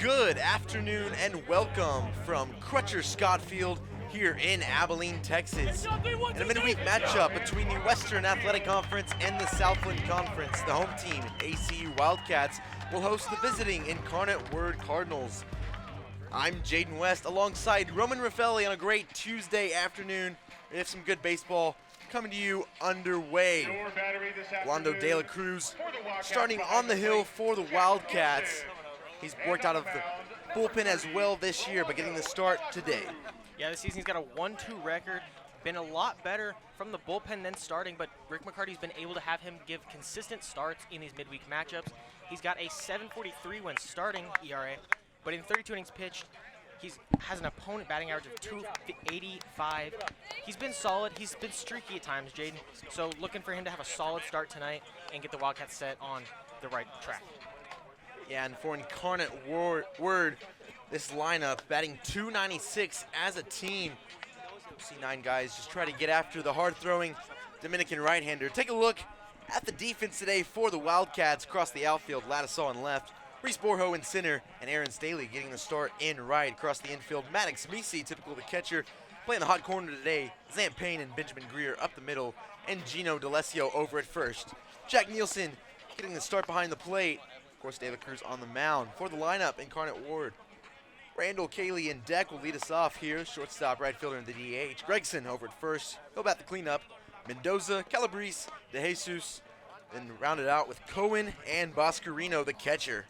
Good afternoon and welcome from Crutcher Scott Field here in Abilene, Texas. In a midweek matchup between the Western Athletic Conference and the Southland Conference, the home team, ACU Wildcats, will host the visiting Incarnate Word Cardinals. I'm Jaden West alongside Roman Raffelli on a great Tuesday afternoon. We have some good baseball coming to you underway. Orlando De La Cruz starting on the hill for the Wildcats. He's worked out of the bullpen as well this year, but getting the start today. Yeah, this season he's got a 1-2 record. Been a lot better from the bullpen than starting, but Rick McCarty's been able to have him give consistent starts in these midweek matchups. He's got a 7.43 when starting ERA, but in 32 innings pitched, he has an opponent batting average of 285. He's been solid. He's been streaky at times, Jaden. So looking for him to have a solid start tonight and get the Wildcats set on the right track. Yeah, and for Incarnate Word, this lineup batting 296 as a team. See 9 guys just try to get after the hard-throwing Dominican right-hander. Take a look at the defense today for the Wildcats across the outfield. Ladisaw in left, Reese Borho in center, and Aaron Staley getting the start in right. Across the infield, Maddox Misi, typical of the catcher, playing the hot corner today. Zant Payne and Benjamin Greer up the middle, and Gino D'Alessio over at first. Jack Nielsen getting the start behind the plate. Of course, De La Cruz on the mound. For the lineup, Incarnate Ward, Randall, Cayley, and Deck will lead us off here. Shortstop, right fielder in the DH. Gregson over at first. He'll bat the cleanup. Mendoza, Calabrese, De Jesus, then rounded out with Cohen and Boscarino, the catcher.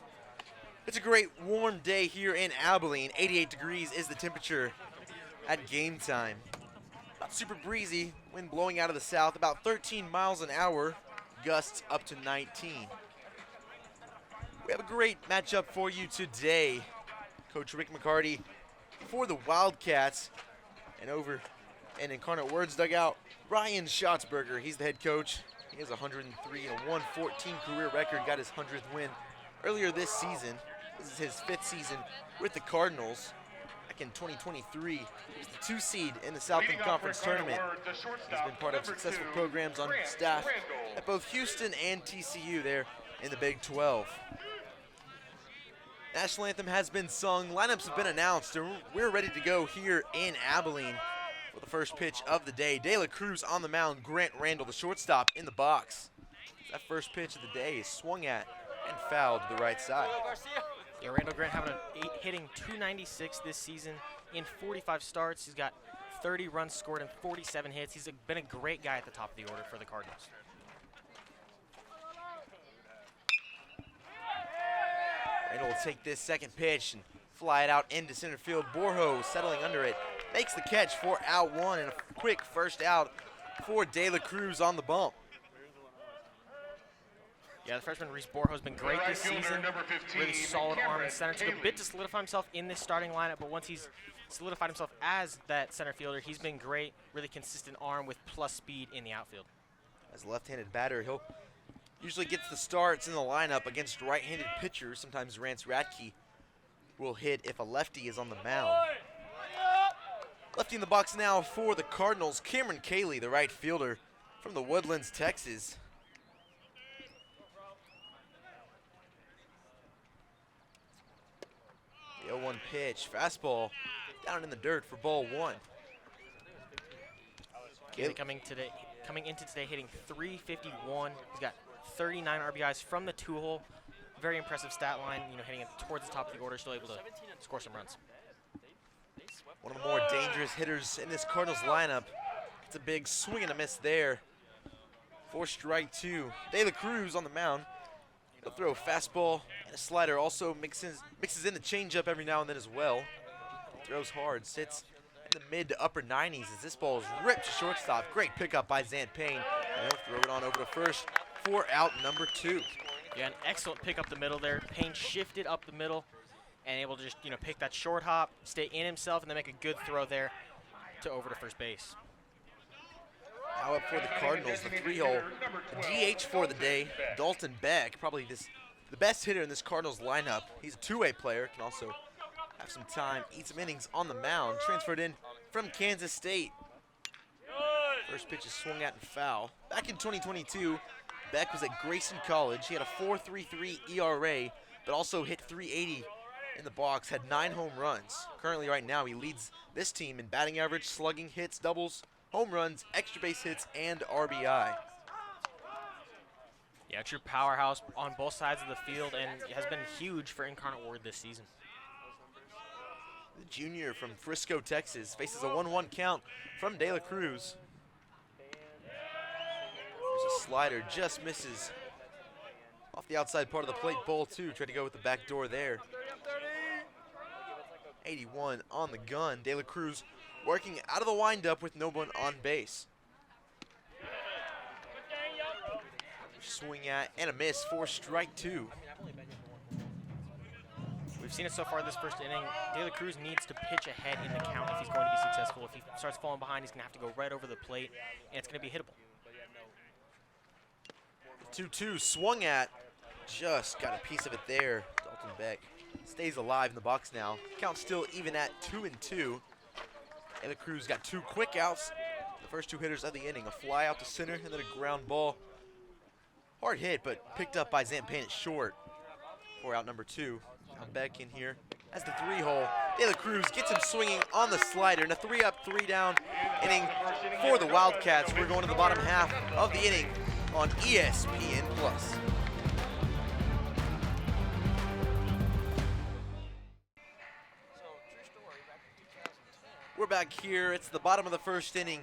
It's a great warm day here in Abilene. 88 degrees is the temperature at game time. Not super breezy. Wind blowing out of the south, about 13 miles an hour. Gusts up to 19. We have a great matchup for you today. Coach Rick McCarty for the Wildcats. And over in Incarnate Word's dugout, Ryan Schatzberger. He's the head coach. He has 103 and a 114 career record. Got his 100th win earlier this season. This is his 5th season with the Cardinals. Back in 2023, he was the 2 seed in the Southland Conference Tournament. He's been part of successful programs on staff at both Houston and TCU there in the Big 12. National anthem has been sung, lineups have been announced, and we're ready to go here in Abilene for the first pitch of the day. De La Cruz on the mound, Grant Randall, the shortstop, in the box. That first pitch of the day is swung at and fouled to the right side. Yeah, Randall Grant hitting 296 this season in 45 starts. He's got 30 runs scored and 47 hits. He's been a great guy at the top of the order for the Cardinals. Randall will take this second pitch and fly it out into center field. Borho settling under it, makes the catch for out 1 and a quick first out for De La Cruz on the bump. Yeah, the freshman Reese Borho has been great this season. Really solid arm in center. Took a bit to solidify himself in this starting lineup, but once he's solidified himself as that center fielder, he's been great. Really consistent arm with plus speed in the outfield. As a left-handed batter, he'll usually gets the starts in the lineup against right-handed pitchers. Sometimes Rance Radke will hit if a lefty is on the mound. Lefty in the box now for the Cardinals, Cameron Cayley, the right fielder from the Woodlands, Texas. The 0-1 pitch, fastball down in the dirt for ball 1. Cayley coming into today hitting 351. He's got 39 RBIs from the 2-hole. Very impressive stat line, hitting it towards the top of the order, still able to score some runs. One of the more dangerous hitters in this Cardinals lineup. It's a big swing and a miss there. For strike 2. De La Cruz on the mound. He'll throw a fastball and a slider. Also mixes in the changeup every now and then as well. He throws hard, sits in the mid to upper 90s as this ball is ripped to shortstop. Great pickup by Zant Payne. And he'll throw it on over to first for out number 2. Yeah, an excellent pick up the middle there. Payne shifted up the middle and able to just, pick that short hop, stay in himself, and then make a good throw there to over to first base. Now up for the Cardinals, the 3-hole. The DH for the day, Dalton Beck, probably the best hitter in this Cardinals lineup. He's a 2-way player, can also have some time, eat some innings on the mound. Transferred in from Kansas State. First pitch is swung at and foul. Back in 2022, Beck was at Grayson College. He had a 4.33 ERA, but also hit .380 in the box, had 9 home runs. Currently right now he leads this team in batting average, slugging, hits, doubles, home runs, extra base hits, and RBI. Yeah, true powerhouse on both sides of the field and has been huge for Incarnate Word this season. The junior from Frisco, Texas faces a 1-1 count from De La Cruz. There's a slider, just misses off the outside part of the plate. Ball 2, tried to go with the back door there. 81 on the gun. De La Cruz working out of the windup with no one on base. Swing at and a miss for strike 2. We've seen it so far this first inning. De La Cruz needs to pitch ahead in the count if he's going to be successful. If he starts falling behind, he's going to have to go right over the plate, and it's going to be hittable. 2-2 swung at. Just got a piece of it there. Dalton Beck stays alive in the box now. Count still even at 2-2. De La Cruz got 2 quick outs. The first 2 hitters of the inning. A fly out to center and then a ground ball. Hard hit, but picked up by Zampane at short for out number 2. Now Beck in here as the 3-hole. De La Cruz gets him swinging on the slider. And a 3-up, 3-down inning for the Wildcats. We're going to the bottom half of the inning on ESPN+. We're back here. It's the bottom of the first inning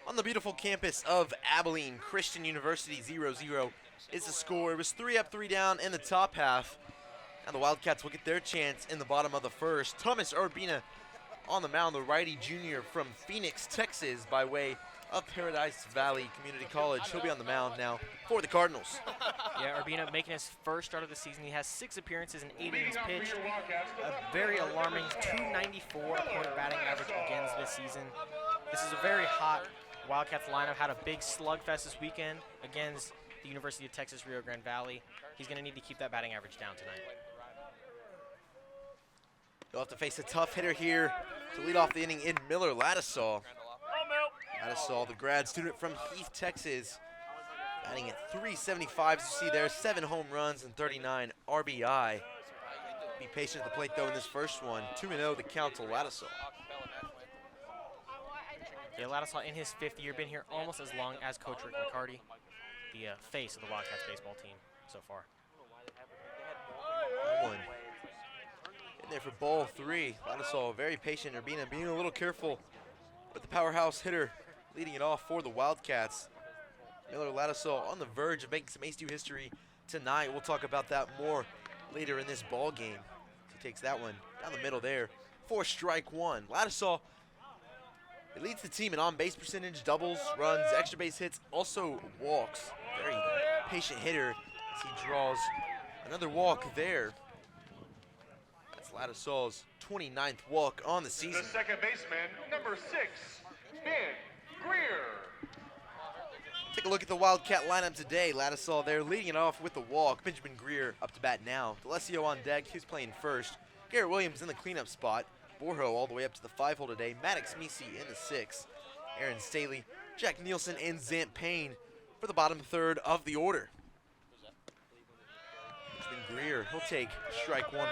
on the beautiful campus of Abilene Christian University. 0-0 is the score. It was 3-up, 3-down in the top half. Now the Wildcats will get their chance in the bottom of the first. Thomas Urbina on the mound, the righty junior from Phoenix, Texas, by way of Paradise Valley Community College. He'll be on the mound now for the Cardinals. Yeah, Urbina making his first start of the season. He has 6 appearances and 8 innings pitched. A very alarming 294 opponent batting average against this season. This is a very hot Wildcats lineup. Had a big slugfest this weekend against the University of Texas Rio Grande Valley. He's going to need to keep that batting average down tonight. They'll have to face a tough hitter here to lead off the inning in Miller Lattisaw. Lattisaw, the grad student from Heath, Texas, batting at 375, as you see there, 7 home runs and 39 RBI. Be patient at the plate, though, in this first one. 2-0 the count to Lattisaw. Yeah, Lattisaw in his 5th year, been here almost as long as Coach Rick McCarty, the face of the Wildcats baseball team so far. 1 in there for ball 3. Lattisaw very patient. Urbina being a little careful with the powerhouse hitter leading it off for the Wildcats. Miller Lattisaw on the verge of making some ACU history tonight. We'll talk about that more later in this ball game. He takes that one down the middle there for strike 1. Lattisaw, it leads the team in on-base percentage, doubles, runs, extra base hits, also walks. Very patient hitter as he draws another walk there. That's Lattisaw's 29th walk on the season. The second baseman, number 6, Ben Greer. Take a look at the Wildcat lineup today. Lattisaw there leading it off with the walk. Benjamin Greer up to bat now. D'Alessio on deck, he's playing first. Garrett Williams in the cleanup spot. Borjo all the way up to the 5-hole today. Maddox Misi in the 6th. Aaron Staley, Jack Nielsen, and Zant Payne for the bottom third of the order. Benjamin Greer, he'll take strike 1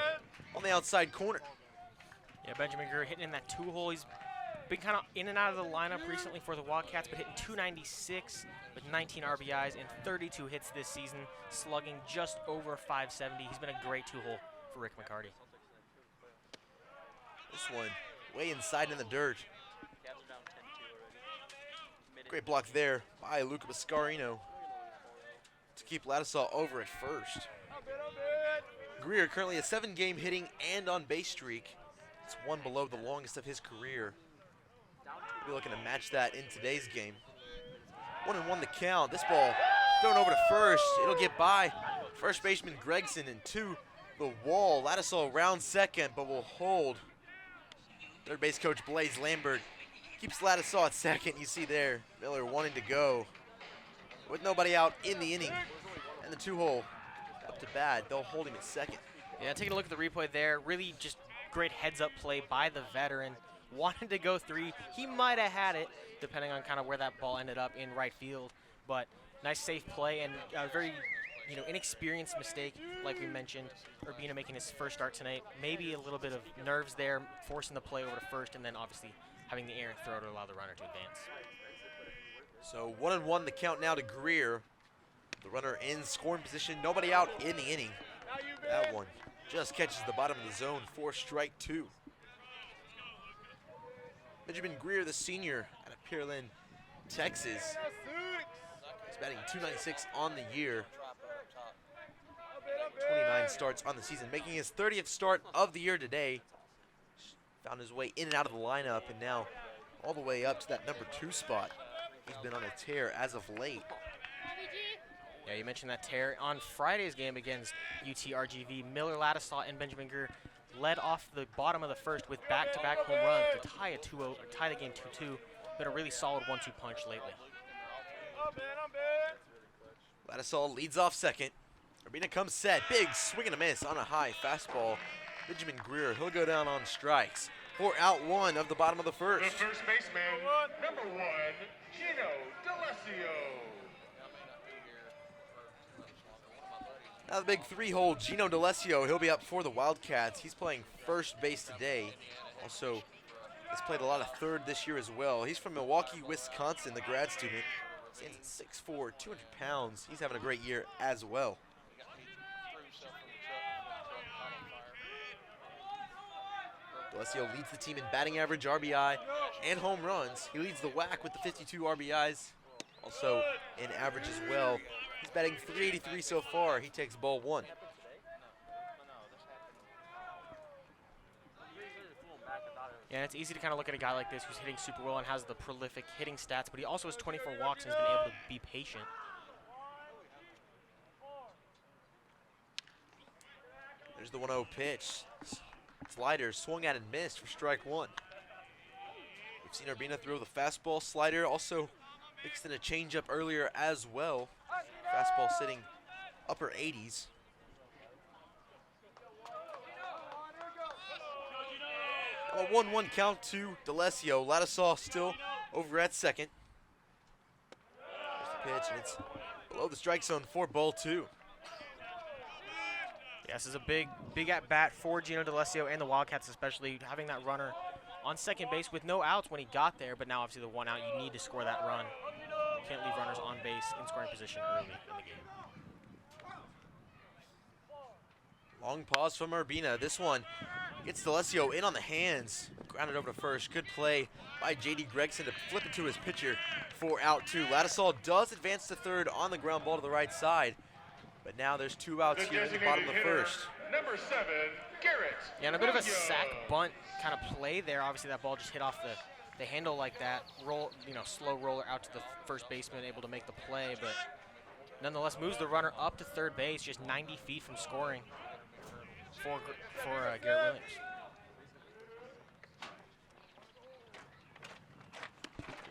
on the outside corner. Yeah, Benjamin Greer hitting in that 2-hole. He's been kind of in and out of the lineup recently for the Wildcats, but hitting 296 with 19 RBIs and 32 hits this season, slugging just over 570. He's been a great 2-hole for Rick McCarty. This one way inside in the dirt. Great block there by Luca Biscarino to keep Lattisaw over at first. Greer currently a 7-game hitting and on base streak. It's 1 below the longest of his career. We'll be looking to match that in today's game. 1-1 the count. This ball thrown over to first. It'll get by first baseman Gregson, and 2 the wall. Lattisaw around second, but will hold. Third base coach Blaze Lambert keeps Lattisaw at second. You see there, Miller wanting to go with nobody out in the inning. And the 2-hole up to bat. They'll hold him at second. Yeah, taking a look at the replay there, really just great heads-up play by the veteran. Wanted to go 3. He might have had it, depending on kind of where that ball ended up in right field. But nice safe play and a very inexperienced mistake, like we mentioned. Urbina making his first start tonight. Maybe a little bit of nerves there, forcing the play over to first, and then obviously having the errant throw to allow the runner to advance. So 1-1 the count now to Greer. The runner in scoring position, nobody out in the inning. That one just catches the bottom of the zone for strike 2. Benjamin Greer, the senior out of Pearland, Texas. He's batting .296 on the year. 29 starts on the season, making his 30th start of the year today. Found his way in and out of the lineup, and now all the way up to that number 2 spot. He's been on a tear as of late. Yeah, you mentioned that tear on Friday's game against UTRGV. Miller, Ladislaw, and Benjamin Greer led off the bottom of the first with back-to-back home runs to tie a 2-0, or tie the game 2-2. Been a really solid 1-2 punch lately. Ladislaw leads off second. Urbina comes set, big swing and a miss on a high fastball. Benjamin Greer, he'll go down on strikes for out 1 of the bottom of the first. The first baseman, number 1, Gino D'Alessio. Now the big 3-hole, Gino D'Alessio, he'll be up for the Wildcats. He's playing first base today. Also, has played a lot of third this year as well. He's from Milwaukee, Wisconsin, the grad student. Stands at 6'4", 200 pounds. He's having a great year as well. D'Alessio leads the team in batting average, RBI, and home runs. He leads the WAC with the 52 RBIs, also in average as well. He's batting .383 so far. He takes ball 1. Yeah, it's easy to kind of look at a guy like this who's hitting super well and has the prolific hitting stats, but he also has 24 walks and has been able to be patient. There's the 1-0 pitch. Slider swung at and missed for strike 1. We've seen Urbina throw the fastball slider, also mixed in a changeup earlier as well. Fastball sitting upper 80s. A 1-1 count to D'Alessio. Ladislaw still over at second. There's the pitch, and it's below the strike zone for ball 2. Yeah, this is a big at bat for Gino D'Alessio and the Wildcats, especially having that runner on second base with no outs when he got there, but now obviously the 1 out, you need to score that run. You can't leave runners on base in scoring position early in the game. Long pause from Urbina. This one gets D'Alessio in on the hands. Grounded over to first. Good play by J.D. Gregson to flip it to his pitcher for out 2. Ladislaw does advance to third on the ground ball to the right side. But now there's 2 outs here in the bottom of the first. Number 7, Garrett. Yeah, and a bit of a sack bunt kind of play there. Obviously that ball just hit off the handle like that. Roll, slow roller out to the first baseman, able to make the play, but nonetheless moves the runner up to third base, just 90 feet from scoring for Garrett Williams.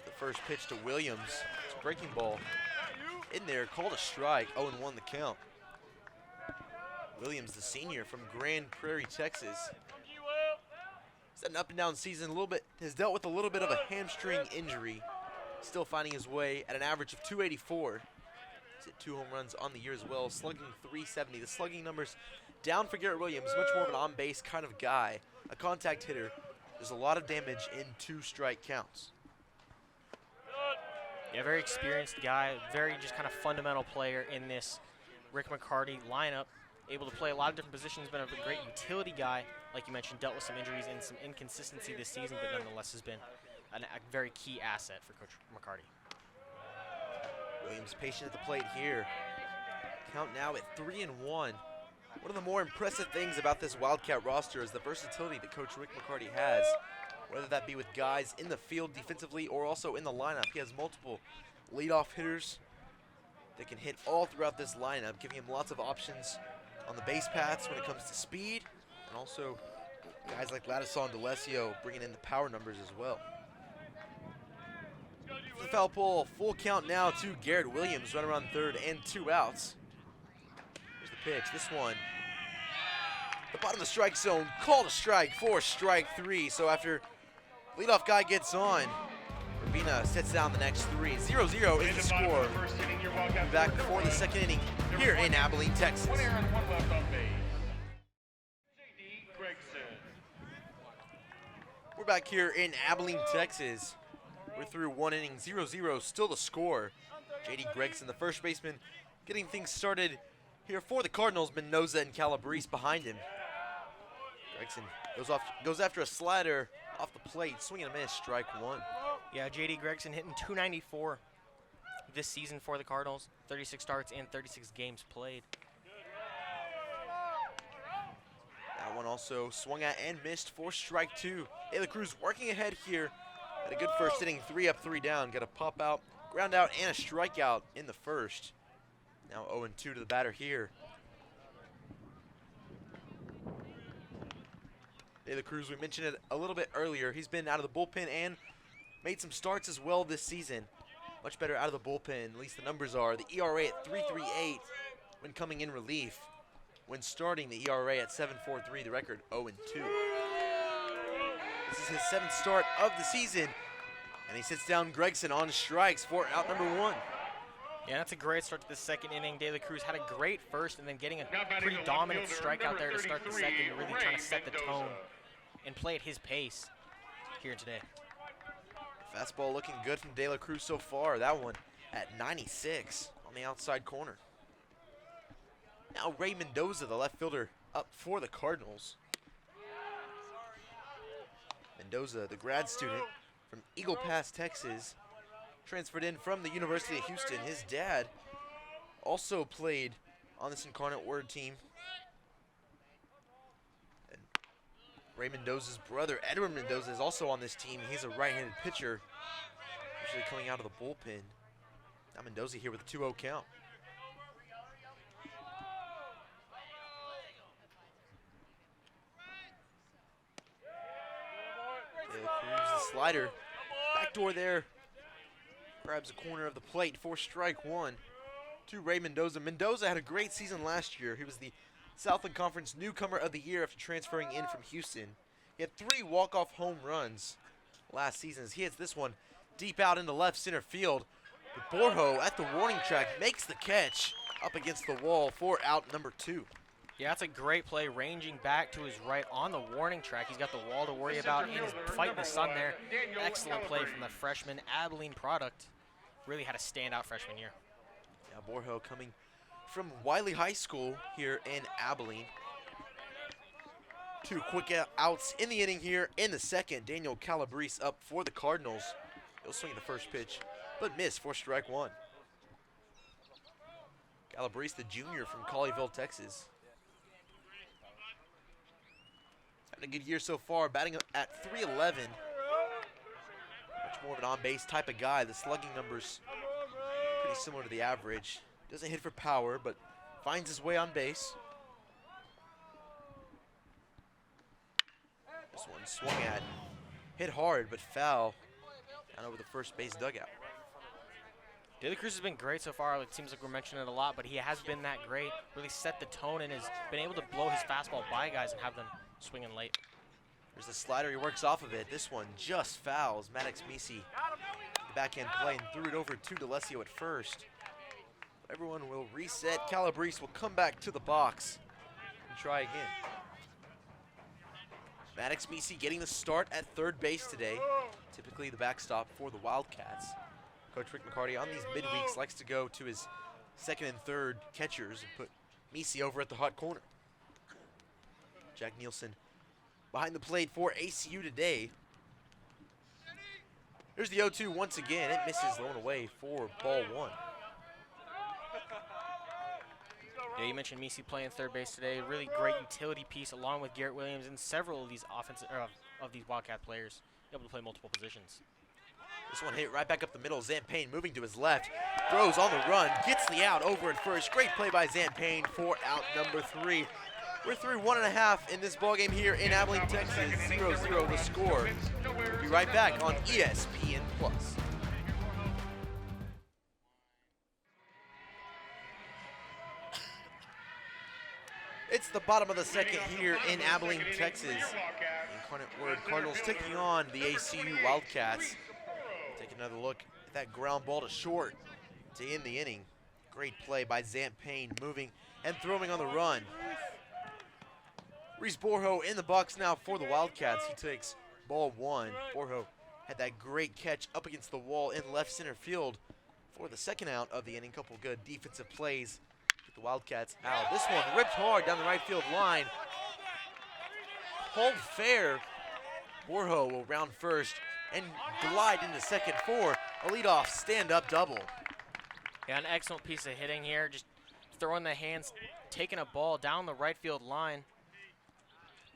The first pitch to Williams. It's a breaking ball in there, called a strike. 0-1 the count. Williams, the senior from Grand Prairie, Texas. He's had an up and down season, has dealt with a little bit of a hamstring injury. Still finding his way at an average of .284. He's hit 2 home runs on the year as well, slugging .370. The slugging numbers down for Garrett Williams, much more of an on-base kind of guy. A contact hitter. There's a lot of damage in 2 strike counts. Yeah, very experienced guy, very just kind of fundamental player in this Rick McCarty lineup. Able to play a lot of different positions, been a great utility guy. Like you mentioned, dealt with some injuries and some inconsistency this season, but nonetheless has been a very key asset for Coach McCarty. Williams patient at the plate here. Count now at 3-1. One of the more impressive things about this Wildcat roster is the versatility that Coach Rick McCarty has, whether that be with guys in the field defensively or also in the lineup. He has multiple leadoff hitters that can hit all throughout this lineup, giving him lots of options on the base paths when it comes to speed, and also guys like Ladislaw and D'Alessio bringing in the power numbers as well. The foul pole, full count now to Garrett Williams, runner on third and 2 outs. Here's the pitch, this one. The bottom of the strike zone, called a strike for strike 3. So after leadoff guy gets on, Covina sets down the next three. 0-0 is the score. We'll be back for the second inning here in Abilene, Texas. We're back here in Abilene, Texas. We're through one inning, 0-0, still the score. J.D. Gregson, the first baseman, getting things started here for the Cardinals. Mendoza and Calabrese behind him. Gregson goes after a slider off the plate, swing and a miss, strike one. Yeah, J.D. Gregson hitting .294 this season for the Cardinals. 36 starts and 36 games played. That one also swung at and missed for strike two. De La Cruz working ahead here. Had a good first inning, 3 up, 3 down. Got a pop out, ground out, and a strikeout in the first. Now 0-2 to the batter here. De La Cruz, we mentioned it a little bit earlier. He's been out of the bullpen and made some starts as well this season. Much better out of the bullpen, at least the numbers are. The ERA at 3.38 when coming in relief. When starting, the ERA at 7.43, the record 0-2. This is his 7th start of the season, and he sits down Gregson on strikes for out number 1. Yeah, that's a great start to the second inning. De La Cruz had a great first and then getting a pretty dominant strike out there to start the second, really trying to set the tone and play at his pace here today. Fastball looking good from De La Cruz so far. That one at 96 on the outside corner. Now Ray Mendoza, the left fielder, up for the Cardinals. Mendoza, the grad student from Eagle Pass, Texas, transferred in from the University of Houston. His dad also played on this Incarnate Word team. And Ray Mendoza's brother, Edward Mendoza, is also on this team. He's a right-handed pitcher, usually coming out of the bullpen. Now Mendoza here with a 2-0 count. De La Cruz, the slider, backdoor there. Grabs the corner of the plate for strike one to Ray Mendoza. Mendoza had a great season last year. He was the Southland Conference Newcomer of the Year after transferring in from Houston. He had 3 walk-off home runs last season as he hits this one deep out into left center field. But Borjo at the warning track makes the catch up against the wall for out number 2. Yeah, that's a great play, ranging back to his right on the warning track. He's got the wall to worry about, and he's fighting the sun there. Excellent play from the freshman Abilene product. Really had a standout freshman year. Yeah, Borjo coming from Wiley High School here in Abilene. 2 quick outs in the inning here in the second. Daniel Calabrese up for the Cardinals. He'll swing the first pitch, but miss for strike one. Calabrese, the junior from Colleyville, Texas. Having a good year so far, batting at .311. Much more of an on-base type of guy. The slugging numbers pretty similar to the average. Doesn't hit for power, but finds his way on base. This one swung at, hit hard, but foul down over the first base dugout. De La Cruz has been great so far. It seems like we're mentioning it a lot, but he has been that great. Really set the tone and has been able to blow his fastball by guys and have them swinging late. There's the slider, he works off of it. This one just fouls. Maddox Misi, the backhand play, and threw it over to D'Alessio at first. Everyone will reset. Calabrese will come back to the box and try again. Maddox Misi getting the start at third base today. Typically the backstop for the Wildcats. Coach Rick McCarty on these midweeks likes to go to his second and third catchers and put Misi over at the hot corner. Jack Nielsen behind the plate for ACU today. Here's the 0-2 once again. It misses, thrown away for ball one. Yeah, you mentioned Misi playing third base today. Really great utility piece along with Garrett Williams and several of these of these Wildcat players able to play multiple positions. This one hit right back up the middle. Zampane moving to his left, throws on the run, gets the out over at first. Great play by Zampane for out number 3. We're through 1.5 in this ballgame here in Abilene, Texas. 0-0 the score. We'll be right back on ESPN+. It's the bottom of the second here in Abilene, Texas. Incarnate Word Cardinals taking on the ACU Wildcats. Take another look at that ground ball to short to end the inning. Great play by Zamp Payne, moving and throwing on the run. Reese Borho in the box now for the Wildcats. He takes ball one. Borho had that great catch up against the wall in left center field for the second out of the inning. Couple good defensive plays with the Wildcats out. This one ripped hard down the right field line. Hold fair. Borho will round first and glide into second for a leadoff stand-up double. Yeah, an excellent piece of hitting here. Just throwing the hands, taking a ball down the right field line.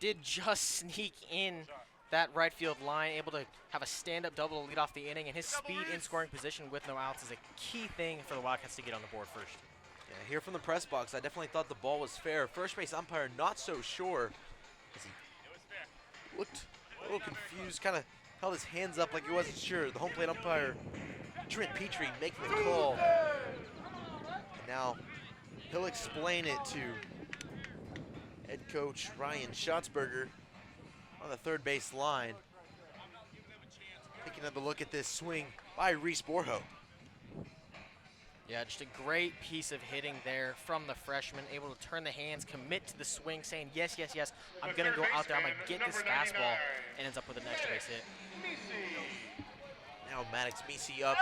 Did just sneak in that right field line, able to have a stand-up double to lead off the inning, and his speed in scoring position with no outs is a key thing for the Wildcats to get on the board first. Yeah, here from the press box, I definitely thought the ball was fair. First base umpire not so sure, as he looked a little confused, kind of held his hands up like he wasn't sure. The home plate umpire, Trent Petrie, making the call. And now he'll explain it to head coach Ryan Schatzberger on the third base line. Taking another look at this swing by Reese Borho. Yeah, just a great piece of hitting there from the freshman, able to turn the hands, commit to the swing, saying, yes, yes, yes, I'm going to go out there, I'm going to get this fastball, and ends up with an extra base hit. Now Maddox Misi up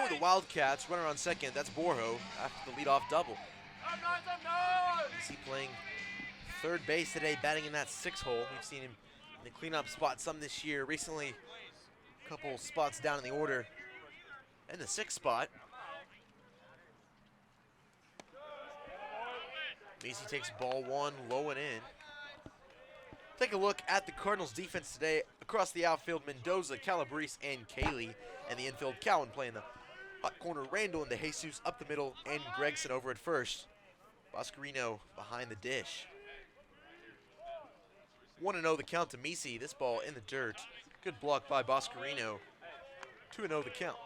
for the Wildcats. Runner on second, that's Borho after the leadoff double. Misi playing third base today, batting in that 6 hole. We've seen him in the cleanup spot some this year. Recently, a couple spots down in the order and the 6th spot. Misi takes ball one, low and in. Take a look at the Cardinals defense today. Across the outfield, Mendoza, Calabrese, and Cayley. And the infield, Cowan playing the hot corner, Randall and DeJesus up the middle, and Gregson over at first. Boscarino behind the dish. 1-0 the count to Misi. This ball in the dirt. Good block by Boscarino. 2-0 the count.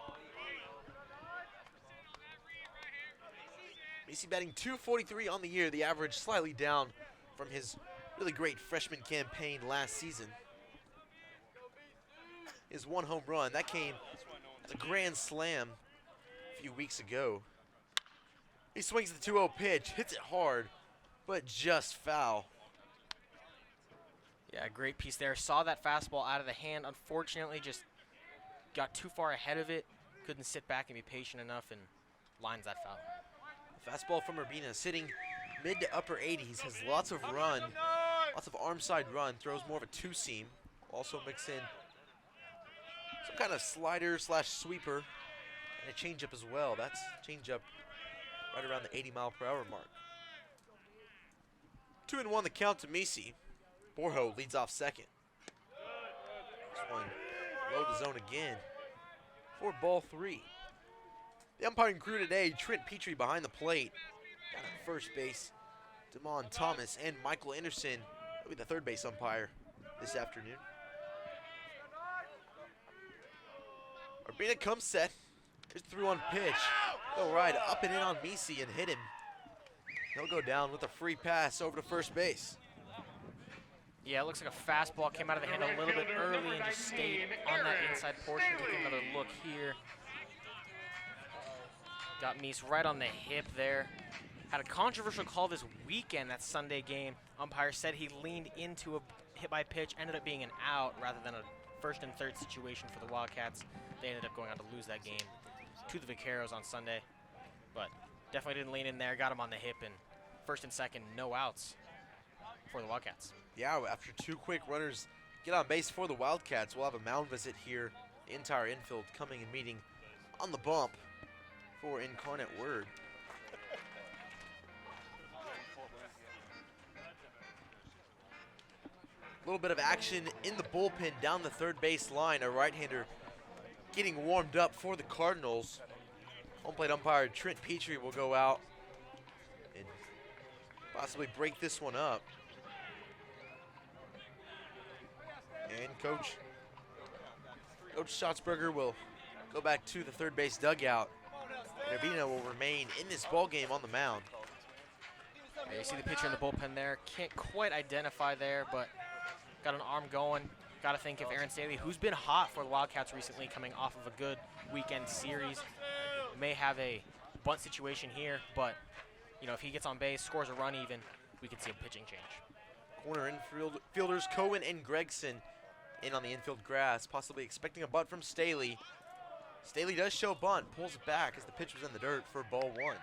Misi batting .243 on the year, the average slightly down from his really great freshman campaign last season. His 1 home run, that came as a grand slam a few weeks ago. He swings the 2-0 pitch, hits it hard, but just foul. Yeah, great piece there. Saw that fastball out of the hand. Unfortunately, just got too far ahead of it. Couldn't sit back and be patient enough and lines that foul. Fastball from Urbina, sitting mid to upper 80s, has lots of run, lots of arm side run, throws more of a 2-seam. Also mix in some kind of slider slash sweeper and a changeup as well. That's changeup right around the 80-mile-per-hour mark. 2-1 the count to Misi. Borho leads off second. This one low the zone again for ball 3. The umpiring crew today, Trent Petrie behind the plate. Down at first base, Damon Thomas and Michael Anderson will be the third base umpire this afternoon. Urbina comes set. Here's the 3-1 pitch. He'll ride up and in on Misi and hit him. He'll go down with a free pass over to first base. Yeah, it looks like a fastball came out of the hand a little bit early and just stayed on that inside portion. Take another look here. Got Mies right on the hip there. Had a controversial call this weekend, that Sunday game. Umpire said he leaned into a hit by pitch, ended up being an out rather than a first and third situation for the Wildcats. They ended up going on to lose that game to the Vaqueros on Sunday. But definitely didn't lean in there, got him on the hip, and first and second, no outs for the Wildcats. Yeah, after 2 quick runners get on base for the Wildcats, we'll have a mound visit here. The entire infield coming and meeting on the bump for Incarnate Word. A little bit of action in the bullpen down the third base line. A right-hander getting warmed up for the Cardinals. Home plate umpire Trent Petrie will go out and possibly break this one up. And Coach Schatzberger will go back to the third base dugout. And Urbina will remain in this ball game on the mound. Yeah, you see the pitcher in the bullpen there. Can't quite identify there, but got an arm going. Got to think if Aaron Staley, who's been hot for the Wildcats recently, coming off of a good weekend series, may have a bunt situation here, but you know, if he gets on base, scores a run even, we could see a pitching change. Corner infielders Cohen and Gregson in on the infield grass, possibly expecting a bunt from Staley. Staley does show bunt, pulls it back as the pitch was in the dirt for ball one.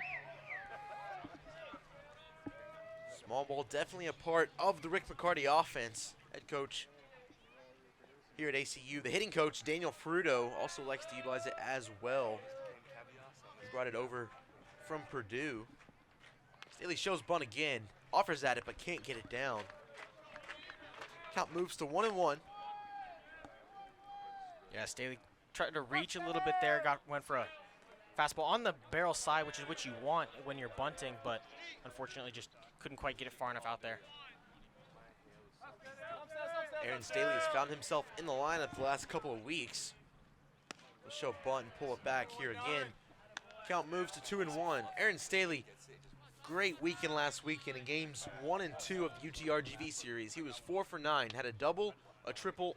Small ball definitely a part of the Rick McCarty offense. Head coach here at ACU, the hitting coach, Daniel Fruto, also likes to utilize it as well. He brought it over from Purdue. Staley shows bunt again, offers at it, but can't get it down. Count moves to 1-1. Yeah, Staley tried to reach a little bit there, went for a fastball on the barrel side, which is what you want when you're bunting, but unfortunately just couldn't quite get it far enough out there. Aaron Staley has found himself in the lineup the last couple of weeks. He'll show bunt and pull it back here again. Count moves to 2-1. Aaron Staley, great weekend last weekend in games 1 and 2 of the UTRGV series. He was 4 for 9, had a double, a triple,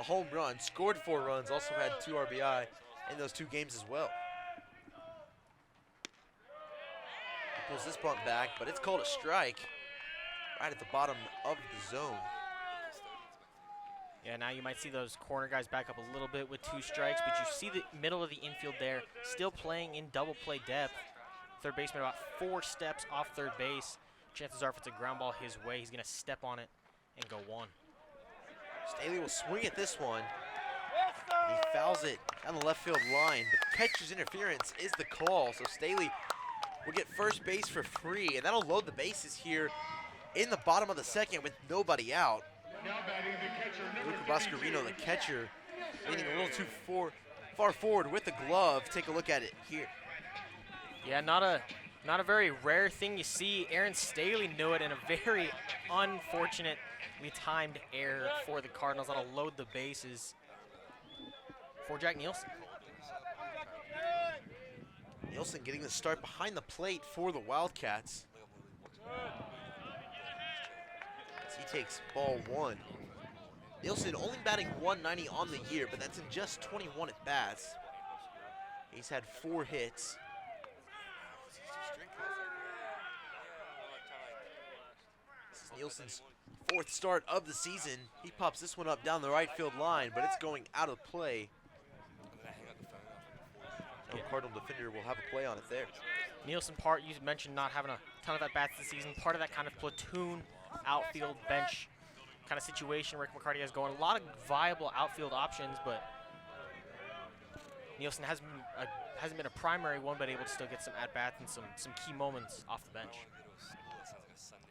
a home run, scored 4 runs, also had 2 RBI in those 2 games as well. He pulls this bunt back, but it's called a strike right at the bottom of the zone. Yeah, now you might see those corner guys back up a little bit with 2 strikes, but you see the middle of the infield there, still playing in double play depth. Third baseman about 4 steps off third base. Chances are if it's a ground ball his way, he's gonna step on it and go 1. Staley will swing at this one. He fouls it down the left field line, but catcher's interference is the call, so Staley will get first base for free, and that'll load the bases here in the bottom of the second with nobody out. Now batting the catcher, Luca number 52. Boscarino, the catcher, leaning a little too far forward with the glove. Take a look at it here. Yeah, not a very rare thing you see. Aaron Staley knew it in a very unfortunately timed error for the Cardinals. That'll load the bases for Jack Nielsen. Nielsen getting the start behind the plate for the Wildcats. As he takes ball 1. Nielsen only batting 190 on the year, but that's in just 21 at bats. He's had 4 hits. This is Nielsen's 4th start of the season. He pops this one up down the right field line, but it's going out of play. No Cardinal defender will have a play on it there. Nielsen, you mentioned not having a ton of at-bats this season, part of that kind of platoon outfield bench kind of situation Rick McCarty has going. A lot of viable outfield options, but Nielsen hasn't been a primary one, but able to still get some at-bats and some key moments off the bench.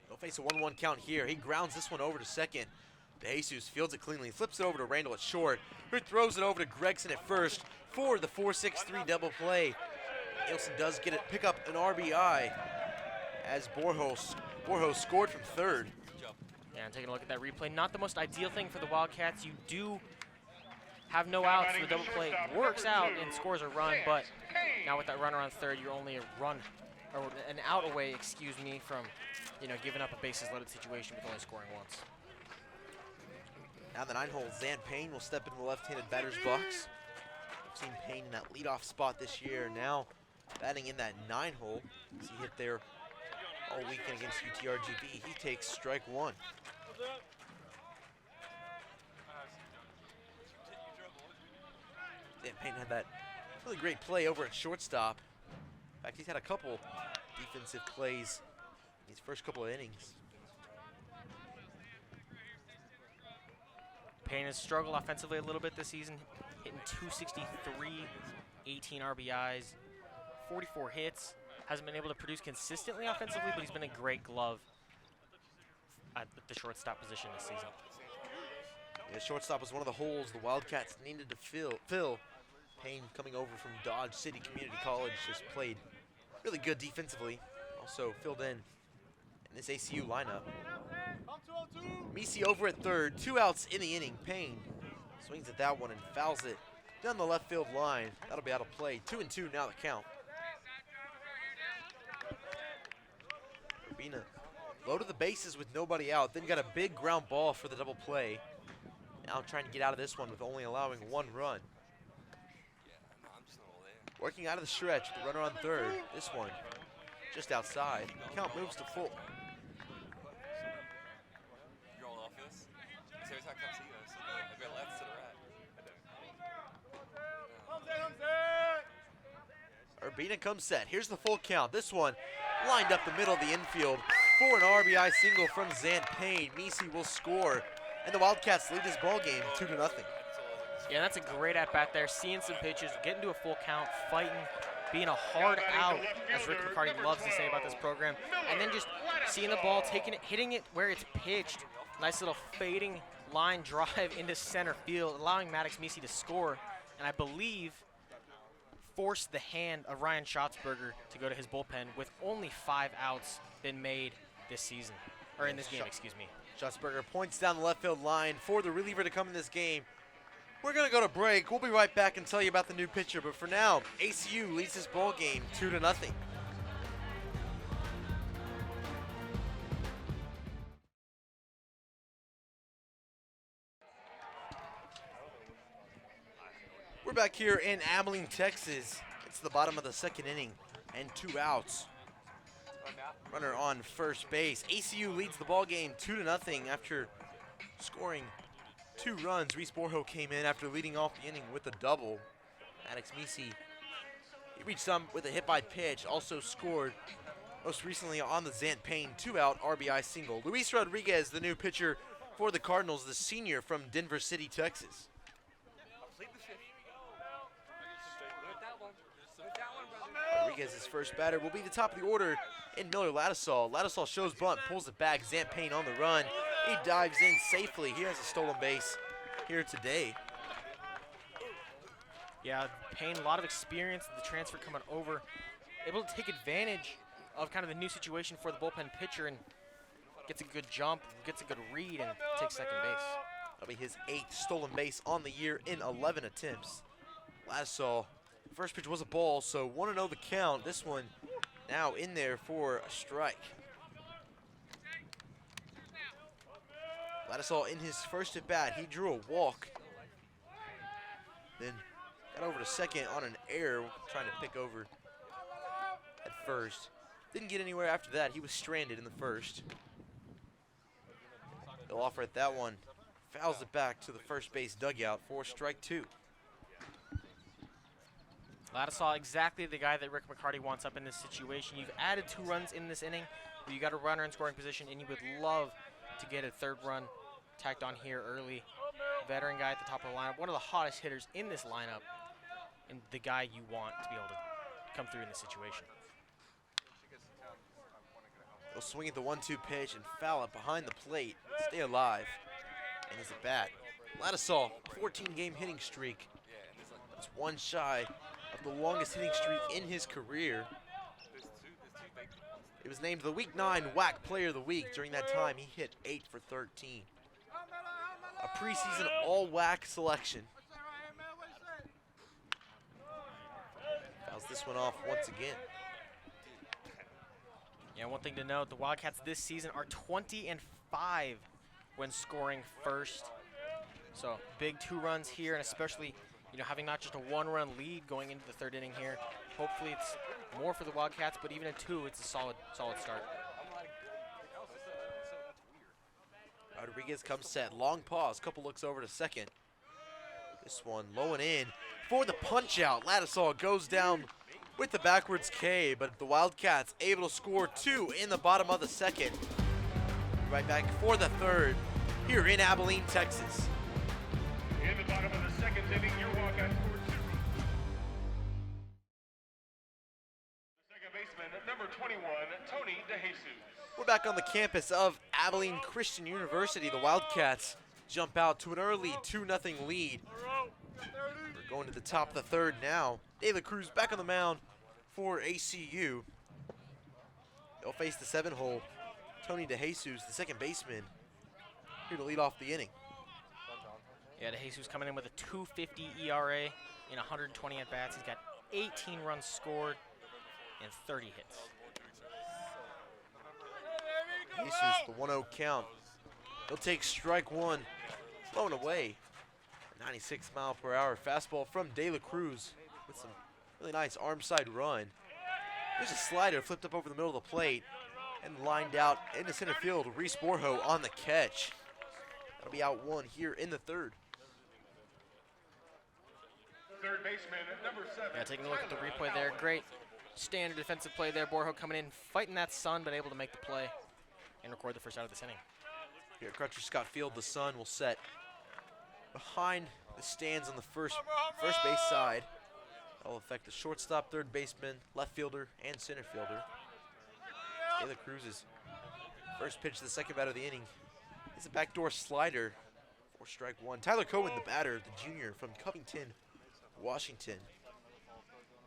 They'll face a 1-1 count here. He grounds this one over to second. DeJesus fields it cleanly, flips it over to Randall at short, who throws it over to Gregson at first for the 4-6-3 double play. Nielsen does pick up an RBI as Borjos scored from third. Yeah, and taking a look at that replay, not the most ideal thing for the Wildcats. You do have no outs, so the double play works out and scores a run, but now with that runner on third, you're only an out away, from, giving up a bases loaded situation with only scoring once. Now the 9-hole, Zan Payne will step into the left-handed batter's box. We've seen Payne in that leadoff spot this year, now batting in that 9-hole. As he hit there all weekend against UTRGV, he takes strike 1. Zan Payne had that really great play over at shortstop. In fact, he's had a couple defensive plays in these first couple of innings. Payne has struggled offensively a little bit this season, hitting 263, 18 RBIs, 44 hits. Hasn't been able to produce consistently offensively, but he's been a great glove at the shortstop position this season. Yeah, shortstop was one of the holes the Wildcats needed to fill. Payne, coming over from Dodge City Community College, just played really good defensively. Also filled in this ACU lineup. Misi over at third, 2 outs in the inning. Payne swings at that one and fouls it down the left field line. That'll be out of play. 2-2 now the count. Urbina loaded the bases with nobody out, then got a big ground ball for the double play. Now trying to get out of this one with only allowing 1 run. Working out of the stretch with the runner on third. This one just outside. Count moves to full. You're all off this? So every time I come see us, I go left to the right. Urbina comes set. Here's the full count. This one lined up the middle of the infield for an RBI single from Zant Payne. Misi will score, and the Wildcats lead this ball game 2-0. Yeah, that's a great at-bat there. Seeing some pitches, getting to a full count, fighting, being a hard out, as Rick McCarty loves to say about this program. And then just seeing the ball, taking it, hitting it where it's pitched. Nice little fading line drive into center field, allowing Maddox Misi to score. And I believe forced the hand of Ryan Schatzberger to go to his bullpen with only 5 outs been made this season, or in this game, excuse me. Schatzberger points down the left field line for the reliever to come in this game. We're going to go to break. We'll be right back and tell you about the new pitcher. But for now, ACU leads this ball game 2-0. We're back here in Abilene, Texas. It's the bottom of the 2nd inning and 2 outs. Runner on first base. ACU leads the ball game 2-0 after scoring 2 runs. Reese Borjo came in after leading off the inning with a double. Maddox Misi, he reached some with a hit by pitch, also scored most recently on the Zant Payne 2-out RBI single. Luis Rodriguez, the new pitcher for the Cardinals, the senior from Denver City, Texas. Rodriguez's first batter will be the top of the order in Miller Ladisall. Ladisall shows bunt, pulls it back. Zant Payne on the run. He dives in safely. He has a stolen base here today. Yeah, Payne, a lot of experience, the transfer coming over, able to take advantage of kind of the new situation for the bullpen pitcher and gets a good jump, gets a good read, and takes second base. That'll be his 8th stolen base on the year in 11 attempts. Ladisall, first pitch was a ball, so 1-0 the count. This one now in there for a strike. Ladisall in his first at bat, he drew a walk. Then got over to second on an error, trying to pick over at first. Didn't get anywhere after that. He was stranded in the first. He'll offer at that one. Fouls it back to the first base dugout for strike 2. Ladisall, exactly the guy that Rick McCarty wants up in this situation. You've added 2 runs in this inning, but you got a runner in scoring position, and you would love to get a 3rd run tacked on here early. Veteran guy at the top of the lineup, one of the hottest hitters in this lineup, and the guy you want to be able to come through in this situation. He'll swing at the 1-2 pitch and foul it behind the plate. Stay alive. And his at bat. Ladisall, 14-game hitting streak. That's 1 shy of the longest hitting streak in his career. It was named the Week 9 WAC Player of the Week. During that time, he hit 8 for 13. A preseason all-WAC selection. Fouls this one off once again. Yeah, one thing to note, the Wildcats this season are 20-5 when scoring first. So big 2 runs here, and especially, you know, having not just a 1-run lead going into the 3rd inning here. Hopefully it's more for the Wildcats, but even at 2, it's a solid start. Rodriguez comes set, long pause, couple looks over to second. This one low and in for the punch out. Ladisall goes down with the backwards K, but the Wildcats able to score 2 in the bottom of the 2nd. Right back for the 3rd here in Abilene, Texas. In the bottom of the 2nd inning, your Wildcats scored 2. The second baseman, number 21, Tony DeJesus. We're back on the campus of Abilene Christian University. The Wildcats jump out to an early 2-0 lead. We're going to the top of the 3rd now. De La Cruz back on the mound for ACU. They'll face the 7-hole. Tony DeJesus, the second baseman, here to lead off the inning. Yeah, DeJesus coming in with a 2.50 ERA in 120 at-bats. He's got 18 runs scored and 30 hits. Jesus, the 1-0 count. He'll take strike 1. blown away. A 96-mile-per-hour fastball from De La Cruz with some really nice arm side run. There's a slider flipped up over the middle of the plate and lined out into center field. Reese Borjo on the catch. That'll be out one here in the third. Third baseman, number 7. Yeah, taking a look at the replay there. Great standard defensive play there. Borjo coming in, fighting that sun, but able to make the play and record the first out of this inning. Here at Crutcher Scott Field, the sun will set behind the stands on the first base side. That will affect the shortstop, third baseman, left fielder, and center fielder. De La Cruz's first pitch to the second batter of the inning is a backdoor slider for strike one. Tyler Cohen, the batter, the junior from Covington, Washington.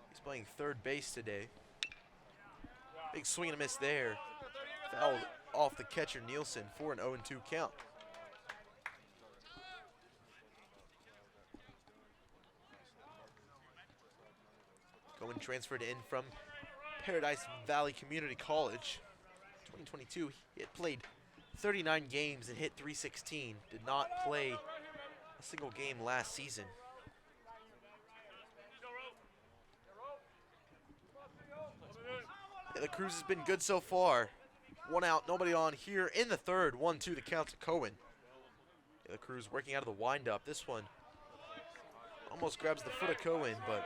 He's playing third base today. Big swing and a miss there. Fouled off the catcher Nielsen for an 0-2 count. Cohen transferred in from Paradise Valley Community College. 2022, he had played 39 games and hit .316. Did not play a single game last season. De La Cruz has been good so far. One out, nobody on here in the third. 1-2 to count to Cohen. De La Cruz working out of the windup. This one almost grabs the foot of Cohen, but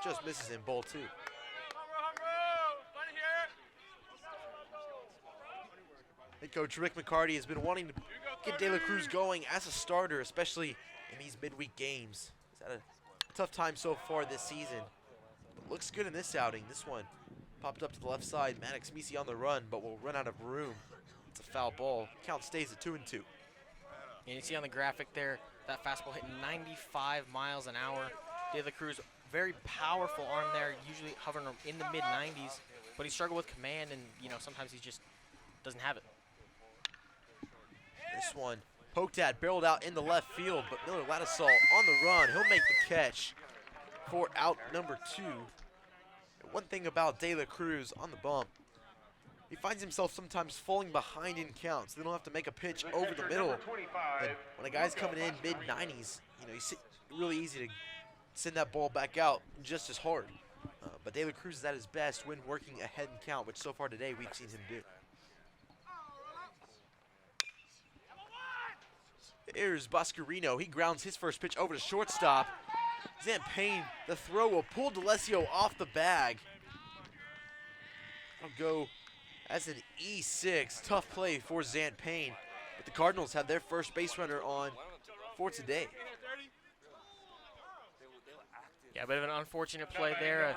just misses him, ball two. Head coach Rick McCarty has been wanting to get De La Cruz going as a starter, especially in these midweek games. He's had a tough time so far this season, but looks good in this outing. This one popped up to the left side. Maddox Misi on the run, but will run out of room. It's a foul ball. Count stays at 2-2. And you see on the graphic there, that fastball hitting 95 miles an hour. De La Cruz, very powerful arm there, usually hovering in the mid-90s, but he struggled with command, and sometimes he just doesn't have it. This one poked at, barreled out in the left field, but Miller Ladisall on the run. He'll make the catch for out number 2. And one thing about De La Cruz on the bump, he finds himself sometimes falling behind in counts. They don't have to make a pitch over the middle. And when a guy's coming in mid-90s, he's really easy to send that ball back out just as hard. But De La Cruz is at his best when working ahead in count, which so far today we've seen him do. Here's Boscarino. He grounds his first pitch over to shortstop. Zant Payne, the throw will pull DeLesio off the bag. I'll go as an E6. Tough play for Zant Payne. But the Cardinals have their first base runner on for today. Yeah, a bit of an unfortunate play there. A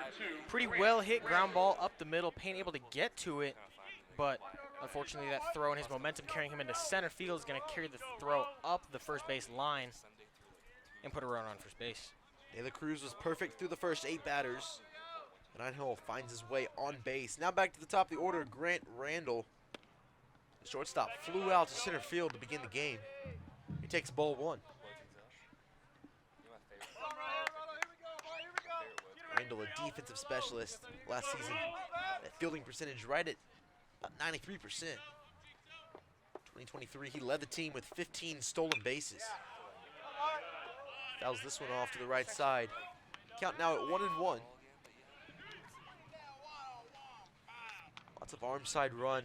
pretty well hit ground ball up the middle. Payne able to get to it, but unfortunately that throw and his momentum carrying him into center field is going to carry the throw up the first base line and put a runner on first base. De La Cruz was perfect through the first 8 batters. Nine Hill finds his way on base. Now back to the top of the order, Grant Randall. The shortstop flew out to center field to begin the game. He takes ball 1. Randall, a defensive specialist last season. That fielding percentage right at about 93%. 2023, he led the team with 15 stolen bases. Fouls this one off to the right side. Count now at 1-1. Lots of arm side run.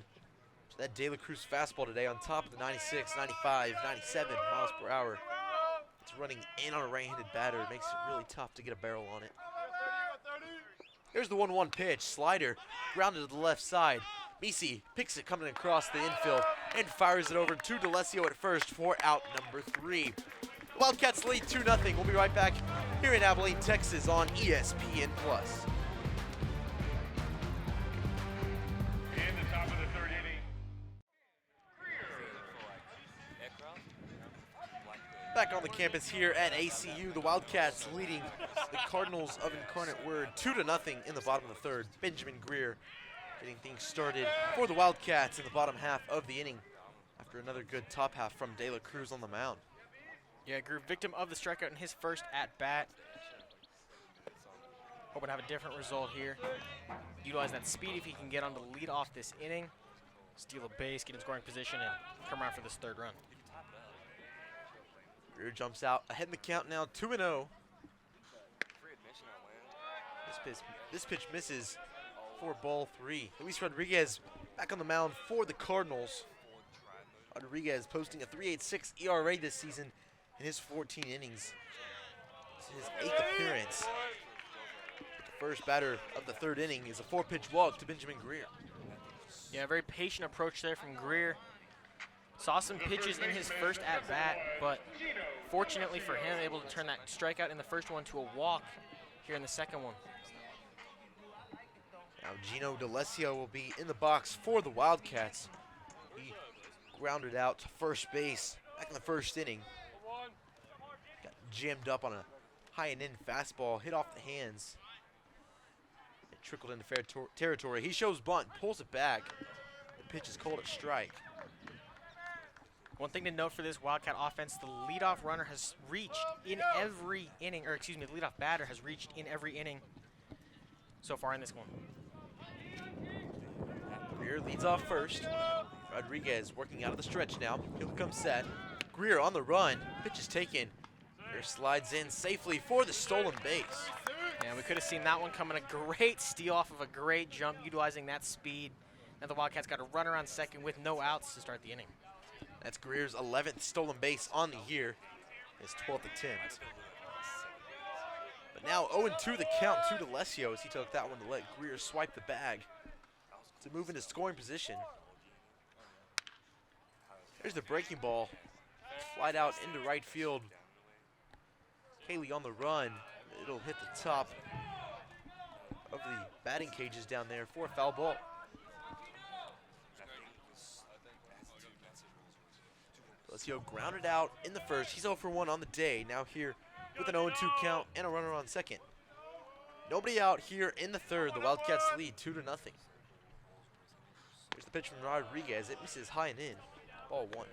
So that De La Cruz fastball today on top of the 96, 95, 97 miles per hour. It's running in on a right-handed batter. It makes it really tough to get a barrel on it. Here's the 1-1 pitch. Slider grounded to the left side. Misi picks it coming across the infield and fires it over to DeLesio at first for out number 3. Wildcats lead 2-0. We'll be right back here in Abilene, Texas on ESPN+. In the top of the third inning. Back on the campus here at ACU, the Wildcats leading the Cardinals of Incarnate Word 2-0 in the bottom of the third. Benjamin Greer getting things started for the Wildcats in the bottom half of the inning after another good top half from De La Cruz on the mound. Yeah, Greer, victim of the strikeout in his first at-bat. Hoping to have a different result here. Utilize that speed if he can get on to lead off this inning. Steal a base, get in scoring position, and come around for this third run. Greer jumps out ahead in the count now, 2-0. Free admission on land. This pitch misses for ball 3. Luis Rodriguez back on the mound for the Cardinals. Rodriguez posting a 3.86 ERA this season in his 14 innings. This is his 8th appearance. The first batter of the 3rd inning is a 4-pitch walk to Benjamin Greer. Yeah, very patient approach there from Greer. Saw some pitches in his first at-bat, but fortunately for him, able to turn that strikeout in the first one to a walk here in the second one. Now Gino D'Alessio will be in the box for the Wildcats. He grounded out to first base back in the 1st inning. Got jammed up on a high and in fastball, hit off the hands. It trickled into fair territory. He shows bunt, pulls it back. The pitch is called a strike. One thing to note for this Wildcat offense, the leadoff runner has reached in every inning, or excuse me, the leadoff batter has reached in every inning so far in this one. Greer leads off first. Rodriguez working out of the stretch now. He'll come set. Greer on the run. Pitch is taken. Greer slides in safely for the stolen base. Yeah, we could have seen that one coming. A great steal off of a great jump, utilizing that speed. Now the Wildcats got a runner on second with no outs to start the inning. That's Greer's 11th stolen base on the year. His 12th attempt. But now 0-2 the count to D'Alessio as he took that one to let Greer swipe the bag to move into scoring position. There's the breaking ball. Flied out into right field. Haley on the run. It'll hit the top of the batting cages down there for a foul ball. D'Alessio grounded out in the first. He's 0 for 1 on the day. Now here with an 0-2 count and a runner on second. Nobody out here in the 3rd. The Wildcats lead 2-0. Here's the pitch from Rodriguez. It misses high and in. Ball 1.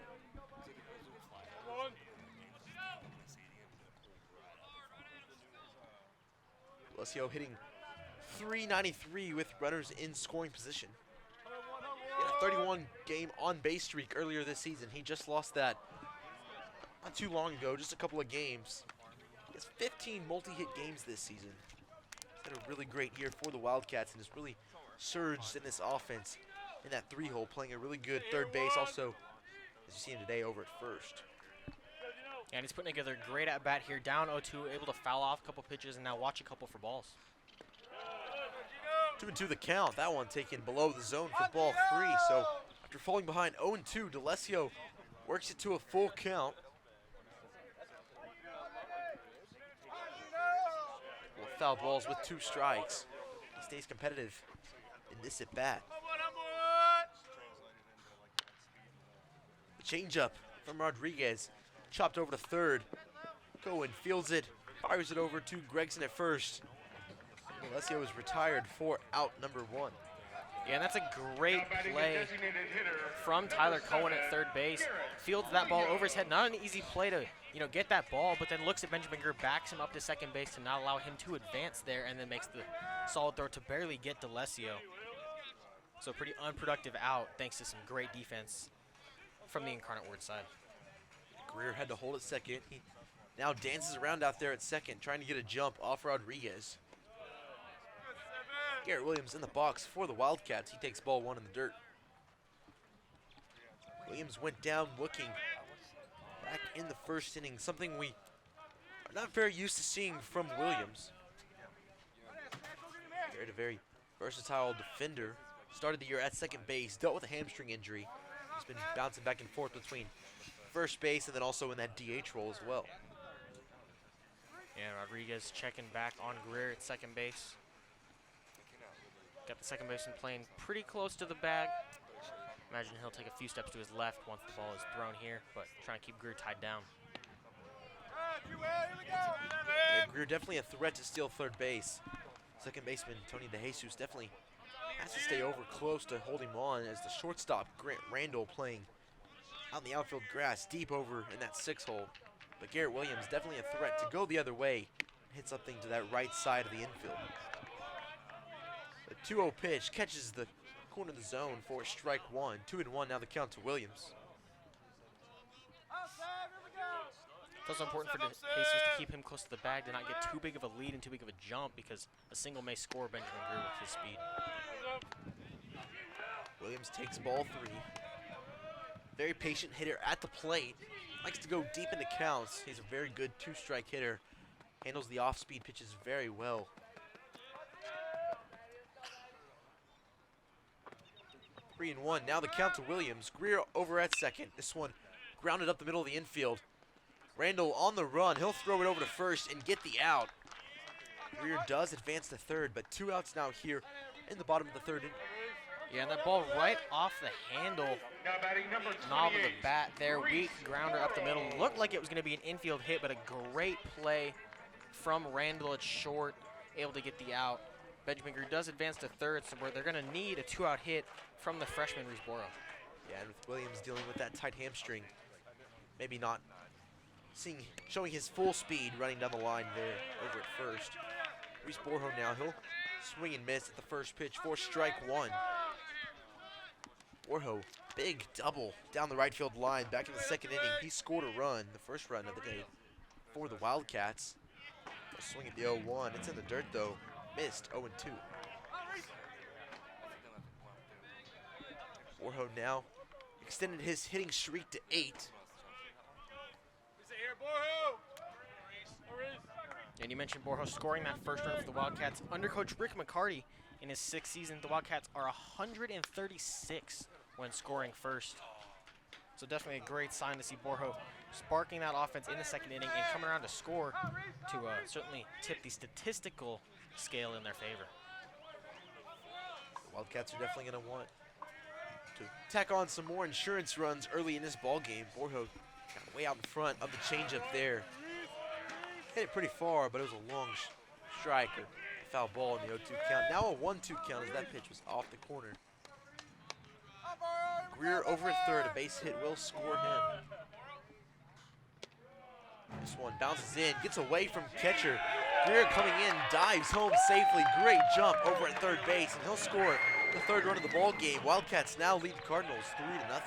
D'Alessio hitting .393 with runners in scoring position. He had a 31-game on-base streak earlier this season. He just lost that not too long ago, just a couple of games. He has 15 multi-hit games this season. He's had a really great year for the Wildcats and has really surged in this offense in that 3-hole, playing a really good third base. Also, as you see him today, over at first. And he's putting together a great at-bat here, down 0-2, able to foul off a couple pitches and now watch a couple for balls. 2-2 the count. That one taken below the zone for ball 3. So after falling behind 0-2, D'Alessio works it to a full count. Well, foul balls with 2 strikes. He stays competitive in this at bat. The changeup from Rodriguez, chopped over to 3rd. Cohen fields it, fires it over to Gregson at first. D'Alessio is retired for out number 1. Yeah, and that's a great play from Tyler Cohen at 3rd base. Fields that ball over his head. Not an easy play to, get that ball, but then looks at Benjamin Greer, backs him up to second base to not allow him to advance there, and then makes the solid throw to barely get D'Alessio. So pretty unproductive out, thanks to some great defense from the Incarnate Word side. Greer had to hold at second. He now dances around out there at second, trying to get a jump off Rodriguez. Garrett Williams in the box for the Wildcats. He takes ball 1 in the dirt. Williams went down looking back in the 1st inning, something we are not very used to seeing from Williams. Garrett, a very versatile defender. Started the year at second base, dealt with a hamstring injury. He's been bouncing back and forth between first base and then also in that DH role as well. And Rodriguez checking back on Greer at second base. Got the second baseman playing pretty close to the bag. Imagine he'll take a few steps to his left once the ball is thrown here, but trying to keep Greer tied down. Yeah, Greer definitely a threat to steal 3rd base. Second baseman Tony DeJesus definitely has to stay over close to hold him on as the shortstop Grant Randall playing out in the outfield grass deep over in that 6-hole. But Garrett Williams definitely a threat to go the other way and hit something to that right side of the infield. The 2-0 pitch catches the corner of the zone for strike 1. 2-1 now the count to Williams. It's also important for Jesus to keep him close to the bag, to not get too big of a lead and too big of a jump, because a single may score Benjamin Greer with his speed. Williams takes ball 3. Very patient hitter at the plate. Likes to go deep into counts. He's a very good 2-strike hitter. Handles the off-speed pitches very well. Three and 1. Now the count to Williams. Greer over at second. This one grounded up the middle of the infield. Randall on the run. He'll throw it over to first and get the out. Greer does advance to third, but 2 outs now here in the bottom of the 3rd inning. Yeah, and that ball right off the handle. Now batting number Knob of 28. the bat there. Weak grounder up the middle. Looked like it was going to be an infield hit, but a great play from Randall at short, able to get the out. Benjamin Greer does advance to third, so where they're going to need a 2-out hit from the freshman, Reese Boro. Yeah, and with Williams dealing with that tight hamstring, maybe not showing his full speed running down the line there over at first. Reese Borho now, he'll swing and miss at the first pitch for strike 1. Borho, big double down the right field line. Back in the 2nd inning, he scored a run, the first run of the day for the Wildcats. They'll swing at the 0-1. It's in the dirt though. Missed 0-2. Borho now extended his hitting streak to 8. And you mentioned Borjo scoring that first run for the Wildcats. Under coach Rick McCarty in his 6th season, the Wildcats are 136 when scoring first. So definitely a great sign to see Borjo sparking that offense in the 2nd inning and coming around to score to certainly tip the statistical scale in their favor. The Wildcats are definitely going to want to tack on some more insurance runs early in this ball game. Borjo got way out in front of the changeup there. Hit it pretty far, but it was a long strike or foul ball in the 0-2 count. Now a 1-2 count as that pitch was off the corner. Greer over at third, a base hit will score him. This one bounces in, gets away from catcher. Greer coming in, dives home safely. Great jump over at third base, and he'll score the 3rd run of the ball game. Wildcats now lead the Cardinals 3-0.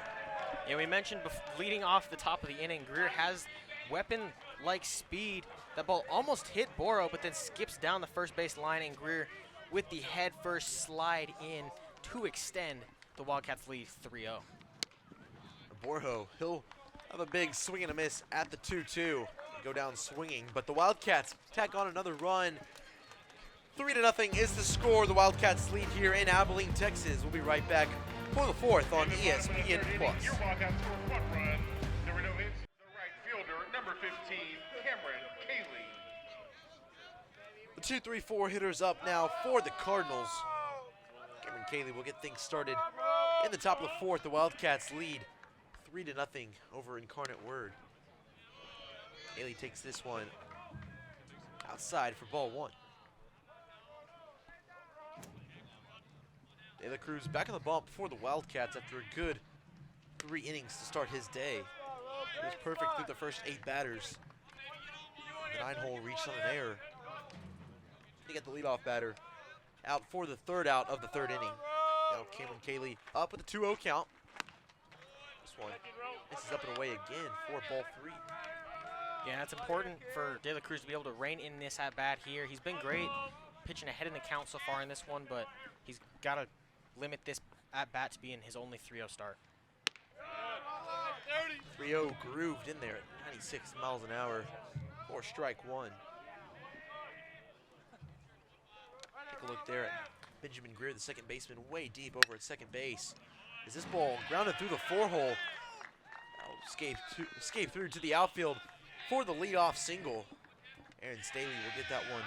Yeah, we mentioned leading off the top of the inning, Greer has weapon-like speed. That ball almost hit Borjo, but then skips down the first base line, and Greer with the head first slide in to extend the Wildcats lead 3-0. Borjo, he'll have a big swing and a miss at the 2-2. Go down swinging, but the Wildcats tack on another run. 3-0 is the score. The Wildcats lead here in Abilene, Texas. We'll be right back for the 4th on ESPN+. Your Wildcats score 1 run. There were no hits. The right fielder, number 15, Cameron Cayley. The 2-3-4 hitters up now for the Cardinals. Cameron Cayley will get things started in the top of the 4th. The Wildcats lead 3-0 over Incarnate Word. Cayley takes this one outside for ball 1. De La Cruz back on the bump for the Wildcats after a good 3 innings to start his day. He was perfect through the first 8 batters. The 9-hole reached on an error. He got the leadoff batter out for the 3rd out of the 3rd inning. Now Cameron Cayley up with a 2-0 count. This one misses up and away again for ball 3. Yeah, it's important for De La Cruz to be able to rein in this at-bat here. He's been great pitching ahead in the count so far in this one, but he's got to limit this at-bat to being his only 3-0 start. 3-0 grooved in there at 96 miles an hour for strike 1. Take a look there at Benjamin Greer, the 2nd baseman, way deep over at 2nd base. As this ball grounded through the 4-hole, escape through to the outfield for the leadoff single. Aaron Staley will get that one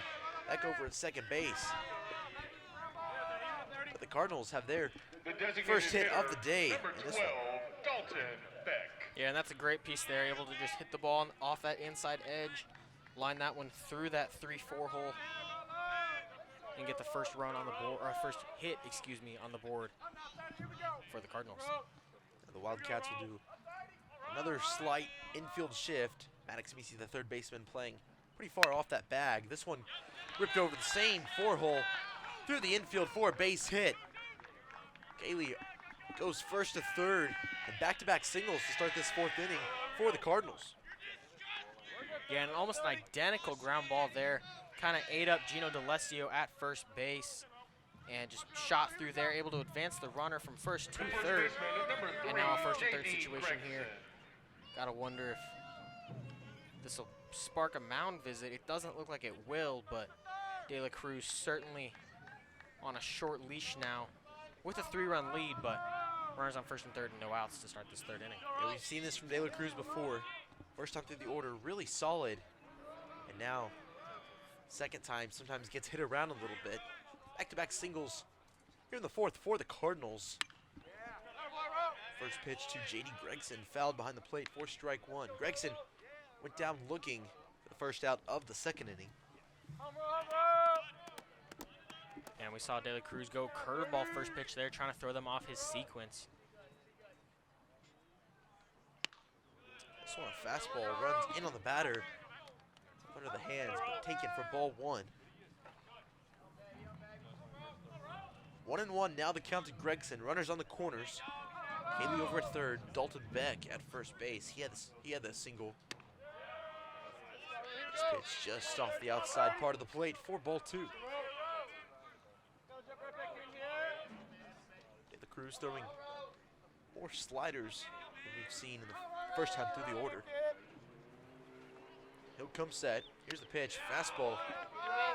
back over at 2nd base. But the Cardinals have their first hit of the day in this one. Dalton Beck. Yeah, and that's a great piece there, able to just hit the ball off that inside edge, line that one through that 3-4 hole, and get the first run on the board, or first hit, excuse me, on the board for the Cardinals. The Wildcats will do another slight infield shift. Maddox Misi, the 3rd baseman, playing pretty far off that bag. This one ripped over the same 4-hole through the infield for a base hit. Cayley goes first to 3rd, and back-to-back singles to start this 4th inning for the Cardinals. Yeah, and almost an identical ground ball there. Kind of ate up Gino DeLessio at first base and just shot through there, able to advance the runner from first to third. And now a first and third situation here. Gotta wonder if this will spark a mound visit. It doesn't look like it will, but De La Cruz certainly on a short leash now with a 3-run lead, but runners on first and third and no outs to start this third inning. Yeah, we've seen this from De La Cruz before. First time through the order, really solid. And now, second time, sometimes gets hit around a little bit. Back-to-back singles here in the fourth for the Cardinals. First pitch to J.D. Gregson, fouled behind the plate for strike one. Gregson went down looking for the first out of the second inning. And we saw De La Cruz go curveball first pitch there, trying to throw them off his sequence. This one, a fastball runs in on the batter, under the hands, but taken for ball one. 1-1 now the count to Gregson. Runners on the corners. Haley over at third. Dalton Beck at first base. He had the single. This pitch just off the outside part of the plate for ball two. The Cruz throwing more sliders than we've seen in the first time through the order. He'll come set. Here's the pitch. Fastball.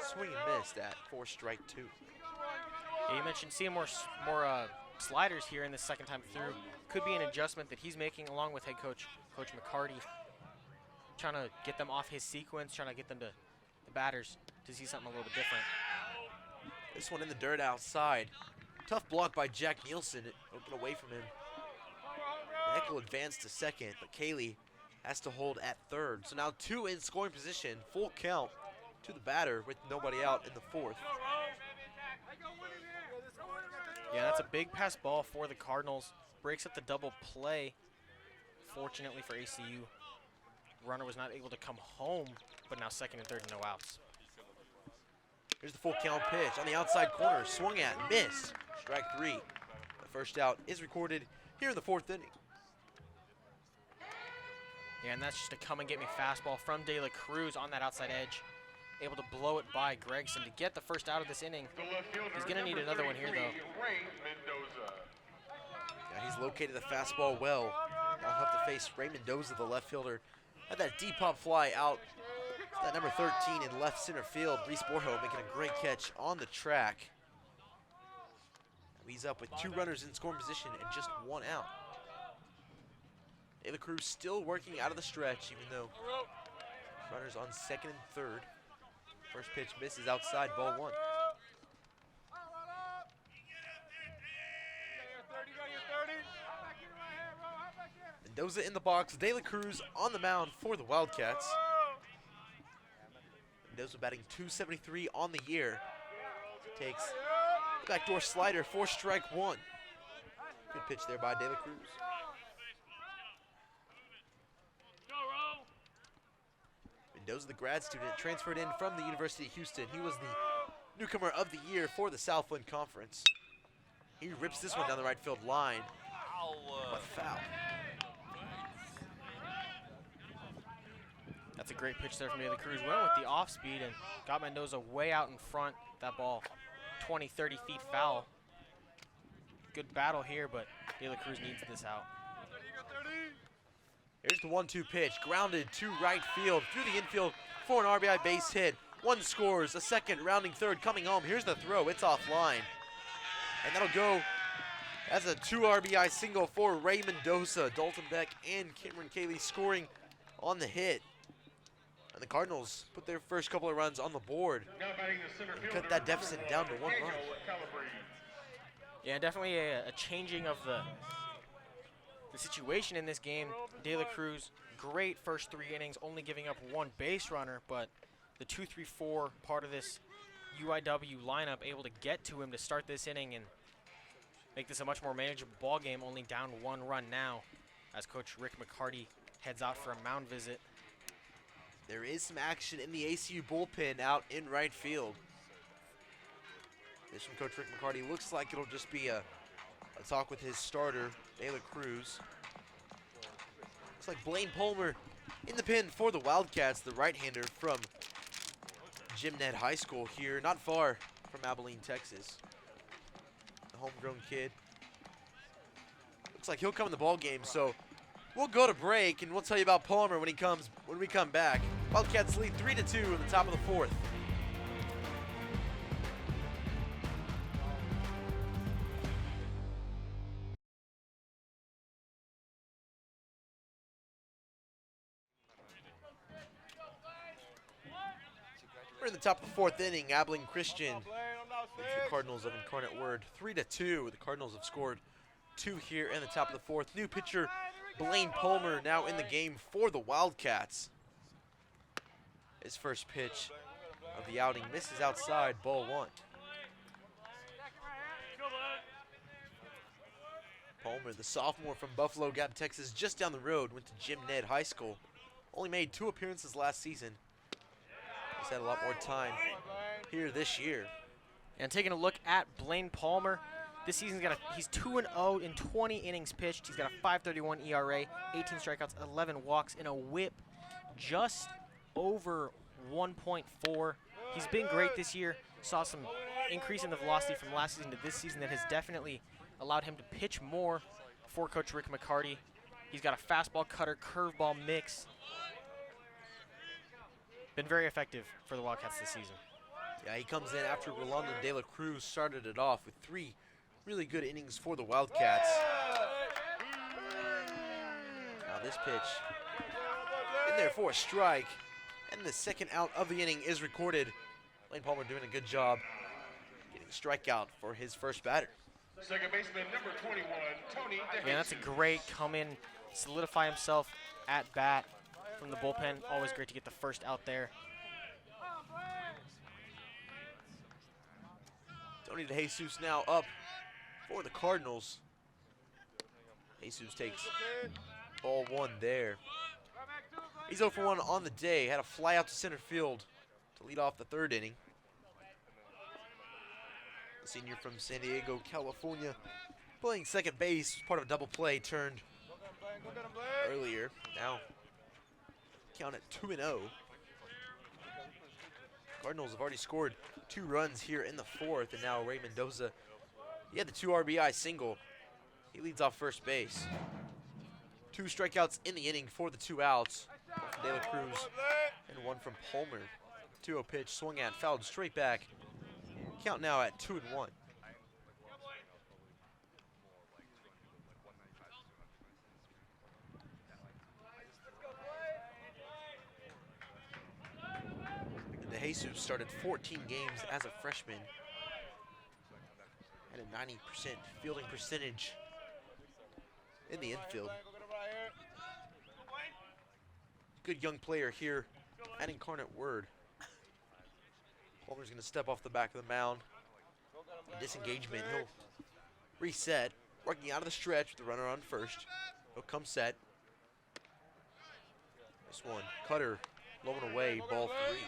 Swing and missed at for strike two. Yeah, you mentioned seeing more sliders here in the second time through. Could be an adjustment that he's making along with head coach McCarty, trying to get them off his sequence, trying to get them to the batters to see something a little bit different. This one in the dirt outside. Tough block by Jack Nielsen. Open away from him. Heck will advance to second, but Kaylee has to hold at third. So now two in scoring position, full count to the batter with nobody out in the fourth. Yeah, that's a big pass ball for the Cardinals. Breaks up the double play. Fortunately for ACU, runner was not able to come home, but now second and third and no outs. Here's the full count pitch on the outside corner. Swung at, missed. Strike three. The first out is recorded here in the fourth inning. Yeah, and that's just a come and get me fastball from De La Cruz on that outside edge. Able to blow it by Gregson to get the first out of this inning. He's going to need another one here, though. Yeah, he's located the fastball well. Now he'll have to face Ray Mendoza, the left fielder. Had that deep pop fly out. That number 13 in left center field. Reese Borjo making a great catch on the track. He's up with two runners in scoring position and just one out. De La Cruz still working out of the stretch, even though runners on second and third. First pitch misses outside, ball one. Mendoza in the box, De La Cruz on the mound for the Wildcats. Mendoza batting .273 on the year. Takes the backdoor slider for strike one. Good pitch there by De La Cruz. Mendoza, the grad student, transferred in from the University of Houston. He was the newcomer of the year for the Southland Conference. He rips this one down the right field line. But foul. That's a great pitch there from De La Cruz. Went with the off speed and got Mendoza way out in front. That ball 20, 30 feet foul. Good battle here, but De La Cruz needs this out. Here's the 1-2 pitch, grounded to right field, through the infield for an RBI base hit. One scores, a second, rounding third, coming home. Here's the throw, it's offline. And that'll go as a 2 RBI single for Ray Mendoza. Dalton Beck and Cameron Cayley scoring on the hit. And the Cardinals put their first couple of runs on the board and cut that deficit down to 1 run. Yeah, definitely a changing of the situation in this game. De La Cruz, great first 3 innings, only giving up 1 base runner, but the 2-3-4 part of this UIW lineup able to get to him to start this inning and make this a much more manageable ball game, only down 1 run now as Coach Rick McCarty heads out for a mound visit. There is some action in the ACU bullpen out in right field. This from Coach Rick McCarty. Looks like it'll just be a talk with his starter, De La Cruz. Looks like Blaine Palmer In the pin for the Wildcats, the right-hander from Gymnet High School here, not far from Abilene, Texas. The homegrown kid. Looks like he'll come in the ball game, so we'll go to break and we'll tell you about Palmer when we come back. Wildcats lead 3-2 in the top of the fourth. We're in the top of the fourth inning. Abilene Christian, the Cardinals of Incarnate Word, 3-2. The Cardinals have scored 2 here in the top of the fourth. New pitcher Blaine Palmer now in the game for the Wildcats. His first pitch of the outing misses outside, ball 1. Palmer, the sophomore from Buffalo Gap, Texas, just down the road, went to Gymnet High School. Only made 2 appearances last season. He's had a lot more time here this year. And taking a look at Blaine Palmer, this season he's 2-0 in 20 innings pitched. He's got a 5.31 ERA, 18 strikeouts, 11 walks, and a WHIP just over 1.4. He's been great this year. Saw some increase in the velocity from last season to this season that has definitely allowed him to pitch more for Coach Rick McCarty. He's got a fastball, cutter, curveball mix. Been very effective for the Wildcats this season. Yeah, he comes in after Rolando De La Cruz started it off with 3 really good innings for the Wildcats. Now this pitch in there for a strike, and the second out of the inning is recorded. Blaine Palmer doing a good job getting a strikeout for his first batter. Second baseman, number 21, Tony DeJesus. Yeah, that's a great come in, solidify himself at bat from the bullpen. Always great to get the first out there. Tony DeJesus now up for the Cardinals. Jesus takes ball 1 there. He's 0 for 1 on the day. Had a fly out to center field to lead off the 3rd inning. The senior from San Diego, California, playing second base, part of a double play turned earlier. Now count at 2-0. Cardinals have already scored 2 runs here in the 4th, and now Ray Mendoza, he had the 2 RBI single. He leads off first base. 2 strikeouts in the inning for the 2 outs. 1 from De La Cruz and 1 from Palmer. 2-0 pitch swung at, fouled straight back. Count now at 2-1. DeJesus started 14 games as a freshman. Had a 90% fielding percentage in the infield. Good young player here at Incarnate Word. Palmer's going to step off the back of the mound. Disengagement. He'll reset. Working out of the stretch with the runner on first. He'll come set. This one, cutter, blowing away, ball 3.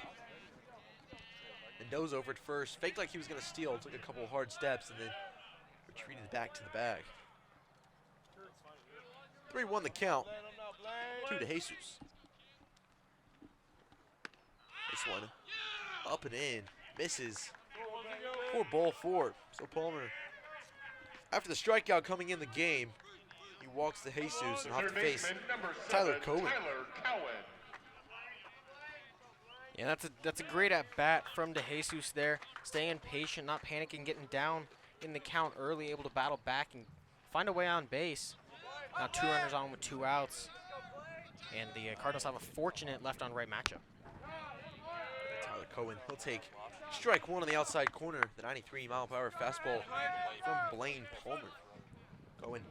Mendoza over at first. Faked like he was going to steal. Took a couple of hard steps and then retreated back to the bag. 3-1 the count. 2 DeJesus. This one up and in. Misses for ball 4. So Palmer, after the strikeout coming in the game, he walks DeJesus and have to face Tyler Cohen. Yeah, that's a great at bat from DeJesus there. Staying patient, not panicking, getting down in the count early, able to battle back and find a way on base. Now 2 runners on with 2 outs. And the Cardinals have a fortunate left on right matchup. Tyler Cohen, he'll take strike 1 on the outside corner. The 93-mile-per-hour fastball from Blaine Palmer. Cohen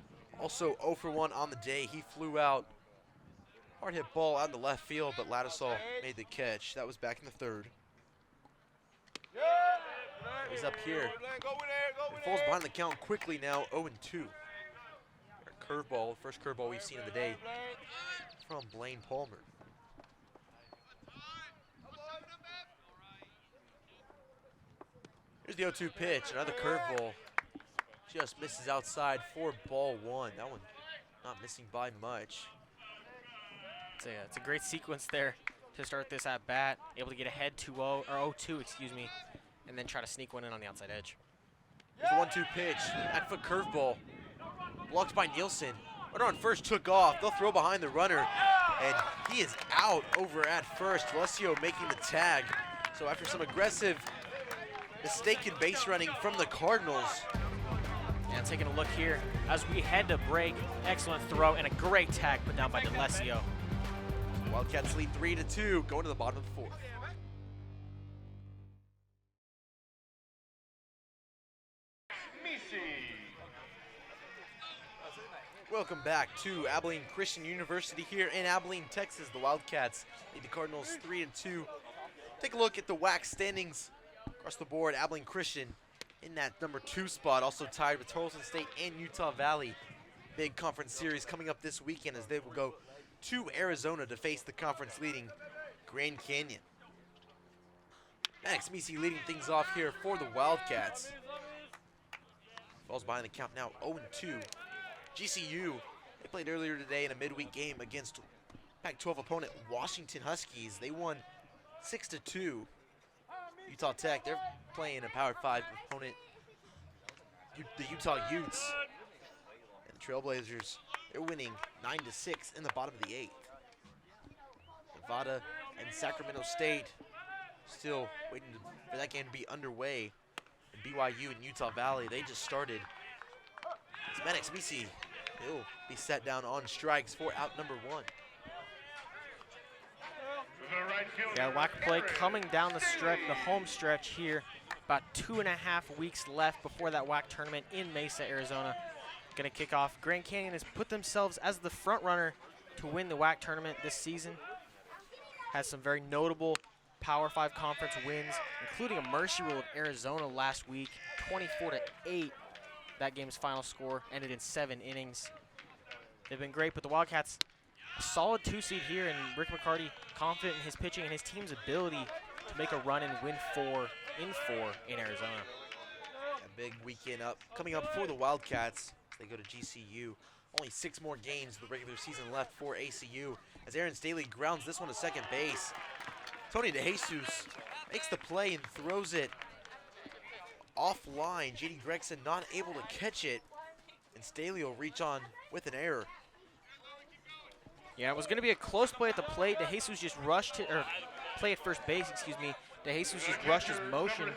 also 0 for 1 on the day. He flew out. Hard hit ball out in the left field, but Ladisol made the catch. That was back in the 3rd. He's up here. He falls behind the count quickly now, 0-2. Curveball, first curveball we've seen of the day from Blaine Palmer. Here's the 0-2 pitch, another curveball. Just misses outside for ball 1. That one not missing by much. It's a great sequence there to start this at bat. Able to get ahead 2-0 or 0-2, excuse me, and then try to sneak one in on the outside edge. Here's the 1-2 pitch. Back foot curveball. Blocked by Nielsen. Runner on first took off. They'll throw behind the runner, and he is out over at first. Valesio making the tag. So after some aggressive, mistaken base running from the Cardinals. And taking a look here as we head to break. Excellent throw and a great tag put down by D'Alessio. Wildcats lead 3-2, going to the bottom of the fourth. Welcome back to Abilene Christian University here in Abilene, Texas. The Wildcats lead the Cardinals 3-2. Take a look at the WAC standings across the board. Abilene Christian in that number 2 spot, also tied with Tarleton State and Utah Valley. Big conference series coming up this weekend as they will go to Arizona to face the conference leading Grand Canyon. Maddox Misi leading things off here for the Wildcats. Falls behind the count now 0-2. GCU, they played earlier today in a midweek game against Pac-12 opponent Washington Huskies. They won 6-2. Utah Tech, they're playing a Power 5 opponent, the Utah Utes. And the Trailblazers, they're winning 9-6 in the bottom of the 8th. Nevada and Sacramento State still waiting for that game to be underway. And BYU and Utah Valley, they just started. It's Maddox Misi. He'll be set down on strikes for out number 1. Yeah, WAC play coming down the stretch, the home stretch here. About 2.5 weeks left before that WAC tournament in Mesa, Arizona. Gonna kick off. Grand Canyon has put themselves as the front runner to win the WAC tournament this season. Has some very notable Power 5 conference wins, including a mercy rule of Arizona last week, 24-8. That game's final score ended in 7 innings. They've been great, but the Wildcats, a solid 2 seed here, and Rick McCarty confident in his pitching and his team's ability to make a run and win 4 in Arizona. A big weekend coming up for the Wildcats. They go to GCU. Only 6 more games of the regular season left for ACU as Aaron Staley grounds this one to second base. Tony DeJesus makes the play and throws it offline. J.D. Gregson not able to catch it, and Staley will reach on with an error. Yeah, it was going to be a close play at the plate. DeJesus just rushed it, or play at first base, excuse me. DeJesus just rushed his motion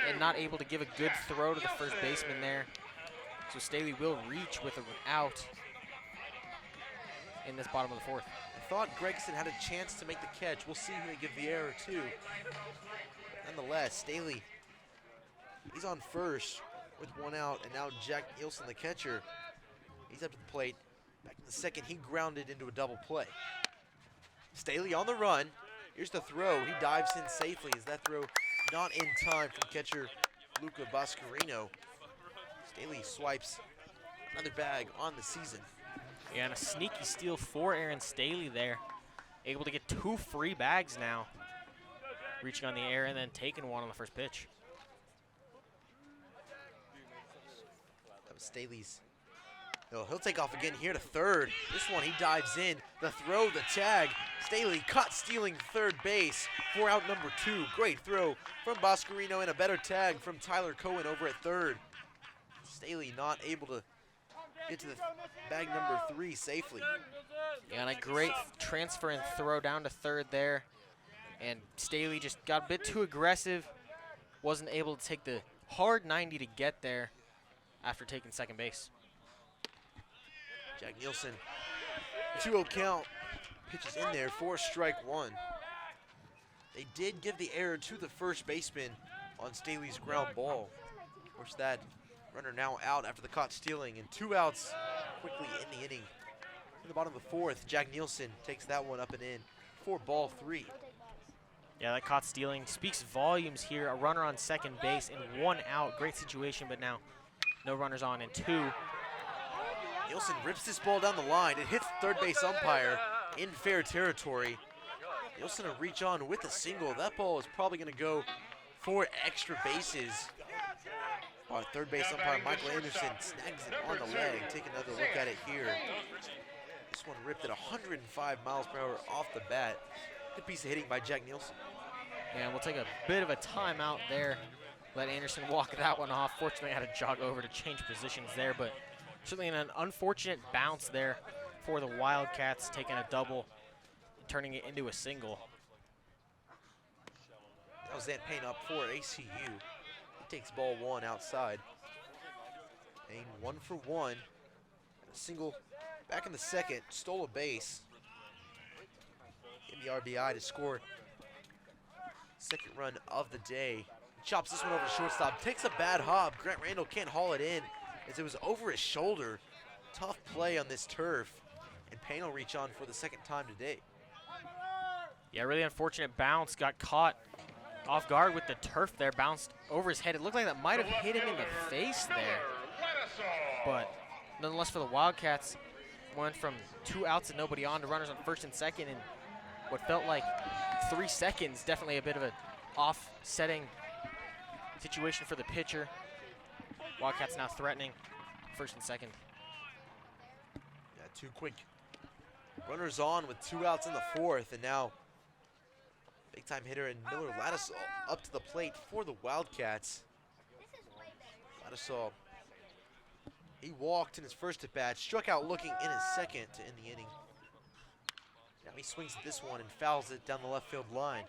and not able to give a good throw to the first baseman there. So Staley will reach with an out in this bottom of the 4th. I thought Gregson had a chance to make the catch. We'll see who they give the error to. Nonetheless, Staley, he's on first with 1 out, and now Jack Nielsen, the catcher, he's up to the plate. Back in the second, he grounded into a double play. Staley on the run. Here's the throw. He dives in safely. Is that throw not in time from catcher Luca Boscarino? Staley swipes another bag on the season. Yeah, and a sneaky steal for Aaron Staley there. Able to get 2 free bags now. Reaching on the air and then taking one on the first pitch. That was Staley's. He'll take off again here to third. This one he dives in. The throw, the tag. Staley caught stealing third base for out number 2. Great throw from Boscarino and a better tag from Tyler Cohen over at third. Staley not able to get to the bag number 3 safely. Yeah, and a great transfer and throw down to third there. And Staley just got a bit too aggressive. Wasn't able to take the hard 90 to get there after taking second base. Jack Nielsen, 2-0 count. Pitches in there for strike 1. They did give the error to the first baseman on Staley's ground ball. Of course, that runner now out after the caught stealing, and 2 outs quickly in the inning. In the bottom of the 4th, Jack Nielsen takes that one up and in for ball 3. Yeah, that caught stealing speaks volumes here. A runner on second base and 1 out. Great situation, but now no runners on and 2. Nielsen rips this ball down the line. It hits third base umpire in fair territory. Nielsen will reach on with a single. That ball is probably going to go for extra bases. Our third base umpire Michael Anderson snags it on the leg. Take another look at it here. This one ripped at 105 miles per hour off the bat. Good piece of hitting by Jack Nielsen. And we'll take a bit of a timeout there. Let Anderson walk that one off. Fortunately, I had to jog over to change positions there, but certainly an unfortunate bounce there for the Wildcats, taking a double, turning it into a single. That was Ant Payne up for ACU. He takes ball one outside. Payne 1 for 1. A single back in the second, stole a base. Gave the RBI to score. Second run of the day. He chops this one over to shortstop, takes a bad hop. Grant Randall can't haul it in as it was over his shoulder. Tough play on this turf. And Payne will reach on for the second time today. Yeah, really unfortunate bounce. Got caught off guard with the turf there, bounced over his head. It looked like that might have hit him in the face there. But nonetheless, for the Wildcats, went from 2 outs and nobody on to runners on first and second in what felt like 3 seconds. Definitely a bit of an offsetting situation for the pitcher. Wildcats now threatening first and second. Yeah, 2 quick runners on with 2 outs in the fourth, and now big time hitter and Miller Ladisall up to the plate for the Wildcats. Ladisall, he walked in his first at bat, struck out looking in his second to end the inning. Now he swings at this one and fouls it down the left field line.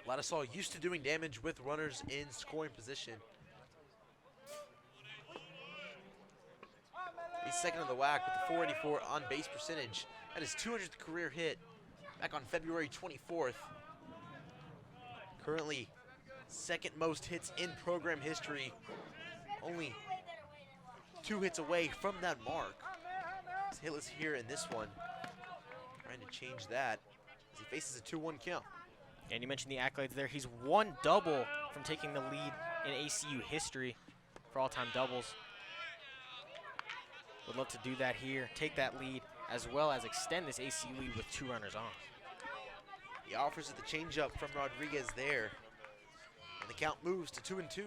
Ladisall used to doing damage with runners in scoring position. He's second in the WAC with the 484 on base percentage. That is 200th career hit back on February 24th. Currently second most hits in program history. Only 2 hits away from that mark. He's hitless here in this one. Trying to change that as he faces a 2-1 count. And you mentioned the accolades there. He's 1 double from taking the lead in ACU history for all-time doubles. Would love to do that here, take that lead, as well as extend this ACU lead with 2 runners on. He offers it the changeup from Rodriguez there. And the count moves to 2-2.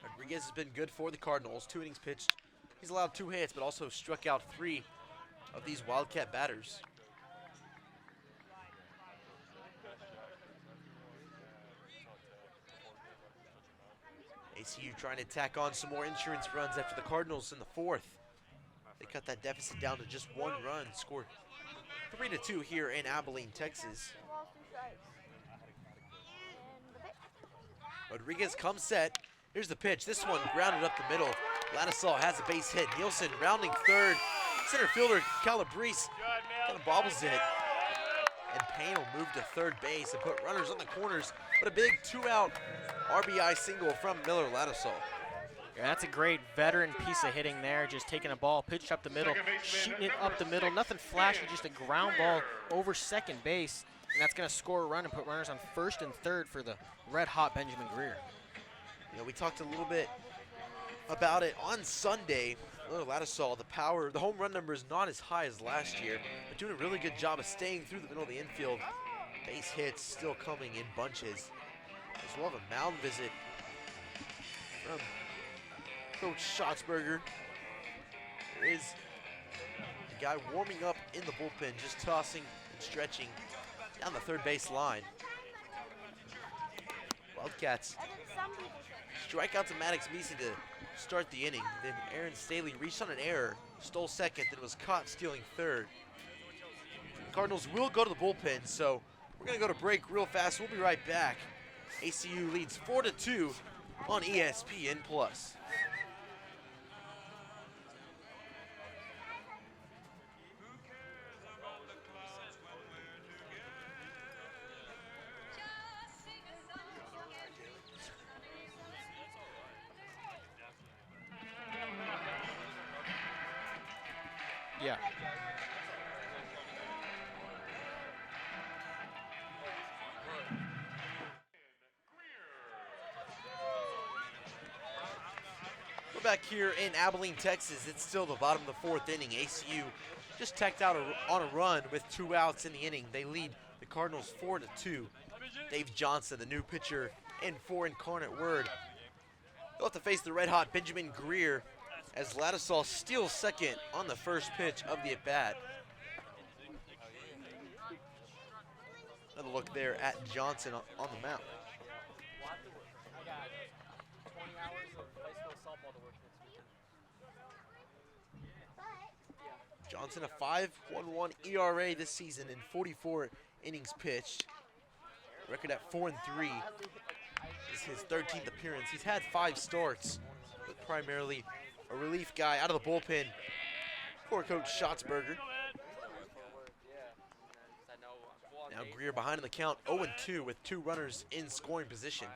Rodriguez has been good for the Cardinals. 2 innings pitched. He's allowed 2 hits, but also struck out 3 of these Wildcat batters. ACU trying to tack on some more insurance runs after the Cardinals in the fourth. They cut that deficit down to just 1 run, scored 3-2 here in Abilene, Texas. Rodriguez comes set. Here's the pitch. This one grounded up the middle. Ladisall has a base hit. Nielsen rounding third. Center fielder Calabrese kind of bobbles it. And Payne will move to third base and put runners on the corners. But a big 2-out RBI single from Miller Ladisall. Yeah, that's a great veteran piece of hitting there. Just taking a ball, pitched up the middle, shooting it up the middle. Nothing flashy, just a ground ball over second base. And that's going to score a run and put runners on first and third for the red-hot Benjamin Greer. You know, we talked a little bit about it on Sunday. Miller Ladisall, the home run number is not as high as last year, but doing a really good job of staying through the middle of the infield. Base hits still coming in bunches. As we'll have a mound visit from Coach Schatzberger. There is a guy warming up in the bullpen, just tossing and stretching down the third base line. Wildcats strike out to Maddox Meeson to start the inning. Then Aaron Staley reached on an error, stole second, then was caught stealing third. The Cardinals will go to the bullpen, so we're going to go to break real fast. We'll be right back. ACU leads 4-2 on ESPN+. Yeah. We're back here in Abilene, Texas. It's still the bottom of the fourth inning. ACU just tacked out on a run with 2 outs in the inning. They lead the Cardinals 4-2. Dave Johnson, the new pitcher, and for Incarnate Word. They'll have to face the red-hot Benjamin Greer as Ladisal steals second on the first pitch of the at-bat. Another look there at Johnson on the mound. Johnson, a 5.11 ERA this season in 44 innings pitched. Record at 4-3. This is his 13th appearance. He's had 5 starts, but primarily a relief guy out of the bullpen for Coach Schatzberger. Now Greer behind in the count, 0-2 with 2 runners in scoring position.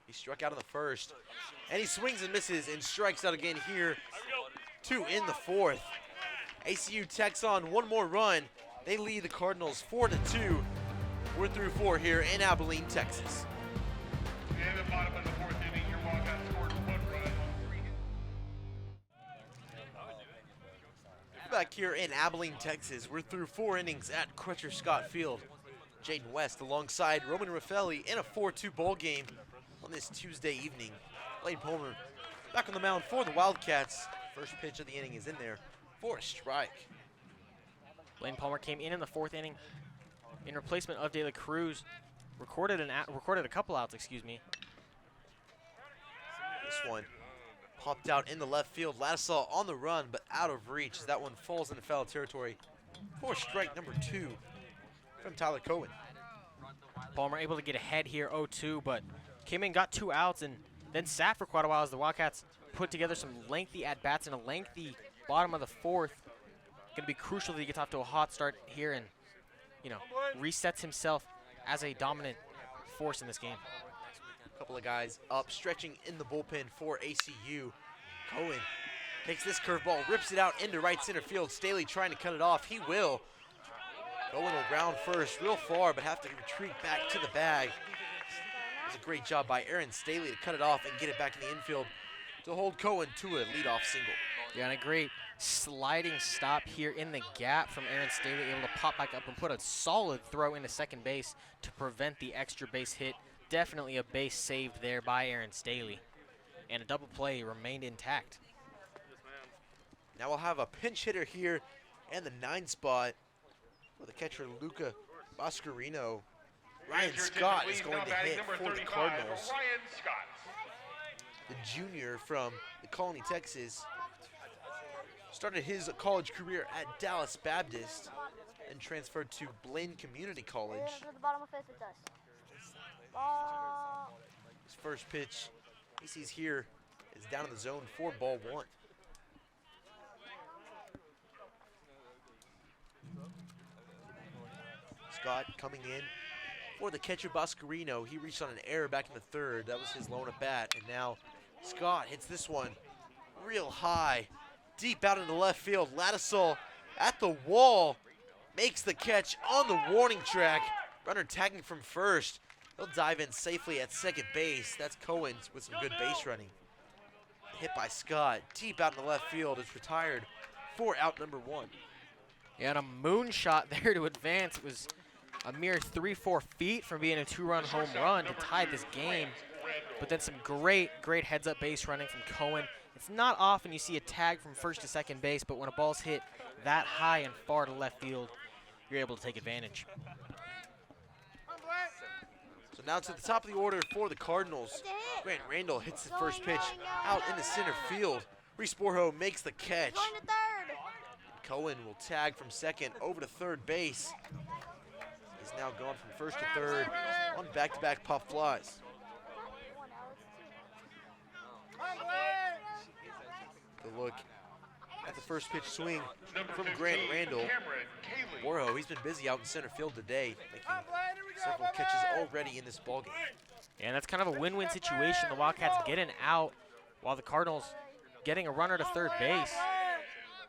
He struck out in the first, and he swings and misses and strikes out again here. 2 in the 4th. ACU tacks on 1 more run. They lead the Cardinals 4-2. We're through 4 here in Abilene, Texas. In the bottom of the 4th inning, your Wildcats scored 1 run on 3 hits. Back here in Abilene, Texas, we're through 4 innings at Crutcher Scott Field. Jaden West alongside Roman Raffelli in a 4-2 ball game on this Tuesday evening. Blaine Palmer back on the mound for the Wildcats. First pitch of the inning is in there for a strike. Blaine Palmer came in the 4th inning in replacement of De La Cruz. Recorded a couple outs, excuse me. This one popped out in the left field. Ladisal on the run, but out of reach as that one falls into foul territory for strike number 2 from Tyler Cohen. Palmer able to get ahead here, 0-2, but came in, got 2 outs, and then sat for quite a while as the Wildcats put together some lengthy at-bats in a lengthy bottom of the 4th. Going to be crucial that he gets off to a hot start here and, you know, resets himself as a dominant force in this game. A couple of guys up, stretching in the bullpen for ACU. Cohen takes this curveball, rips it out into right center field. Staley trying to cut it off. He will. Cohen will ground first real far, but have to retreat back to the bag. It was a great job by Aaron Staley to cut it off and get it back in the infield to hold Cohen to a leadoff single. Yeah, and a great sliding stop here in the gap from Aaron Staley, able to pop back up and put a solid throw into second base to prevent the extra base hit. Definitely a base saved there by Aaron Staley. And a double play remained intact. Now we'll have a pinch hitter here in the 9 spot for the catcher Luca Boscarino. Ryan Scott is going to hit for the Cardinals. Ryan Scott. The junior from the Colony, Texas. Started his college career at Dallas Baptist and transferred to Blaine Community College. His first pitch he sees here is down in the zone for ball 1. Scott coming in for the catcher Boscarino. He reached on an error back in the 3rd. That was his lone at bat, and now Scott hits this one real high, deep out into left field. Ladisal at the wall makes the catch on the warning track. Runner tagging from first. He'll dive in safely at second base. That's Cohen with some good base running. Hit by Scott, deep out in the left field. It's retired for out number 1. Yeah, and a moonshot there to advance. It was a mere 3-4 feet from being a 2-run home run to tie this game. But then some great heads-up base running from Cohen. It's not often you see a tag from first to second base, but when a ball's hit that high and far to left field, you're able to take advantage. So now to the top of the order for the Cardinals. Grant Randall hits the first pitch out into center field. Reese Borjo makes the catch. Cohen will tag from second over to third base. He's now gone from first to third on back-to-back pop flies. The look at the first pitch swing from Grant Randall. Borjo, he's been busy out in center field today, making several catches already in this ballgame. And that's kind of a win-win situation. The Wildcats get an out while the Cardinals getting a runner to third base.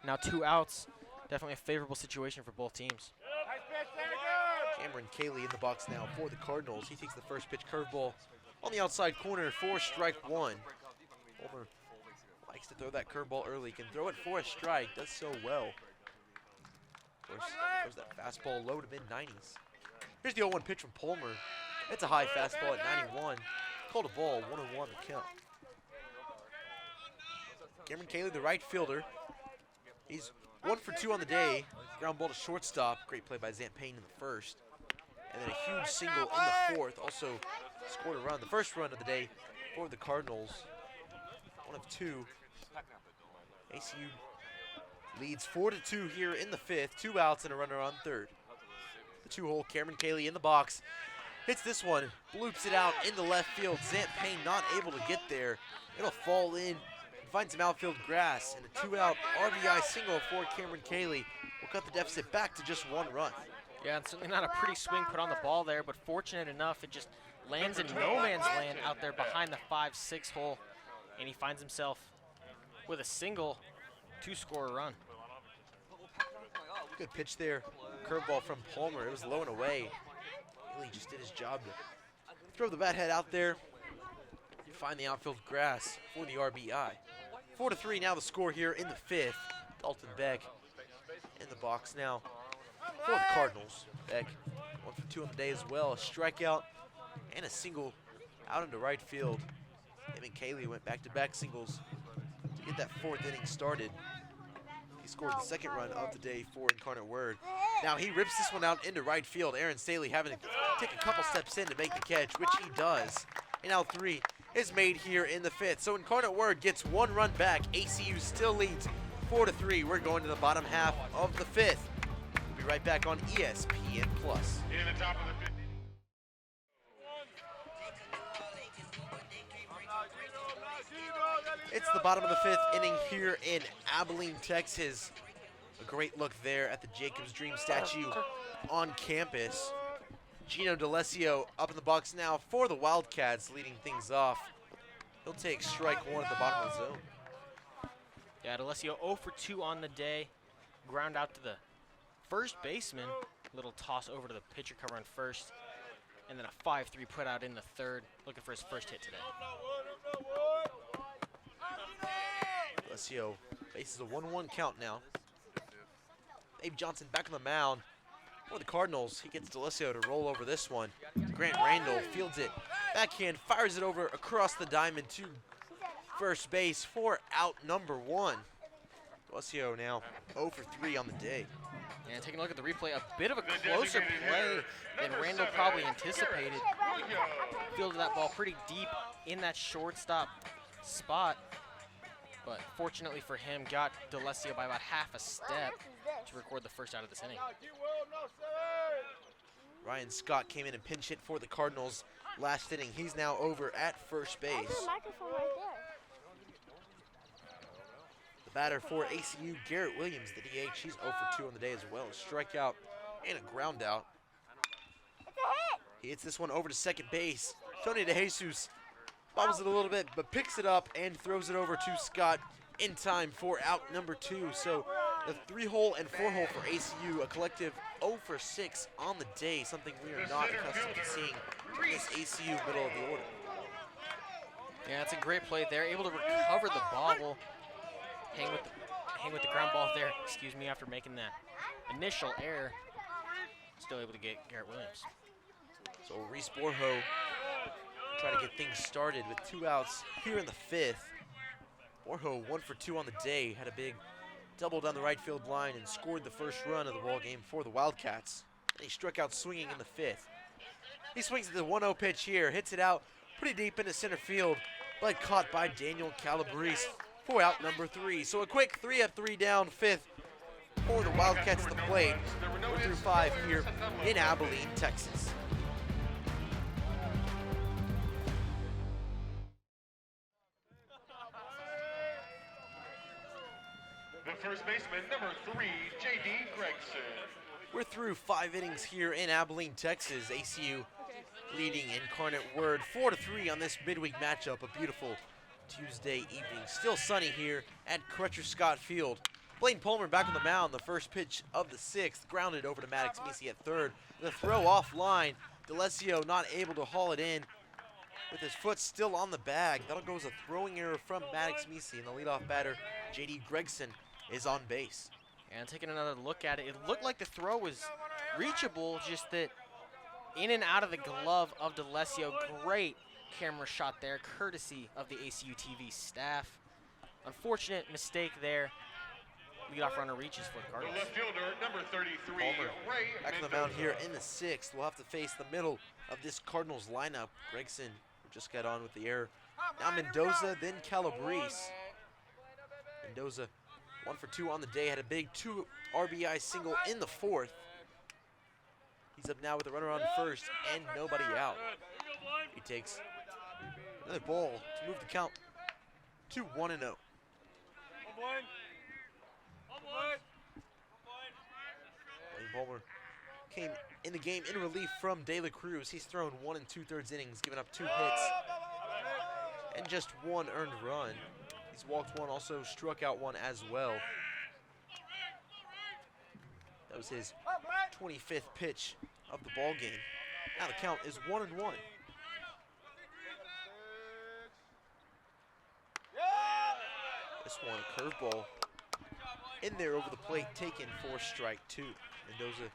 Now 2 outs, definitely a favorable situation for both teams. Cameron Cayley in the box now for the Cardinals. He takes the first pitch curveball on the outside corner for strike 1. Palmer likes to throw that curveball early. Can throw it for a strike. Does so well. Of course, throws that fastball low to mid-90s. Here's the 0-1 pitch from Palmer. It's a high fastball at 91. Called a ball, 1-1 the count. Cameron Cayley, the right fielder. He's 1 for 2 on the day. Ground ball to shortstop. Great play by Zant Payne in the first. And then a huge single in the fourth. Also scored a run, the first run of the day for the Cardinals. 1 of 2. ACU leads 4-2 here in the fifth. 2 outs and a runner on third. The 2-hole Cameron Cayley in the box. Hits this one, bloops it out into left field. Zant Payne not able to get there. It'll fall in, find some outfield grass, and a 2-out RBI single for Cameron Cayley will cut the deficit back to just 1 run. Yeah, and certainly not a pretty swing put on the ball there, but fortunate enough, it just lands in no man's land out there behind the 5-6 hole, and he finds himself with a single to score a run. Good pitch there. Curveball from Palmer. It was low and away. Cayley just did his job to throw the bat head out there. Find the outfield grass for the RBI. 4-3 now the score here in the fifth. Dalton Beck in the box now for the Cardinals. Beck 1 for 2 on the day as well. A strikeout and a single out into right field. Him and Cayley went back-to-back singles to get that 4th inning started. He scored the 2nd run of the day for Incarnate Word. Now he rips this one out into right field. Aaron Staley having to take a couple steps in to make the catch, which he does. And out 3 is made here in the fifth. So Incarnate Word gets 1 run back. ACU still leads 4-3. We're going to the bottom half of the fifth. We'll be right back on ESPN+. In the top of the fifth. It's the bottom of the 5th inning here in Abilene, Texas. A great look there at the Jacob's Dream statue on campus. Gino D'Alessio up in the box now for the Wildcats, leading things off. He'll take strike 1 at the bottom of the zone. Yeah, D'Alessio 0 for 2 on the day. Ground out to the first baseman. Little toss over to the pitcher covering first. And then a 5-3 put out in the third. Looking for his first hit today. D'Alessio faces a 1-1 count now. Dave Johnson back on the mound for the Cardinals. He gets D'Alessio to roll over this one. Grant Randall fields it. Backhand fires it over across the diamond to first base for out number 1. D'Alessio now 0 for 3 on the day. And taking a look at the replay, a bit of a closer play than Randall probably anticipated. Fielded that ball pretty deep in that shortstop spot. But fortunately for him, got D'Alessio by about half a step to record the first out of this inning. Ryan Scott came in and pinch hit for the Cardinals last inning. He's now over at first base. The batter for ACU, Garrett Williams, the DH. He's 0 for 2 on the day as well. A strikeout and a ground out. He hits this one over to second base. Tony DeJesus bobbles it a little bit, but picks it up and throws it over to Scott in time for out number 2. So the 3-hole and 4-hole for ACU, a collective 0 for 6 on the day, something we are not accustomed to seeing in this ACU middle of the order. Yeah, it's a great play there. Able to recover the bobble. Hang with the ground ball there, excuse me, after making that initial error. Still able to get Garrett Williams. So Reese Borho try to get things started with 2 outs here in the 5th. Borho 1 for 2 on the day, had a big double down the right field line and scored the first run of the ball game for the Wildcats. And he struck out swinging in the 5th. He swings at the 1-0 pitch here, hits it out pretty deep into center field, but caught by Daniel Calabrese for out number 3. So a quick 3 up, 3 down, 5th for the Wildcats at the plate. 4 through 5 here in Abilene, Texas. The first baseman, number 3, J.D. Gregson. We're through 5 innings here in Abilene, Texas. ACU leading Incarnate Word 4-3 on this midweek matchup. A beautiful Tuesday evening. Still sunny here at Crutcher Scott Field. Blaine Palmer back on the mound. The first pitch of the 6th, grounded over to Maddox Meese at third. The throw offline. D'Alessio not able to haul it in with his foot still on the bag. That'll go as a throwing error from Maddox Meese, and the leadoff batter, J.D. Gregson, is on base. And taking another look at it, it looked like the throw was reachable, just that In and out of the glove of DeLesio. Great camera shot there, courtesy of the ACUTV staff. Unfortunate mistake there. Leadoff runner reaches for the The Cardinals. left fielder, number 33, Palmer Ray back on the Mendoza. mound here in the 6th. We'll have to face the middle of this Cardinals lineup. Gregson just got on with the error. Now Mendoza, then Calabrese. Mendoza 1 for 2 on the day, had a big 2 RBI single in the 4th. He's up now with a runner on first and nobody out. He takes another ball to move the count to 1-0. Blaine Palmer came in the game in relief from De La Cruz. He's thrown 1 2/3 innings, giving up 2 hits and just 1 earned run. He's walked 1, also struck out 1 as well. That was his 25th pitch of the ball game. Now the count is 1-1. This one, curveball in there over the plate, taken for strike 2. Mendoza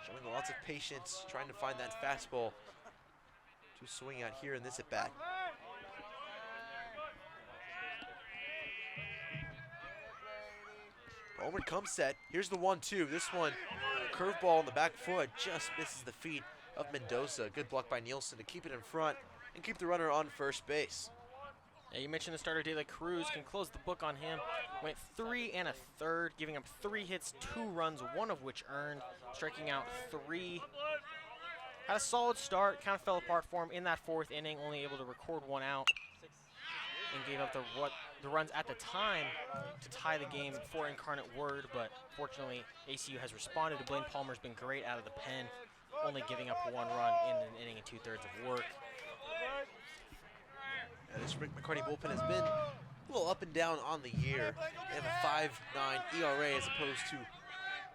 showing lots of patience, trying to find that fastball to swing out here in this at bat. Palmer comes set. Here's the 1-2. This one, curveball on the back foot, just misses the feet of Mendoza. Good block by Nielsen to keep it in front and keep the runner on first base. Yeah, you mentioned the starter De La Cruz can close the book on him. Went 3 1/3, giving up 3 hits, 2 runs, 1 of which earned, striking out 3. Had a solid start, kind of fell apart for him in that 4th inning, only able to record 1 out, and gave up the runs at the time to tie the game for Incarnate Word, but fortunately ACU has responded. Blaine Palmer's been great out of the pen, only giving up 1 run in an inning and 2/3 of work. And this Rick McCarty bullpen has been a little up and down on the year. They have a 5.9 ERA as opposed to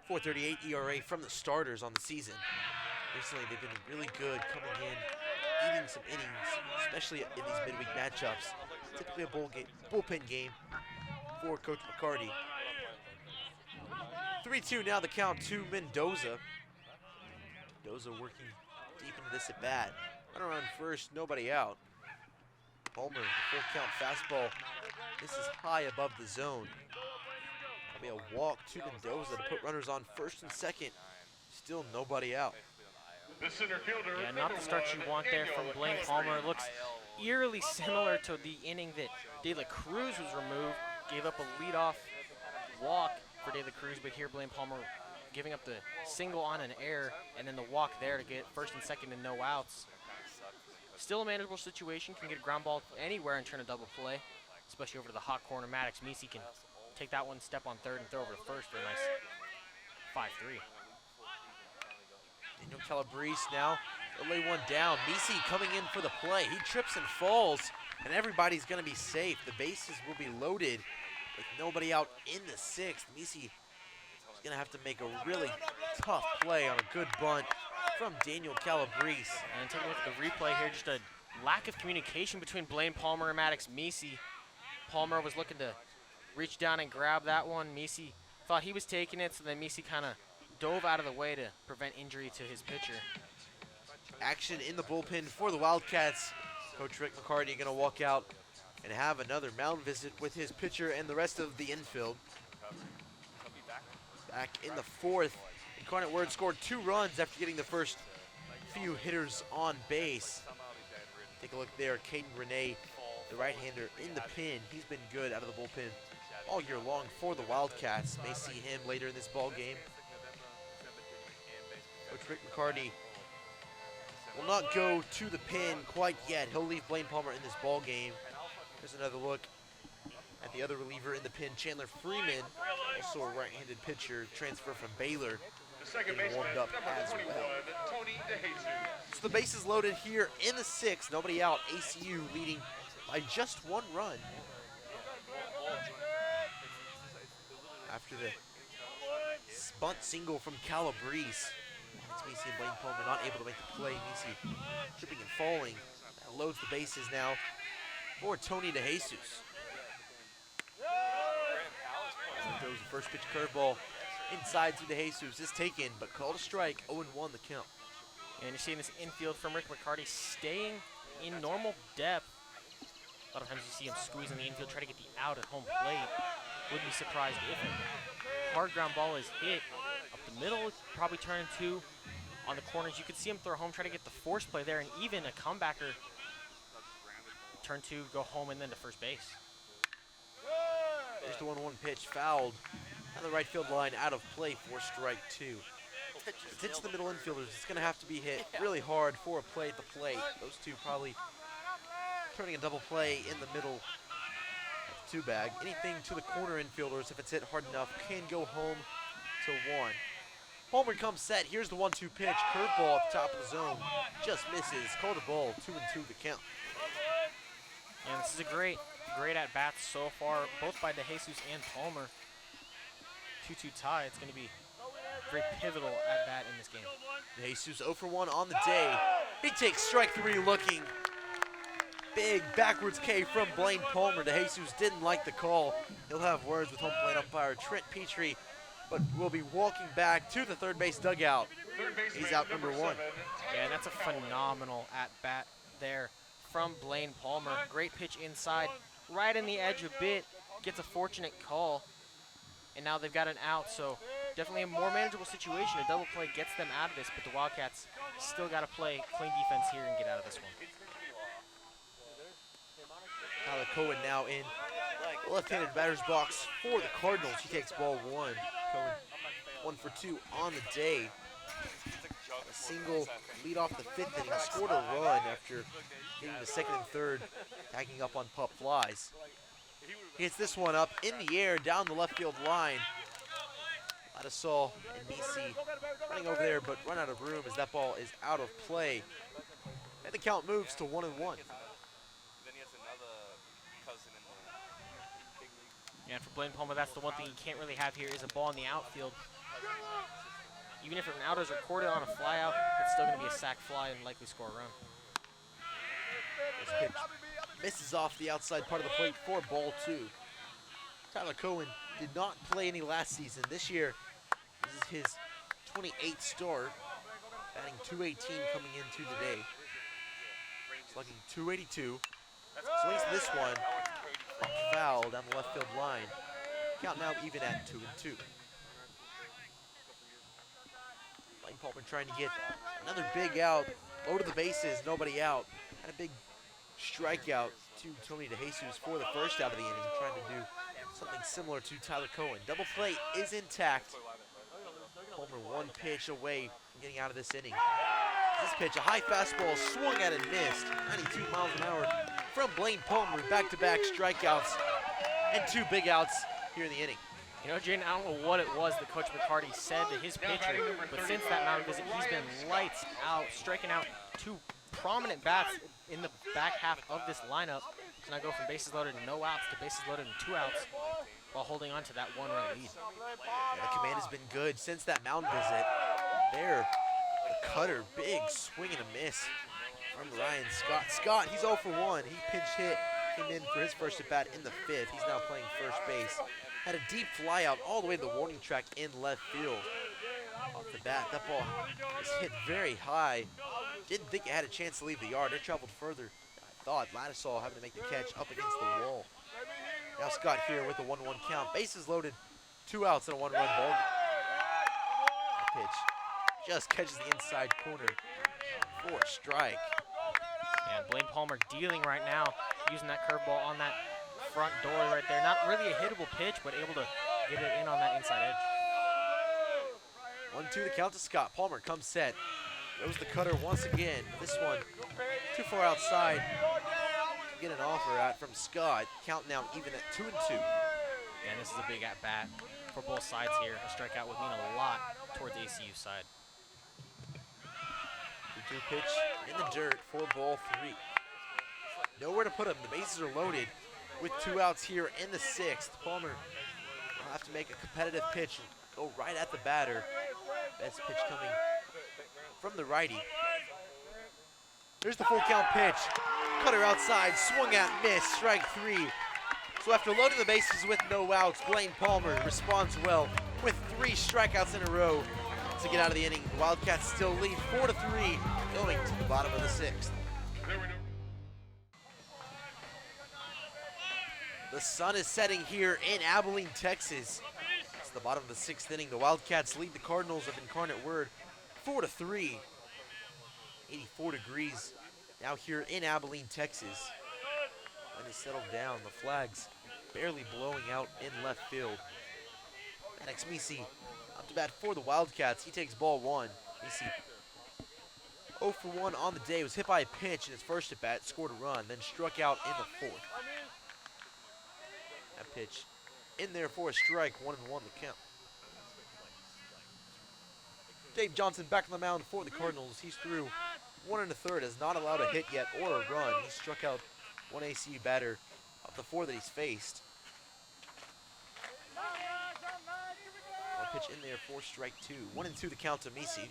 4.38 ERA from the starters on the season. Recently, they've been really good coming in, eating some innings, especially in these midweek matchups. Typically a bullpen game for Coach McCarty. 3-2 now the count to Mendoza. Mendoza working deep into this at bat. Runner on first, nobody out. Palmer, the full count fastball. This is high above the zone. That'll be a walk to Mendoza to put runners on first and second. Still nobody out. The center fielder, Yeah, not the start you want there from Blaine Palmer. It looks eerily similar to the inning that De La Cruz was removed. Gave up a leadoff walk for De La Cruz, but here Blaine Palmer giving up the single on an error and then the walk there to get first and second and no outs. Still a manageable situation, can get a ground ball anywhere and turn a double play, especially over to the hot corner. Maddox Misi can take that one, step on third, and throw over to first for a nice 5-3. Daniel Calabrese now, they'll lay one down. Misi coming in for the play. He trips and falls, and everybody's going to be safe. The bases will be loaded with nobody out in the 6th. Misi is going to have to make a really tough play on a good bunt from Daniel Calabrese. And taking a look at the replay here, just a lack of communication between Blaine Palmer and Maddox Misi. Palmer was looking to reach down and grab that one. Misi thought he was taking it, so then Misi kind of dove out of the way to prevent injury to his pitcher. Action in the bullpen for the Wildcats. Coach Rick McCarty going to walk out and have another mound visit with his pitcher and the rest of the infield. Back in the 4th, Incarnate Word scored 2 runs after getting the first few hitters on base. Take a look there, Caden Renee, the right-hander in the pin. He's been good out of the bullpen all year long for the Wildcats. May see him later in this ball game. Coach Rick McCarty will not go to the pin quite yet. He'll leave Blaine Palmer in this ball game. There's another look at the other reliever in the pin, Chandler Freeman, also a right-handed pitcher, transfer from Baylor. The second Getting baseman, warmed up number as 21, well. Tony DeJesus. So the bases loaded here in the 6th. Nobody out. ACU leading by just 1 run. After the bunt single from Calabrese. It's Misi and Blaine Palmer not able to make the play. Misi tripping and falling. That loads the bases now for Tony DeJesus. Throws the first pitch curveball inside to DeJesus. Is taken, but called a strike. 0-1 the count. And you're seeing this infield from Rick McCarty staying in normal depth. A lot of times you see him squeeze in the infield, try to get the out at home plate. Wouldn't be surprised if a hard ground ball is hit up the middle, probably turn into on the corners. You could see him throw home, try to get the force play there, and even a comebacker turn to go home and then to first base. There's the 1-1 pitch, fouled on the right field line, out of play for strike 2. It's hits the middle infielders. It's going to have to be hit really hard for a play at the plate. Those two probably turning a double play in the middle of the 2-bag. Anything to the corner infielders, if it's hit hard enough, can go home to 1. Palmer comes set. Here's the 1-2 pitch. Curveball at the top of the zone. Just misses. Called a ball. 2-2 the count. And this is a great at-bat so far, both by DeJesus and Palmer. 2-2 tie. It's going to be a very pivotal at-bat in this game. DeJesus 0 for 1 on the day. He takes strike 3 looking. Big backwards K from Blaine Palmer. DeJesus didn't like the call. He'll have words with home plate umpire Trent Petrie, but will be walking back to the third base dugout. He's out number 1. Yeah, and that's a phenomenal at-bat there from Blaine Palmer. Great pitch inside, right in the edge a bit. Gets a fortunate call, and now they've got an out, so definitely a more manageable situation. A double play gets them out of this, but the Wildcats still got to play clean defense here and get out of this one. Tyler Cohen now in the left-handed batter's box for the Cardinals. He takes ball 1. Cohen 1 for 2 on the day. A single lead off the 5th inning. Scored a run after getting the 2nd and 3rd, tagging up on pop flies. He hits this one up in the air down the left field line. Ladisol and Nisi running over there, but run out of room as that ball is out of play. And the count moves to 1-1. And for Blaine Palmer, that's the one thing you can't really have here is a ball in the outfield. Even if an out is recorded on a fly out, it's still going to be a sac fly and likely score a run. This pitch misses off the outside part of the plate for ball 2. Tyler Cohen did not play any last season. This year, this is his 28th start, batting .218 coming into the day. Slugging .282. Swings this one. Foul down the left field line. Count now even at 2-2. Blaine Palmer trying to get another big out. Low to the bases, nobody out. Had a big strikeout to Tony DeJesus for the first out of the inning, trying to do something similar to Tyler Cohen. Double play is intact. Palmer 1 pitch away from getting out of this inning. This pitch, a high fastball, swung at and missed. 92 miles an hour from Blaine Palmer. Back-to-back strikeouts and 2 big outs here in the inning. You know, Jaden, I don't know what it was that Coach McCarty said to his pitcher, but since that mound visit, he's been lights out, striking out 2 prominent bats in the back half of this lineup. So now go from bases loaded and no outs to bases loaded and 2 outs while holding on to that 1-run lead. Yeah, the command has been good since that mound visit. There, the cutter, big swing and a miss from Ryan Scott. Scott, he's 0 for 1. He pinch hit, came in for his first at bat in the 5th. He's now playing first base. Had a deep fly out all the way to the warning track in left field. Off the bat, that ball was hit very high. Didn't think it had a chance to leave the yard. It traveled further than I thought. Ladisol having to make the catch up against the wall. Now Scott here with a 1-1 count. Bases loaded, 2 outs and a 1-run ball game. That pitch just catches the inside corner for a strike. And Blaine Palmer dealing right now, using that curveball on that front door right there. Not really a hittable pitch, but able to get it in on that inside edge. 1-2 the count to Scott. Palmer comes set. Goes the cutter once again. This one too far outside to get an offer out from Scott. Count now even at 2-2. And this is a big at-bat for both sides here. A strikeout would mean a lot towards ACU side. 2-2 pitch in the dirt for ball 3. Nowhere to put him. The bases are loaded with 2 outs here in the 6th. Palmer will have to make a competitive pitch and go right at the batter. Best pitch coming from the righty. Here's the full count pitch. Cutter outside, swung at, missed, strike 3. So after loading the bases with no outs, Blaine Palmer responds well with 3 strikeouts in a row to get out of the inning. The Wildcats still lead 4-3 going to the bottom of the 6th. The sun is setting here in Abilene, Texas. It's the bottom of the 6th inning. The Wildcats lead the Cardinals of Incarnate Word 4-3. 84 degrees now here in Abilene, Texas. When they settle down, the flags barely blowing out in left field. Maddox Misi up to bat for the Wildcats. He takes ball 1. Misi 0 for 1 on the day. Was hit by a pitch in his first at bat, scored a run, then struck out in the 4th. That pitch in there for a strike, 1-1 the count. Dave Johnson back on the mound for the Cardinals. He's through 1 1/3, has not allowed a hit yet or a run. He struck out one ACU batter of the 4 that he's faced. A pitch in there for strike 2. 1-2 the count to Misi.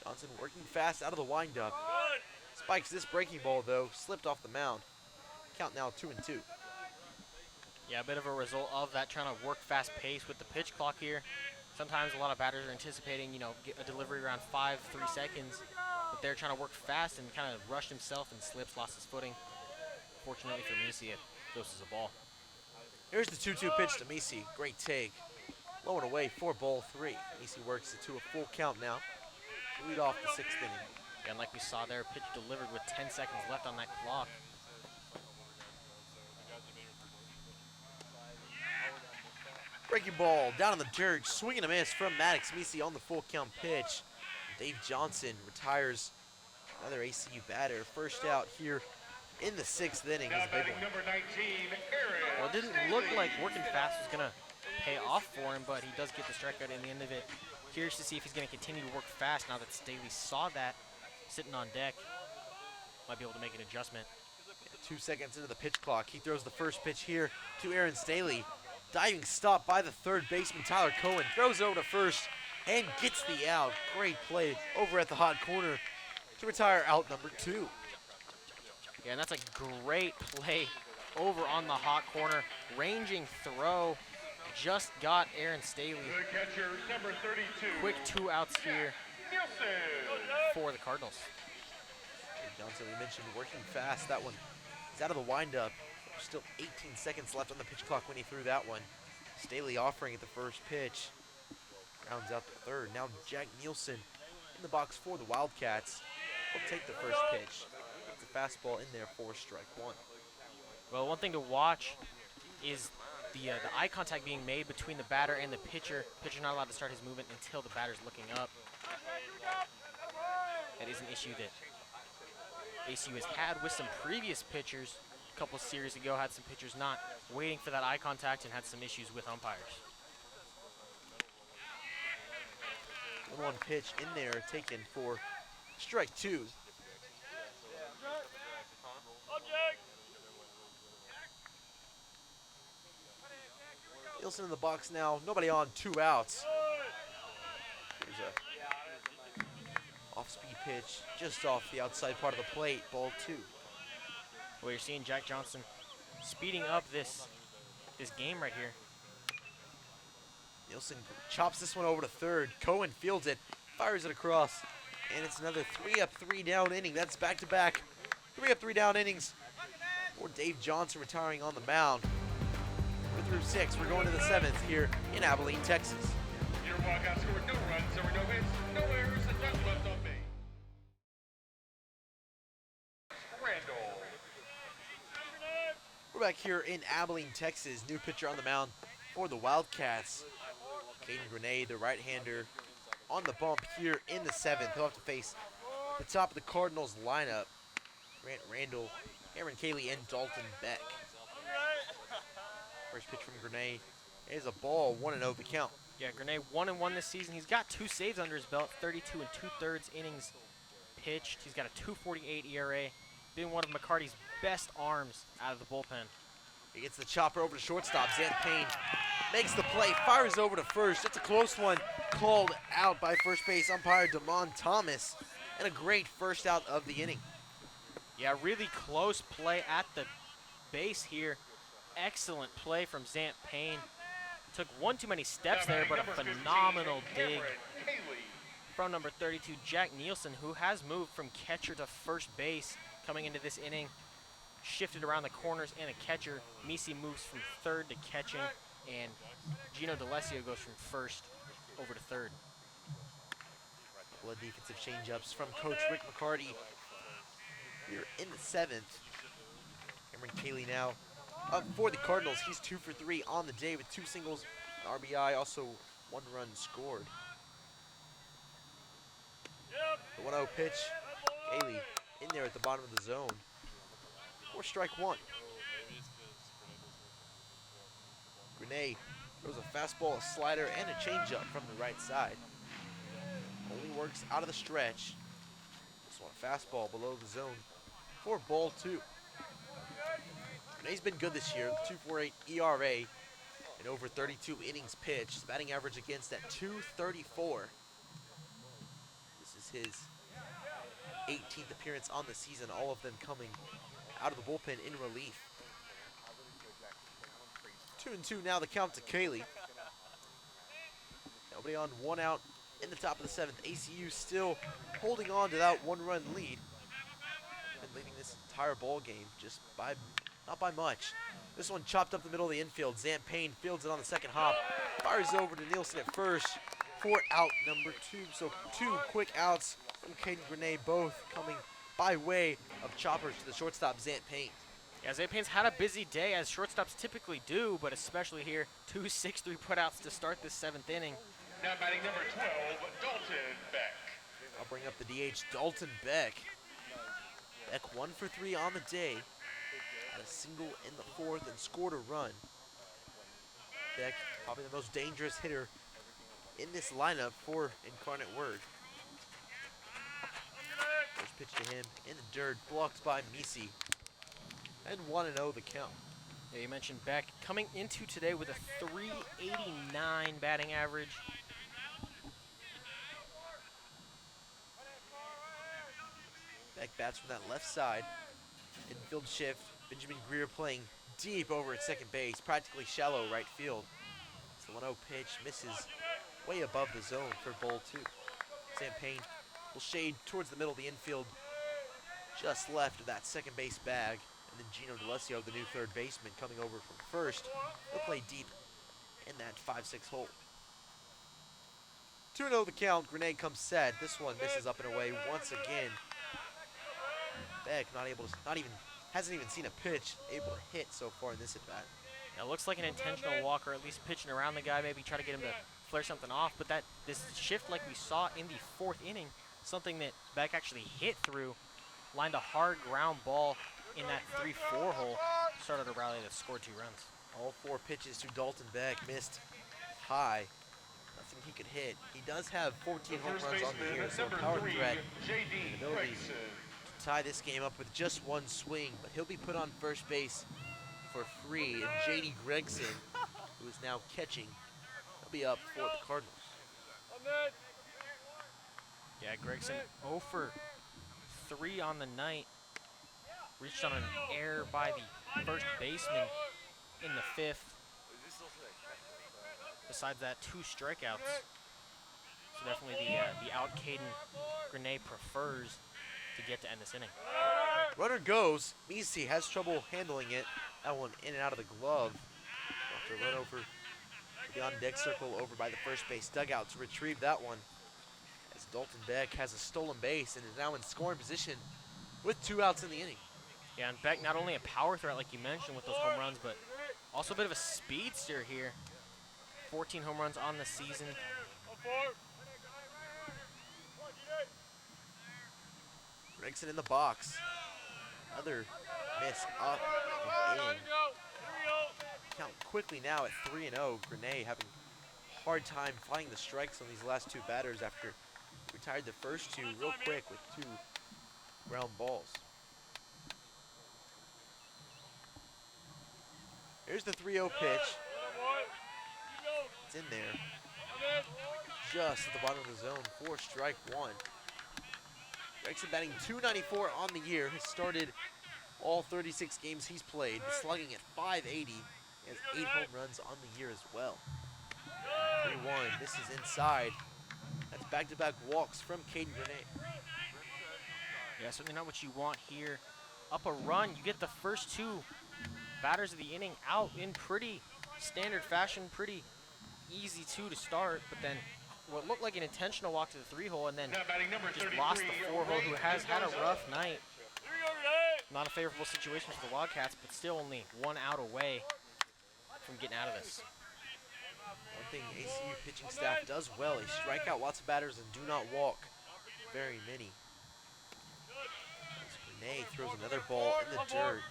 Johnson working fast out of the windup. Spikes this breaking ball though, slipped off the mound. Count now 2-2. Yeah, a bit of a result of that, trying to work fast pace with the pitch clock here. Sometimes a lot of batters are anticipating, get a delivery around 3 seconds, but they're trying to work fast and kind of rushed himself and slips, lost his footing. Fortunately for Misi, it goes as a ball. Here's the 2-2 pitch to Misi. Great take. Low and away for ball 3. Misi works it to a full count now to lead off the 6th inning. And like we saw there, pitch delivered with 10 seconds left on that clock. Breaking ball down in the dirt, swing and a miss from Maddox Misi on the full count pitch. Dave Johnson retires another ACU batter. First out here in the 6th inning is a big one. Number 19, Well, it didn't look like working fast was going to pay off for him, but he does get the strikeout in the end of it. Curious to see if he's going to continue to work fast now that Staley saw that sitting on deck. Might be able to make an adjustment. 2 seconds into the pitch clock, he throws the first pitch here to Aaron Staley. Diving stop by the third baseman, Tyler Cohen. Throws over to first and gets the out. Great play over at the hot corner to retire out number 2. Yeah, and that's a great play over on the hot corner. Ranging throw. Just got Aaron Staley. the catcher, number 32, Quick 2 outs here Nielsen. for the Cardinals. Johnson, we mentioned, working fast. That one is out of the windup. Still 18 seconds left on the pitch clock when he threw that one. Staley offering at the first pitch. Rounds out the 3rd. Now Jack Nielsen in the box for the Wildcats. Will take the first pitch. It's a fastball in there for strike 1. Well, one thing to watch is the eye contact being made between the batter and the pitcher. Pitcher not allowed to start his movement until the batter's looking up. That is an issue that ACU has had with some previous pitchers. A couple of series ago, had some pitchers not waiting for that eye contact and had some issues with umpires. 1-1 pitch in there taken for strike 2. Nielsen in the box now. Nobody on, 2 outs. Here's a off-speed pitch just off the outside part of the plate. Ball 2. Well, you're seeing Jack Johnson speeding up this game right here. Nielsen chops this one over to 3rd. Cohen fields it, fires it across, and it's another 3-up, 3-down inning. That's back-to-back 3-up, 3-down innings for Dave Johnson retiring on the mound. We're through 6. We're going to the 7th here in Abilene, Texas. Your Wildcats scored no runs, there were no hits, no errors, and none left on base. Randall. We're back here in Abilene, Texas. New pitcher on the mound for the Wildcats. Caden Grenade, the right-hander, on the bump here in the 7th. He'll have to face the top of the Cardinals lineup. Grant Randall, Aaron Cayley, and Dalton Beck. First pitch from Grenade is a ball, 1-0 the count. Yeah, Grenade 1-1 this season. He's got 2 saves under his belt, 32 2/3 innings pitched. He's got a 2.48 ERA. Been one of McCarty's best arms out of the bullpen. He gets the chopper over to shortstop. Zant Payne makes the play, fires over to first. It's a close one, called out by first base umpire Damon Thomas, and a great first out of the inning. Yeah, really close play at the base here. Excellent play from Zant Payne. Took one too many steps there, but a phenomenal dig. from number 32, Jack Nielsen, who has moved from catcher to first base coming into this inning. Shifted around the corners and a catcher. Misi moves from third to catching, and Gino D'Alessio goes from first over to third. Couple of defensive change-ups from Coach Rick McCarty here in the 7th. Cameron Cayley now up for the Cardinals. He's 2 for 3 on the day with 2 singles, an RBI, also 1 run scored. The 1-0 pitch, Cayley in there at the bottom of the zone. 4 strike 1. Grenay throws a fastball, a slider, and a changeup from the right side. Only works out of the stretch. This one, a fastball below the zone for ball 2. Grenay's been good this year, 2.48 ERA and over 32 innings pitched. His batting average against at .234. This is his 18th appearance on the season, all of them coming out of the bullpen in relief. 2-2 now the count to Cayley. Nobody on, 1 out in the top of the 7th. ACU still holding on to that 1-run lead. Been leading this entire ball game just by, not by much. This one chopped up the middle of the infield. Zan Payne fields it on the second hop. Fires over to Nielsen at first for out number 2. So 2 quick outs from Caden Grenay, both coming by way of choppers to the shortstop, Zant Payne. Yeah, Zan Payne's had a busy day, as shortstops typically do, but especially here, 2 6-3 putouts to start this 7th inning. Now batting number 12, Dalton Beck. I'll bring up the DH, Dalton Beck. Beck 1 for 3 on the day. Had a single in the 4th and scored a run. Beck, probably the most dangerous hitter in this lineup for Incarnate Word. First pitch to him in the dirt, blocked by Misi. And 1-0 the count. Yeah, you mentioned Beck coming into today with a .389 batting average. Beck bats from that left side. Infield shift. Benjamin Greer playing deep over at second base, practically shallow right field. It's the 1-0 pitch, misses way above the zone for ball 2. Sam Payne will shade towards the middle of the infield, just left of that second base bag. And then Gino D'Alessio, the new third baseman, coming over from first. He'll play deep in that 5-6 hole. 2-0 the count. Grenade comes set. This one misses up and away once again. Beck hasn't even seen a pitch able to hit so far in this at bat. Now, it looks like an intentional walk, or at least pitching around the guy, maybe try to get him to flare something off. But this shift, like we saw in the 4th inning, something that Beck actually hit through, lined a hard ground ball in that 3-4 hole, started a rally that scored 2 runs. All 4 pitches to Dalton Beck missed high. Nothing he could hit. He does have 14 home runs on the year, so a power threat and ability to tie this game up with just 1 swing, but he'll be put on first base for free. And J.D. Gregson, who is now catching, he'll be up for the Cardinals. Yeah, Gregson 0 for 3 on the night. Reached on an error by the first baseman in the 5th. Besides that, 2 strikeouts. So definitely the out Caden Grenay prefers to get to end this inning. Runner goes. Misi has trouble handling it. That one in and out of the glove. After run over to the on-deck circle over by the first base dugout to retrieve that one. As Dalton Beck has a stolen base and is now in scoring position with 2 outs in the inning. Yeah, and Beck not only a power threat like you mentioned with those home runs, but also a bit of a speedster here. 14 home runs on the season. Gregson in the box. Another miss up and in. Count quickly now at 3-0. Grenay having a hard time finding the strikes on these last 2 batters after he retired the first 2 real quick with 2 ground balls. Here's the 3-0 pitch. It's in there. Just at the bottom of the zone for strike 1. Gregson batting .294 on the year. Has started all 36 games he's played, slugging at .580. He has 8 home runs on the year as well. 3-1. This is inside. That's back-to-back walks from Caden Grenade. Yeah, certainly not what you want here. Up a run, you get the first two batters of the inning out in pretty standard fashion, pretty easy to start, but then what looked like an intentional walk to the 3-hole and then Now batting number just 33, lost the 4-hole, who has had a Mendoza. rough night. Not a favorable situation for the Wildcats, but still only 1 out away from getting out of this. One thing ACU pitching staff does well, they strike out lots of batters and do not walk very many. As Grenade throws another ball in the dirt.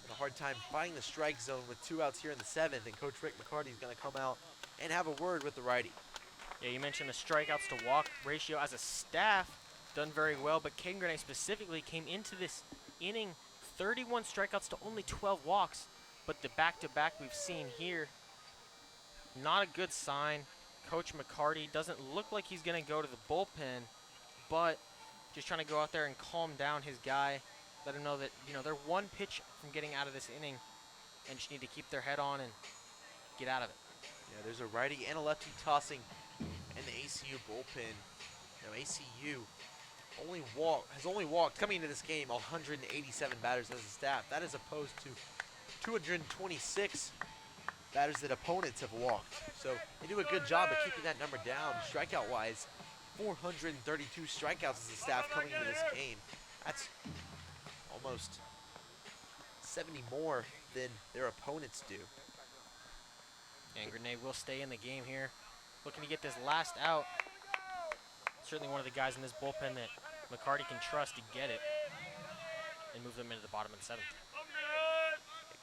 Had a hard time finding the strike zone with 2 outs here in the 7th, and Coach Rick McCarty is going to come out and have a word with the righty. Yeah, you mentioned the strikeouts to walk ratio as a staff, done very well, but Caden Grenade specifically came into this inning 31 strikeouts to only 12 walks, but the back-to-back we've seen here, not a good sign. Coach McCarty doesn't look like he's going to go to the bullpen, but just trying to go out there and calm down his guy, let him know that, you know, they're 1 pitch from getting out of this inning and just need to keep their head on and get out of it. Yeah, there's a righty and a lefty tossing in the ACU bullpen. Now ACU has only walked, coming into this game, 187 batters as a staff. That is opposed to 226 batters that opponents have walked. So they do a good job of keeping that number down. Strikeout-wise, 432 strikeouts as a staff coming into this game. That's almost 70 more than their opponents do. And Grenade will stay in the game here, looking to get this last out. Certainly one of the guys in this bullpen that McCarty can trust to get it and move them into the bottom of the 7th.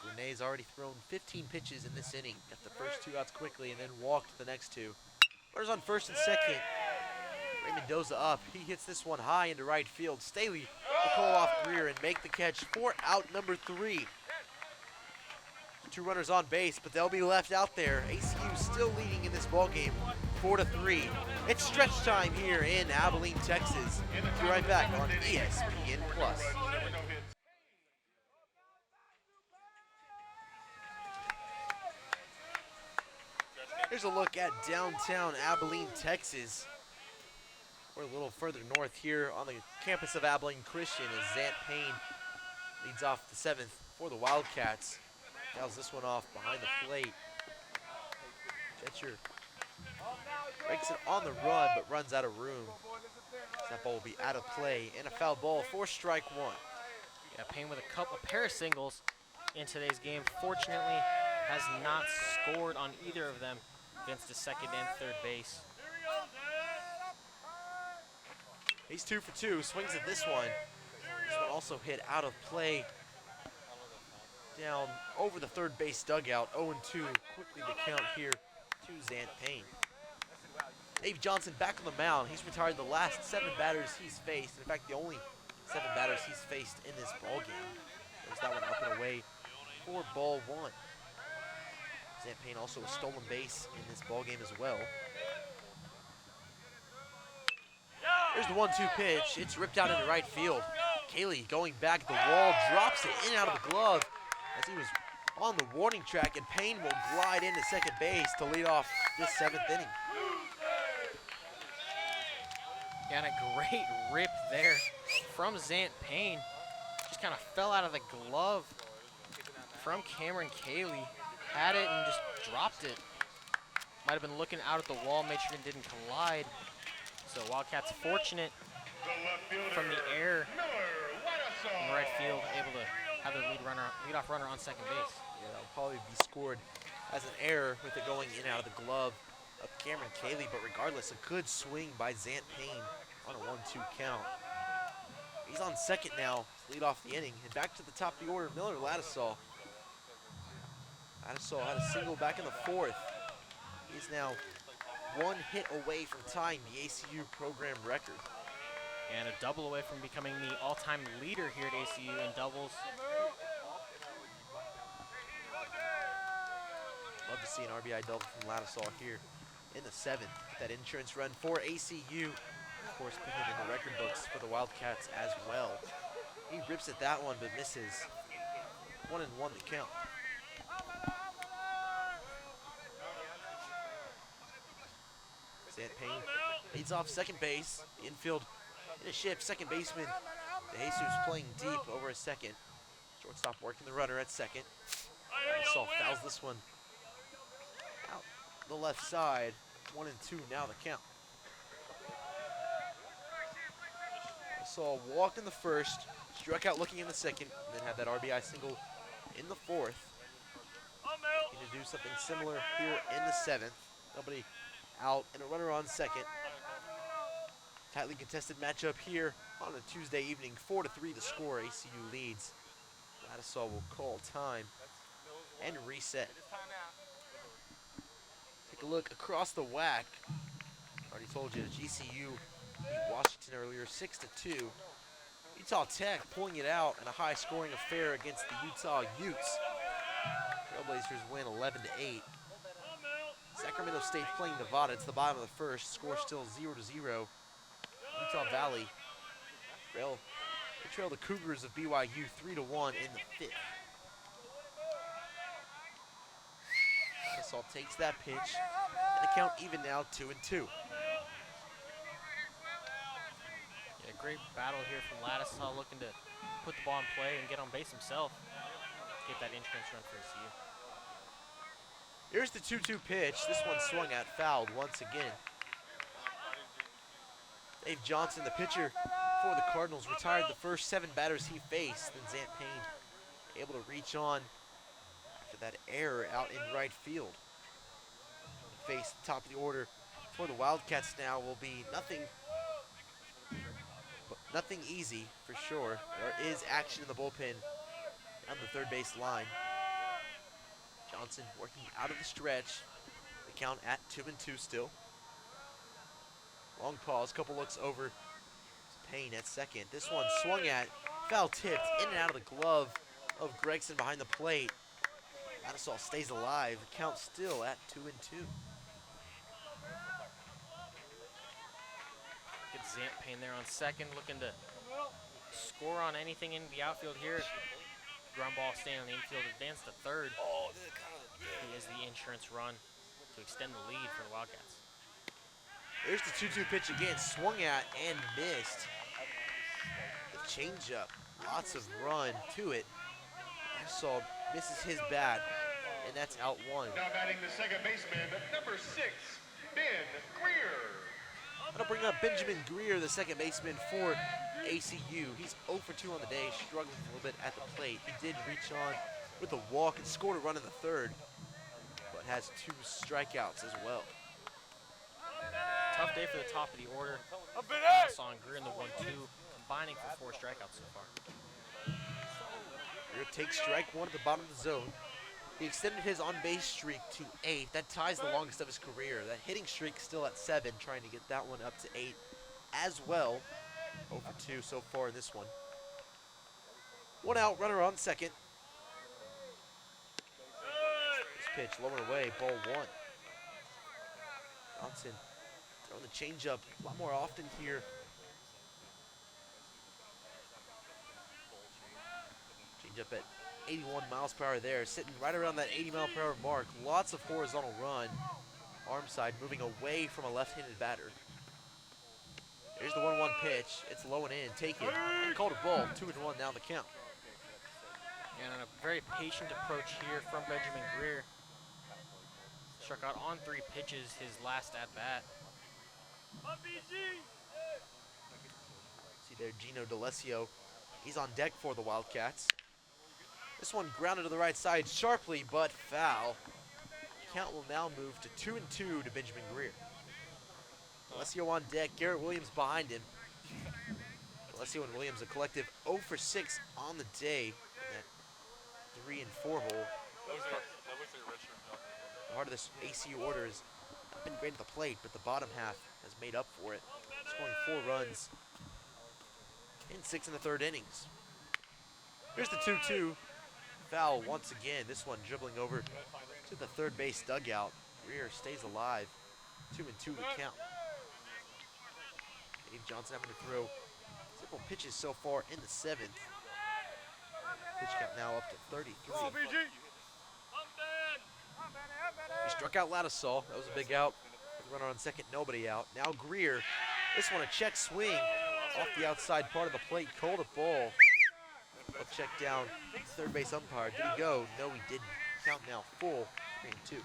Grenade's already thrown 15 pitches in this inning. Got the first 2 outs quickly and then walked the next 2. Runners on first and second. Ray Mendoza up. He hits this one high into right field. Staley will call off Greer and make the catch for out number 3. 2 runners on base, but they'll be left out there. ACU still leading in this ballgame, 4-3. It's stretch time here in Abilene, Texas. Be right back on ESPN Plus. Here's a look at downtown Abilene, Texas. We're a little further north here on the campus of Abilene Christian as Zant Payne leads off the 7th for the Wildcats. Fouls this one off behind the plate. Jetcher breaks it on the run, but runs out of room. That ball will be out of play, and a foul ball for strike 1. Yeah, Payne with a pair of singles in today's game. Fortunately, has not scored on either of them against the second and third base. He's 2 for 2, swings at this one. This one also hit out of play down over the third base dugout. 0-2, quickly the count here to Zant Payne. Dave Johnson back on the mound. He's retired the last 7 batters he's faced. In fact, the only 7 batters he's faced in this ballgame. There's that one up and away for ball 1. Zant Payne also a stolen base in this ballgame as well. There's the 1-2 pitch. It's ripped out into right field. Cayley going back at the wall, drops it in and out of the glove as he was on the warning track, and Payne will glide into second base to lead off this 7th inning. And a great rip there from Zant Payne. Just kind of fell out of the glove from Cameron Cayley. Had it and just dropped it. Might have been looking out at the wall, made sure it didn't collide. So Wildcats fortunate from the air in right field, able to have their leadoff runner on second base. Yeah, that'll probably be scored as an error with it going in and out of the glove of Cameron Cayley, but regardless, a good swing by Zant Payne on a 1-2 count. He's on second now, lead off the inning, and back to the top of the order, Miller Ladisall. Ladisall had a single back in the 4th. He's now 1 hit away from tying the ACU program record. And a double away from becoming the all-time leader here at ACU in doubles. Love to see an RBI double from Ladisall here in the 7th. That insurance run for ACU. Of course, put him in the record books for the Wildcats as well. He rips at that one, but misses. 1-1 the count. Zant Payne leads off second base. The infield in a shift. Second baseman DeJesus playing deep over a second. Shortstop working the runner at second. Ladisol fouls this one out the left side. 1-2 now the count. Ladisol walked in the first, struck out looking in the second, and then had that RBI single in the fourth. Looking to do something similar here in the seventh. Nobody out and a runner on second. Tightly contested matchup here on a Tuesday evening. 4-3 the score. ACU leads. Ladisol will call time and reset. Take a look across the WAC. Already told you GCU beat Washington earlier 6-2. Utah Tech pulling it out in a high scoring affair against the Utah Utes. Trailblazers win 11-8. Sacramento State playing Nevada. It's the bottom of the first. Score still 0-0. Utah Valley trail the Cougars of BYU 3-1 in the fifth. Ladisol takes that pitch, and the count even now 2-2. Yeah, great battle here from Ladisol, looking to put the ball in play and get on base himself. Get that insurance run for ACU. Here's the 2-2 pitch. This one swung at, fouled once again. Dave Johnson, the pitcher for the Cardinals, retired the first 7 batters he faced. Then Zant Payne able to reach on after that error out in right field. Face the top of the order for the Wildcats now will be nothing easy for sure. There is action in the bullpen on the third base line. Johnson working out of the stretch. The count at 2-2 still. Long pause, couple looks over. Payne at second. This one swung at, foul tipped, in and out of the glove of Gregson behind the plate. Ladisol stays alive. The count still at 2-2. Get Zant Payne there on second, looking to score on anything in the outfield here. Ground ball staying on the infield, advance to third. He is the insurance run to extend the lead for the Wildcats. There's the 2-2 pitch again, swung at and missed. The changeup, lots of run to it. Ladisol misses his bat, and that's out one. Now batting the second baseman, number 6, Ben Greer. That'll bring up Benjamin Greer, the second baseman for ACU. He's 0 for 2 on the day, struggling a little bit at the plate. He did reach on with a walk and scored a run in the third, but has 2 strikeouts as well. Tough day for the top of the order. Ladisol and Greer in the 1-2, combining for 4 strikeouts so far. Greer takes strike 1 at the bottom of the zone. He extended his on-base streak to 8. That ties the longest of his career. That hitting streak still at 7, trying to get that one up to 8 as well. 0 for 2 so far in this one. 1 out, runner on second. This pitch low and away, ball 1. Johnson throwing the changeup a lot more often here. Changeup at 81 miles per hour there, sitting right around that 80 mile per hour mark. Lots of horizontal run. Arm side moving away from a left-handed batter. Here's the 1-1 pitch. It's low and in. Take it. And called a ball. 2-1 now the count. And a very patient approach here from Benjamin Greer. Struck out on 3 pitches his last at-bat. See there, Gino D'Alessio. He's on deck for the Wildcats. This one grounded to the right side sharply, but foul. Count will now move to 2-2 to Benjamin Greer. D'Alessio on deck, Garrett Williams behind him. D'Alessio and Williams a collective 0 for 6 on the day. That 3 and 4 hole. The heart of this ACU order has not been great at the plate, but the bottom half has made up for it, scoring 4 runs in 6 in the third innings. Here's the 2-2. Foul once again. This one dribbling over to the third base dugout. Greer stays alive. 2-2 the count. Dave Johnson having to throw several pitches so far in the 7th. Pitch count now up to 33. He struck out Ladisol. That was a big out. Runner on second, nobody out. Now Greer, this one a check swing off the outside part of the plate, called a ball. I'll check down third base umpire. Did he go? No, he didn't. Count now full, 3-2.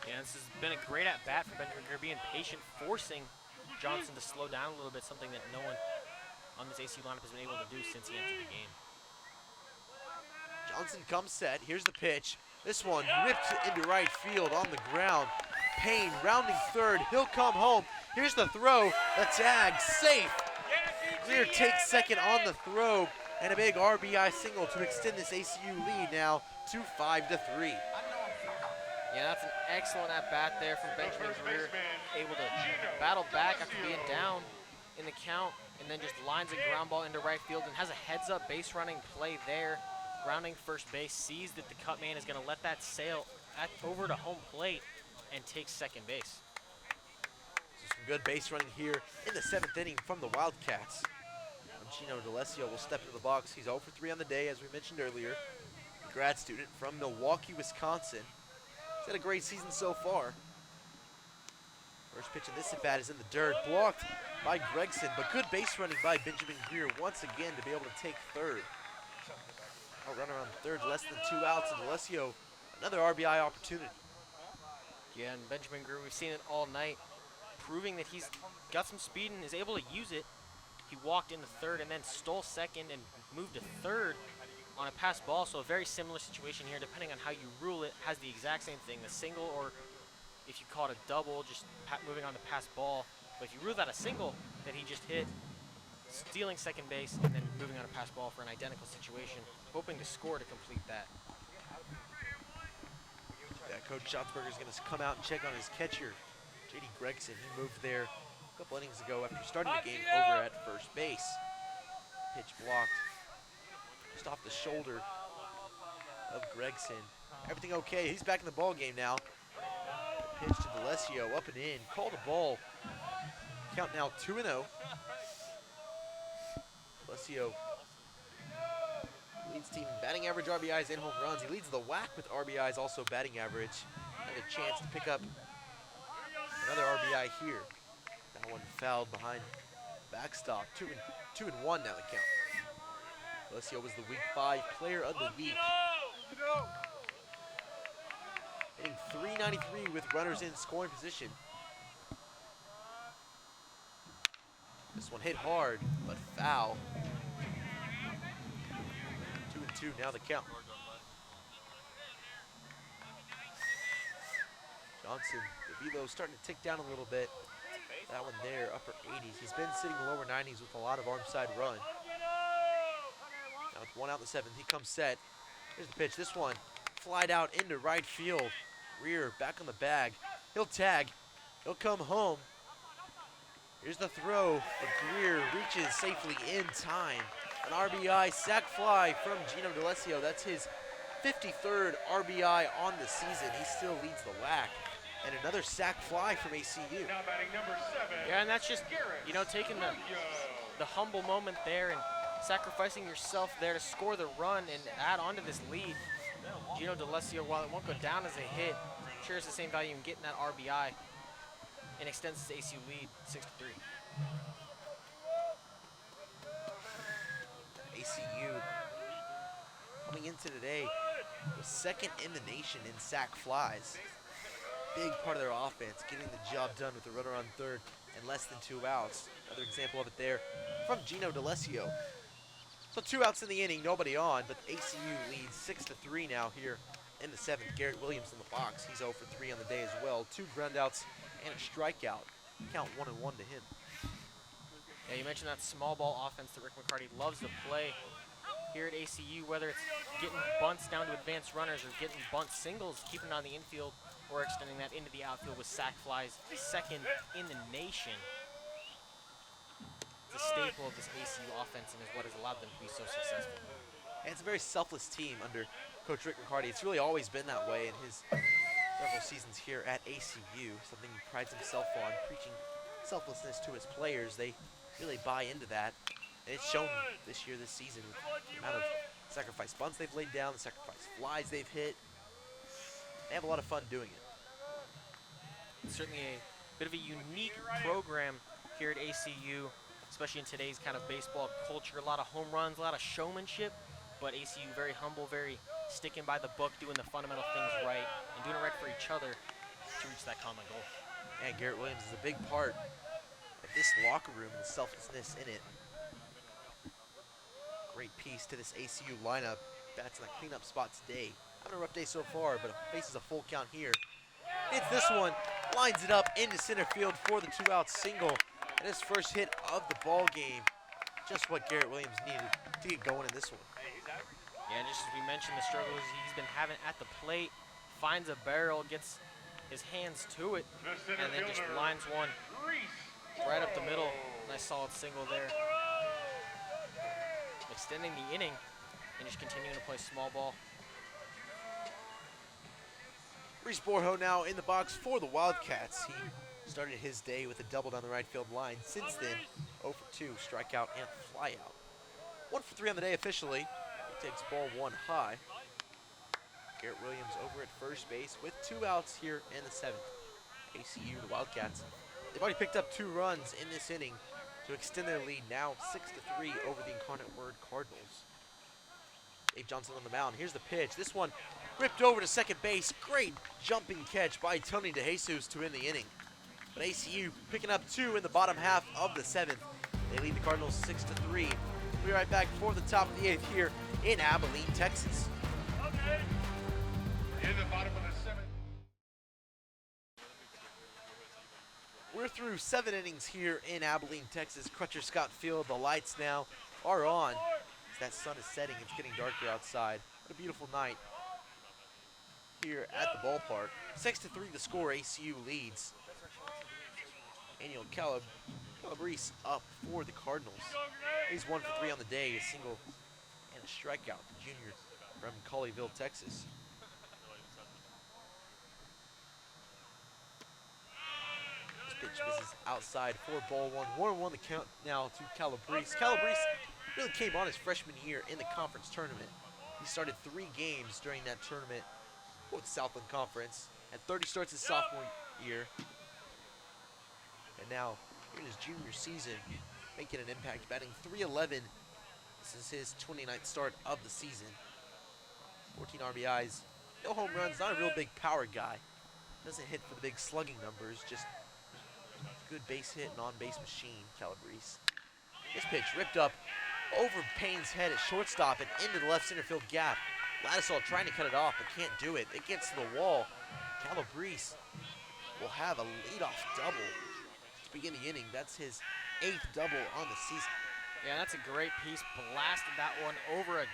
Yeah, this has been a great at-bat for Benjamin Greer, being patient, forcing Johnson to slow down a little bit, something that no one on this ACU lineup has been able to do since he entered the game. Johnson comes set. Here's the pitch. This one ripped into right field on the ground. Payne rounding third. He'll come home. Here's the throw. The tag safe. Greer takes second on the throw, and a big RBI single to extend this ACU lead now to 5-3. Yeah, that's an excellent at-bat there from Benjamin Greer, able to battle back after being down in the count, and then just lines a ground ball into right field and has a heads-up base running play there, grounding first base, sees that the cut man is going to let that sail over to home plate and takes second base. So some good base running here in the 7th inning from the Wildcats. Gino D'Alessio will step into the box. He's 0 for 3 on the day, as we mentioned earlier. A grad student from Milwaukee, Wisconsin. He's had a great season so far. First pitch in this at-bat is in the dirt, blocked by Gregson, but good base running by Benjamin Greer once again to be able to take third. A runner on third, less than 2 outs, and D'Alessio, another RBI opportunity. Yeah, and Benjamin Greer, we've seen it all night, proving that he's got some speed and is able to use it. He walked into third and then stole second and moved to third on a pass ball, so a very similar situation here, depending on how you rule it, has the exact same thing, the single, or if you call it a double, just moving on the pass ball. But if you rule that a single that he just hit, stealing second base and then moving on a pass ball for an identical situation, hoping to score to complete that. Yeah, Coach Schatzberger is going to come out and check on his catcher, J.D. Gregson. He moved there a couple innings ago after starting the game over at first base. Pitch blocked just off the shoulder of Gregson. Everything okay. He's back in the ball game now. Pitch to D'Alessio, up and in. Called a ball. Count now 2-0. D'Alessio leads team in batting average, RBIs, and home runs. He leads the WAC with RBIs, also batting average. Another chance to pick up another RBI here. That one fouled behind backstop. 2-1 now the count. D'Alessio was the Week 5 Player of the Week. Hitting .393 with runners in scoring position. This one hit hard, but foul. 2-2 now the count. Johnson, the velo starting to tick down a little bit. That one there, upper 80s. He's been sitting lower 90s with a lot of arm side run. Now with 1 out in the 7th, he comes set. Here's the pitch. This one flied out into right field. Greer back on the bag. He'll tag. He'll come home. Here's the throw, but Greer reaches safely in time. An RBI sac fly from Gino D'Alessio. That's his 53rd RBI on the season. He still leads the WAC. And another sac fly from ACU. Now batting number 7. Yeah, and that's just, you know, taking the humble moment there and sacrificing yourself there to score the run and add on to this lead. Gino D'Alessio, while it won't go down as a hit, shares the same value in getting that RBI and extends the ACU lead 6-3. ACU coming into today was second in the nation in sac flies. Big part of their offense, getting the job done with the runner on third and less than 2 outs. Another example of it there from Gino D'Alessio. So 2 outs in the inning, nobody on, but ACU leads 6-3 now here in the 7th. Garrett Williams in the box. He's 0 for 3 on the day as well. 2 groundouts and a strikeout. Count 1-1 to him. Yeah, you mentioned that small ball offense that Rick McCarty loves to play here at ACU, whether it's getting bunts down to advanced runners or getting bunt singles, keeping it on the infield, or extending that into the outfield with sac flies, second in the nation. It's a staple of this ACU offense and is what has allowed them to be so successful. And it's a very selfless team under Coach Rick McCarty. It's really always been that way in his several seasons here at ACU, something he prides himself on, preaching selflessness to his players. They really buy into that, and it's shown this year, this season, with the amount of sacrifice bunts they've laid down, the sacrifice flies they've hit. They have a lot of fun doing it. certainly a bit of a unique program here at ACU, especially in today's kind of baseball culture. A lot of home runs, a lot of showmanship, but ACU very humble, very sticking by the book, doing the fundamental things right, and doing it right for each other to reach that common goal. And Garrett Williams is a big part of this locker room and the selflessness in it. Great piece to this ACU lineup. Bats in the cleanup spot today. Having a rough day so far, but faces a full count here. Hits this one, lines it up into center field for the 2-out single. And his first hit of the ball game. Just what Garrett Williams needed to get going in this one. Yeah, just as we mentioned, the struggles he's been having at the plate. Finds a barrel, gets his hands to it, and then just lines one right up the middle. Nice solid single there. Extending the inning and just continuing to play small ball. Reese Borjo now in the box for the Wildcats. He started his day with a double down the right field line. Since then, 0 for 2, strikeout and flyout. 1 for 3 on the day officially. He takes ball 1 high. Garrett Williams over at first base with 2 outs here in the 7th. ACU, the Wildcats, they've already picked up 2 runs in this inning to extend their lead now 6-3 over the Incarnate Word Cardinals. Dave Johnson on the mound. Here's the pitch. This one ripped over to second base. Great jumping catch by Tony DeJesus to end the inning. But ACU picking up 2 in the bottom half of the 7th. They lead the Cardinals 6-3. We'll be right back for the top of the 8th here in Abilene, Texas. In the bottom of the 7th. We're through 7 innings here in Abilene, Texas. Crutcher Scott Field. The lights now are on. As that sun is setting, it's getting darker outside. What a beautiful night here at the ballpark. 6-3 the score. ACU leads. Daniel Calabrese up for the Cardinals. He's 1 for 3 on the day, a single and a strikeout. The junior from Colleyville, Texas. This pitch misses outside for ball 1. 1-1 the count now to Calabrese. Calabrese really came on his freshman year in the conference tournament. He started 3 games during that tournament with the Southland Conference. Had 30 starts his sophomore year. And now, here in his junior season, making an impact, batting .311. This is his 29th start of the season. 14 RBIs, no home runs, not a real big power guy. Doesn't hit for the big slugging numbers, just good base hit and on-base machine, Calabrese. This pitch ripped up over Payne's head at shortstop and into the left center field gap. Ladisall trying to cut it off, but can't do it. It gets to the wall. Calabrese will have a leadoff double to begin the inning. That's his 8th double on the season. Yeah, that's a great piece. Blasted that one over a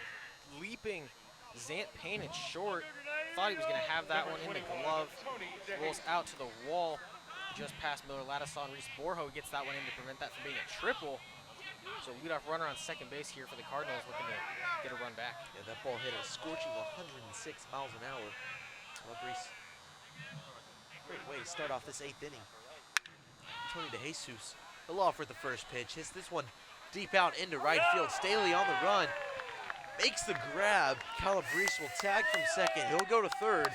leaping Zant Payne at short. Thought he was going to have that one in the glove. Rolls out to the wall just past Miller Ladisall. Reese Borjo gets that one in to prevent that from being a triple. So leadoff runner on second base here for the Cardinals, looking to get a run back. Yeah, that ball hit a scorching 106 miles an hour. Calabrese, great way to start off this 8th inning. Tony DeJesus, he'll offer at the first pitch. Hits this one deep out into right field. Staley on the run, makes the grab. Calabrese will tag from second. He'll go to third,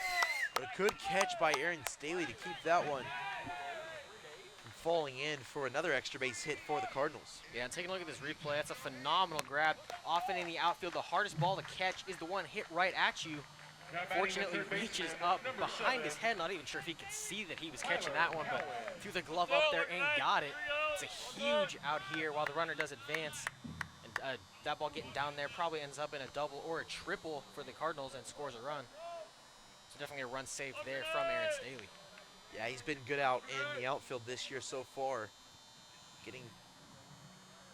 but a good catch by Aaron Staley to keep that one from falling in for another extra base hit for the Cardinals. Yeah, and taking a look at this replay, that's a phenomenal grab. Often in the outfield, the hardest ball to catch is the one hit right at you. Fortunately, reaches up behind his head. Not even sure if he could see that he was catching that one, but threw the glove up there and got it. It's a huge out here while the runner does advance. And that ball getting down there probably ends up in a double or a triple for the Cardinals and scores a run. So definitely a run saved there from Aaron Staley. Yeah, he's been good out in the outfield this year so far. Getting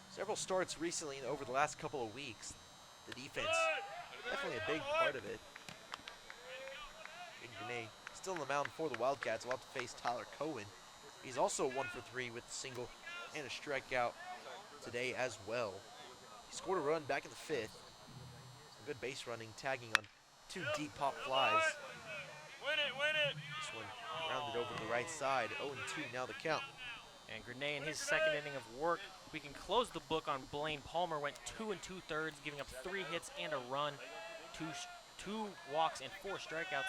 several starts recently and over the last couple of weeks. The defense, definitely a big part of it. Grenade still on the mound for the Wildcats. Will have to face Tyler Cohen. He's also 1 for 3 with a single and a strikeout today as well. He scored a run back in the 5th. Some good base running, tagging on 2 deep pop flies. This one rounded over to the right side. 0-2 now the count. And Grenade in his second inning of work. We can close the book on Blaine Palmer. Went 2 2/3, giving up 3 hits and a run. Two walks and 4 strikeouts,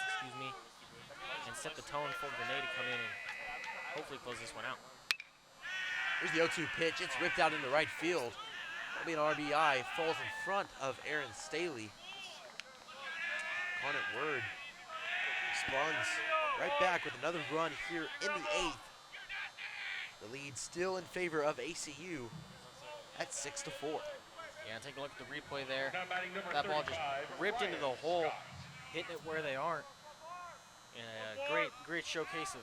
and set the tone for Grenade to come in and hopefully close this one out. Here's the 0-2 pitch. It's ripped out into right field. That'll be an RBI. Falls in front of Aaron Staley. Incarnate Word responds right back with another run here in the 8th. The lead still in favor of ACU at 6-4. Yeah, take a look at the replay there. That ball just ripped into the hole, hitting it where they aren't. And a great showcase of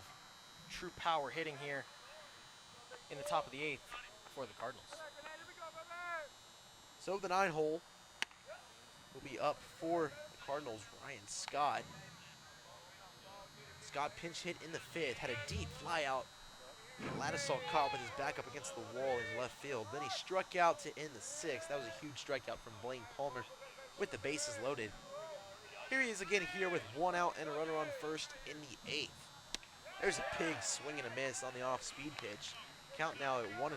true power hitting here in the top of the 8th for the Cardinals. So the 9 hole will be up for the Cardinals. Ryan Scott. Scott pinch hit in the 5th, had a deep fly out. Ladislaw caught with his back up against the wall in left field. Then he struck out to end the 6th. That was a huge strikeout from Blaine Palmer with the bases loaded. Here he is again here with 1 out and a runner on first in the 8th. There's a big swing and a miss on the off-speed pitch. Count now at 1-1.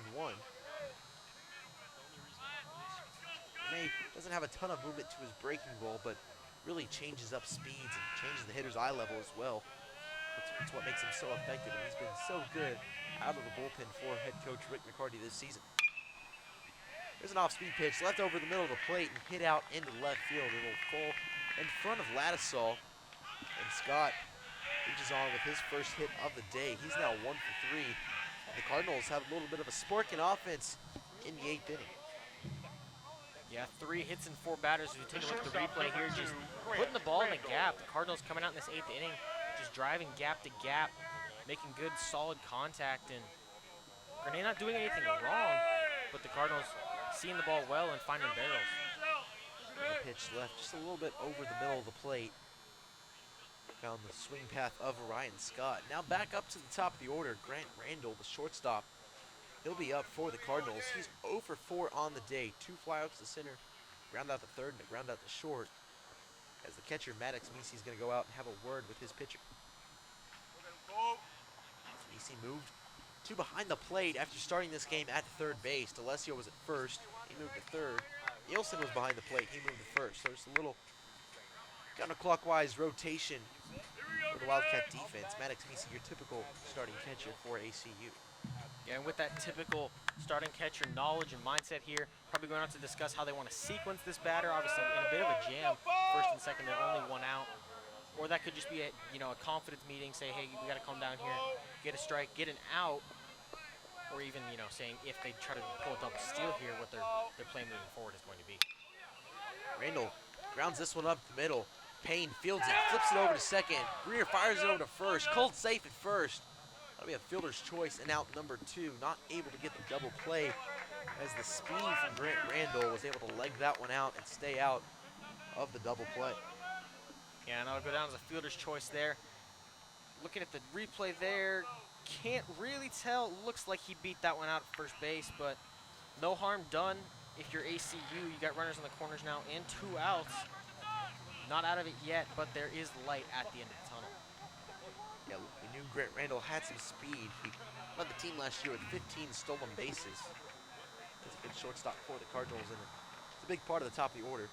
May doesn't have a ton of movement to his breaking ball, but really changes up speeds and changes the hitter's eye level as well. That's what makes him so effective, and he's been so good out of the bullpen for head coach Rick McCarty this season. There's an off-speed pitch left over the middle of the plate and hit out into left field. It'll fall in front of Ladislaw, and Scott reaches on with his first hit of the day. He's now 1 for 3. The Cardinals have a little bit of a spark in offense in the 8th inning. Yeah, 3 hits and 4 batters. If you take a look at the replay here, just putting the ball in the gap. The Cardinals coming out in this 8th inning, just driving gap to gap, making good, solid contact. And Grenade not doing anything wrong, but the Cardinals seeing the ball well and finding barrels. And the pitch left just a little bit over the middle of the plate. Found the swing path of Ryan Scott. Now back up to the top of the order, Grant Randall, the shortstop. He'll be up for the Cardinals. He's 0 for 4 on the day. 2 flyouts to center, ground out to third, and a ground out to short. As the catcher, Maddox Meese, is going to go out and have a word with his pitcher. Meese moved to behind the plate after starting this game at third base. D'Alessio was at first. He moved to third. Nielsen was behind the plate. He moved to first. So there's a little counterclockwise rotation for the Wildcat defense. Maddox Meese, your typical starting catcher for ACU. Yeah, and with that typical starting catcher knowledge and mindset here, probably going on to discuss how they want to sequence this batter. Obviously, in a bit of a jam, first and second, they're only 1 out. Or that could just be a confidence meeting. Say, hey, we got to calm down here, get a strike, get an out. Or even, saying if they try to pull a double steal here, what their play moving forward is going to be. Randall grounds this one up the middle. Payne fields it, flips it over to second. Greer fires it over to first. Colt safe at first. That'll be a fielder's choice and out number 2. Not able to get the double play as the speed from Grant Randall was able to leg that one out and stay out of the double play. Yeah, and I'll go down as a fielder's choice there. Looking at the replay there, can't really tell. Looks like he beat that one out at first base, but no harm done. If you're ACU, you got runners in the corners now and 2 outs. Not out of it yet, but there is light at the end of the tunnel. Yeah, we knew Grant Randall had some speed. He led the team last year with 15 stolen bases. He's a good shortstop for the Cardinals, and it's a big part of the top of the order.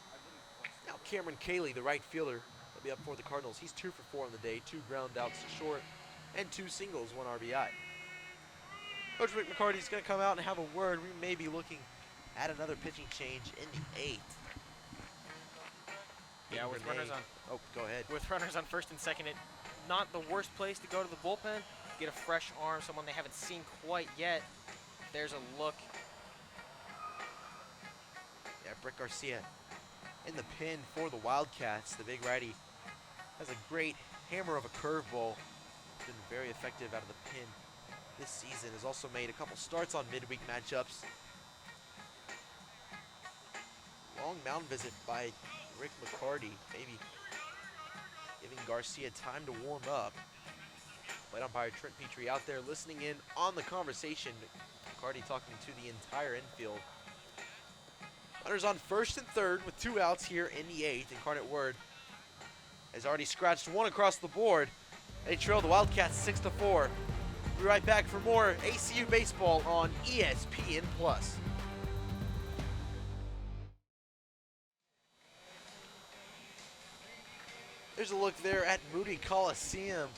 Now Cameron Cayley, the right fielder, will be up for the Cardinals. He's 2 for 4 on the day, 2 ground outs to short, and 2 singles, 1 RBI. Coach Rick McCarty's going to come out and have a word. We may be looking at another pitching change in the 8th. Yeah, with runners on. Oh, go ahead. With runners on first and second, it not the worst place to go to the bullpen. Get a fresh arm, someone they haven't seen quite yet. There's a look. Yeah, Brick Garcia in the pin for the Wildcats. The big righty has a great hammer of a curveball. Been very effective out of the pin this season. Has also made a couple starts on midweek matchups. Long mound visit by Rick McCarty, maybe giving Garcia time to warm up. Plate umpire Trent Petrie out there listening in on the conversation. McCarty talking to the entire infield. Runners on first and third with 2 outs here in the 8th. Incarnate Word has already scratched 1 across the board. They trail the Wildcats 6-4. We'll be right back for more ACU baseball on ESPN+. There's a look there at Moody Coliseum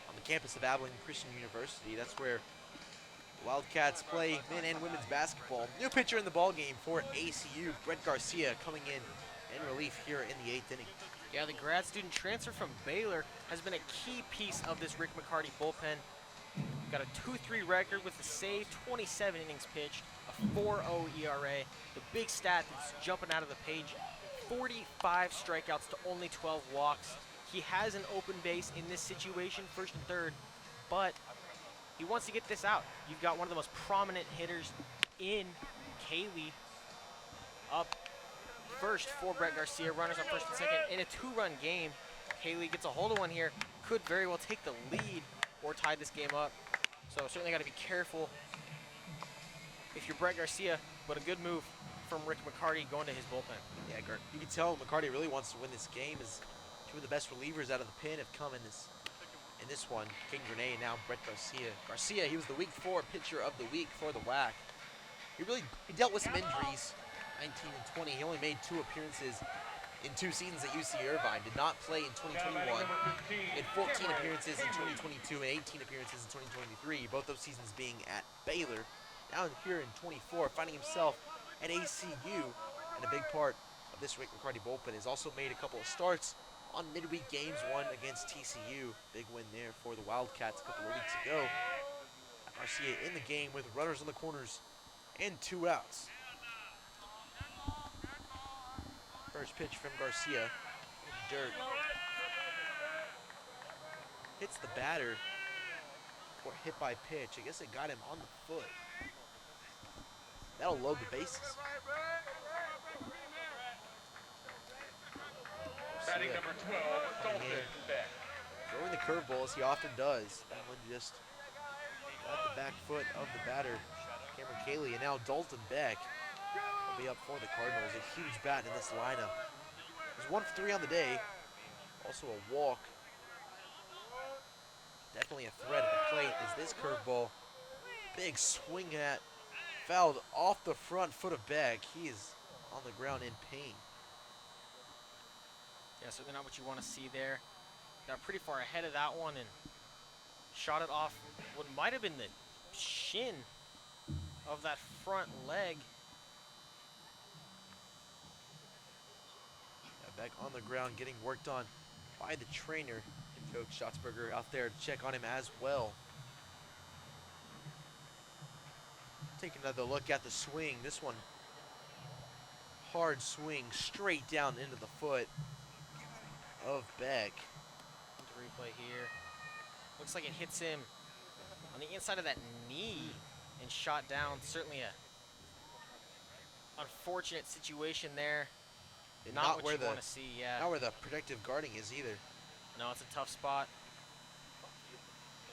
on the campus of Abilene Christian University. That's where Wildcats play men and women's basketball. New pitcher in the ball game for ACU, Brett Garcia, coming in relief here in the 8th inning. Yeah, the grad student transfer from Baylor has been a key piece of this Rick McCarty bullpen. Got a 2-3 record with a save, 27 innings pitched, a 4.0 ERA. The big stat that's jumping out of the page, 45 strikeouts to only 12 walks. He has an open base in this situation, first and third, but he wants to get this out. You've got one of the most prominent hitters in Kaylee up first for Brett Garcia. Runners on first and second in a 2-run game. Kaylee gets a hold of one here. Could very well take the lead or tie this game up. So certainly got to be careful if you're Brett Garcia, but a good move from Rick McCarty going to his bullpen. Yeah, you can tell McCarty really wants to win this game, as two of the best relievers out of the pen have come in this one. King Grenay and now Brett Garcia. Garcia, he was the week 4 pitcher of the week for the WAC. He dealt with some injuries, 19 and 20. He only made 2 appearances in 2 seasons at UC Irvine. Did not play in 2021. He had 14 appearances in 2022 and 18 appearances in 2023, both those seasons being at Baylor. Now here in 24, finding himself at ACU, and a big part of this Rick McCarty bullpen has also made a couple of starts on midweek games, one against TCU. Big win there for the Wildcats a couple of weeks ago. Garcia in the game with runners on the corners and 2 outs. First pitch from Garcia. Dirt. Hits the batter for hit by pitch. I guess it got him on the foot. That'll load the bases. Batting number 12, Dalton Beck. Throwing the curveball as he often does. That one just got the back foot of the batter, Cameron Cayley, and now Dalton Beck will be up for the Cardinals. A huge bat in this lineup. He's 1 for 3 on the day. Also a walk. Definitely a threat at the plate is this curveball. Big swing at, fouled off the front foot of Beck. He is on the ground in pain. Yeah, certainly not what you want to see there. Got pretty far ahead of that one and shot it off what might have been the shin of that front leg. Yeah, Beck on the ground getting worked on by the trainer. Coach Schatzberger out there to check on him as well. Take another look at the swing. This one, hard swing straight down into the foot of Beck. The replay here. Looks like it hits him on the inside of that knee and shot down. Certainly a unfortunate situation there. Not what you want to see, yeah. Not where the protective guarding is either. No, it's a tough spot.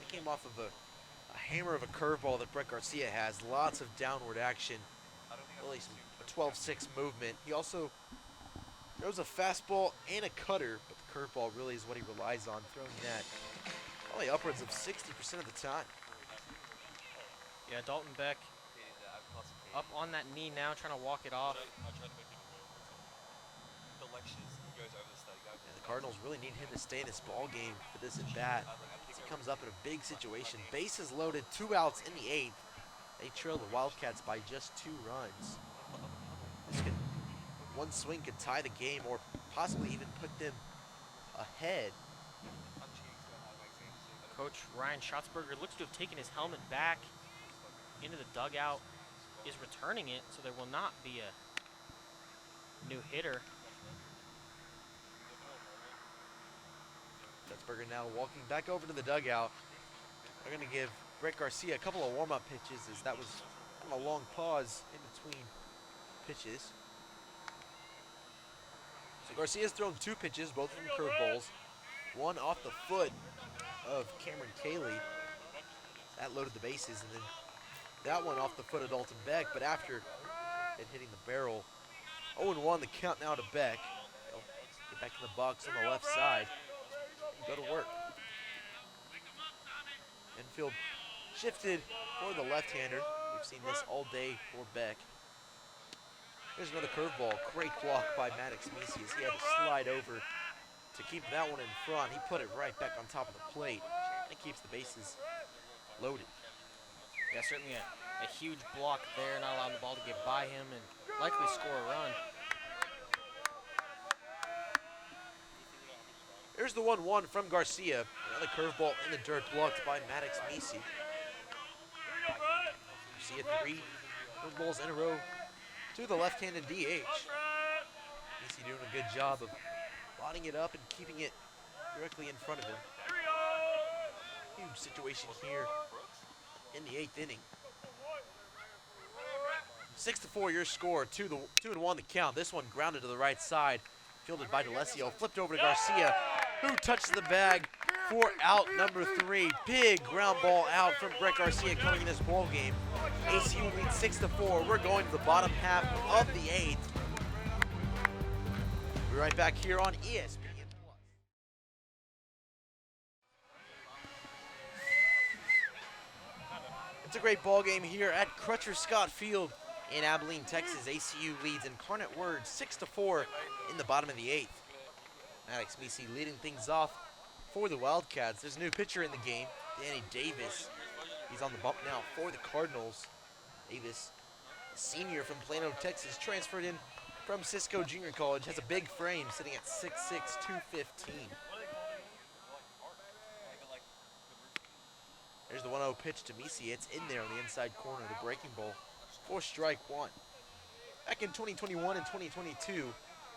It came off of a hammer of a curveball that Brett Garcia has. Lots of downward action. Really a 12-6 movement. He also throws a fastball and a cutter, but the curveball really is what he relies on, throwing that probably upwards of 60% of the time. Yeah, Dalton Beck up on that knee now, trying to walk it off. The Cardinals really need him to stay in this ball game for this at bat. He comes up in a big situation. Bases loaded, 2 outs in the 8th. They trail the Wildcats by just 2 runs. One swing could tie the game or possibly even put them ahead. Coach Ryan Schatzberger looks to have taken his helmet back into the dugout, is returning it, so there will not be a new hitter. Schatzberger now walking back over to the dugout. They're going to give Brett Garcia a couple of warm-up pitches, as that was kind of a long pause in between pitches. So Garcia's thrown 2 pitches, both from curveballs. One off the foot of Cameron Cayley. That loaded the bases, and then that one off the foot of Dalton Beck, but after it hitting the barrel. 0-1 the count now to Beck. He'll get back in the box on the left side and go to work. Infield shifted for the left-hander. We've seen this all day for Beck. Here's another curveball. Great block by Maddox Mesias. He had to slide over to keep that one in front. He put it right back on top of the plate and keeps the bases loaded. Yeah, certainly a huge block there, not allowing the ball to get by him and likely score a run. Here's the 1-1 from Garcia. Another curveball in the dirt blocked by Maddox Misi. Garcia 3 curveballs in a row to the left-handed DH. Misi doing a good job of lining it up and keeping it directly in front of him. Huge situation here in the 8th inning. 6-4 your score, 2-1 the count. This one grounded to the right side, fielded by DeLessio, flipped over to Garcia, who touches the bag for out number 3. Big ground ball out from Brett Garcia coming in this ball game. ACU leads 6-4. We're going to the bottom half of the 8th. We'll be right back here on ESPN+. It's a great ball game here at Crutcher Scott Field in Abilene, Texas. ACU leads Incarnate Word 6-4 in the bottom of the 8th. Maddox Misi leading things off for the Wildcats. There's a new pitcher in the game, Danny Davis. He's on the bump now for the Cardinals. Davis, a senior from Plano, Texas, transferred in from Cisco Junior College, has a big frame sitting at 6'6", 215. There's the 1-0 pitch to Misi. It's in there on the inside corner, the breaking ball for strike 1. Back in 2021 and 2022,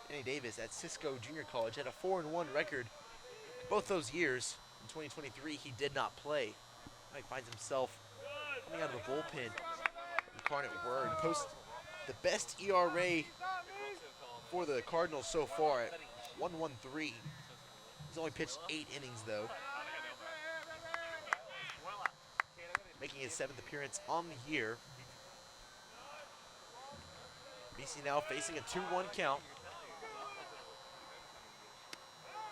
Danny Davis at Cisco Junior College had a 4-1 record. Both those years, in 2023, he did not play. Now he finds himself coming out of the bullpen. Incarnate Word posts the best ERA for the Cardinals so far at 1.13. He's only pitched 8 innings though. Making his 7th appearance on the year. Misi now facing a 2-1 count.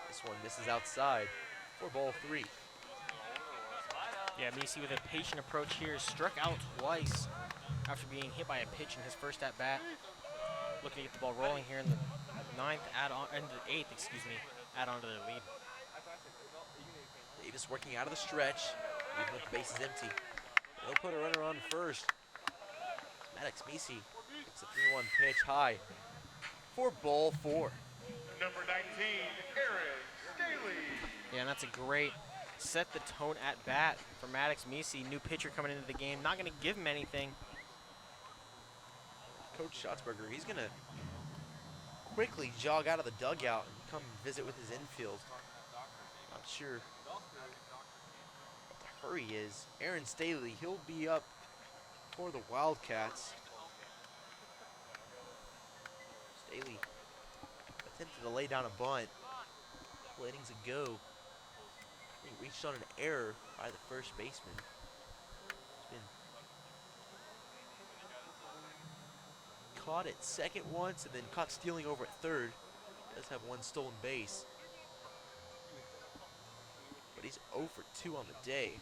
This one misses outside for ball 3. Yeah, Misi with a patient approach here, struck out twice after being hit by a pitch in his first at bat. Looking to get the ball rolling here in the 9th the 8th, add on to their lead. Davis working out of the stretch, even with the bases empty. They'll put a runner on first. Maddox Misi gets a 3-1 pitch high for ball 4. Number 19, Aaron Staley. Yeah, and that's a great set the tone at bat for Maddox Misi. New pitcher coming into the game, not going to give him anything. Coach Schatzberger, he's going to quickly jog out of the dugout and come visit with his infield. Not sure what the hurry is. Aaron Staley, he'll be up for the Wildcats. Staley attempted to lay down a bunt. Couple innings ago, he reached on an error by the first baseman. He's been caught at second once and then caught stealing over at third. Does have one stolen base. But he's 0 for 2 on the day.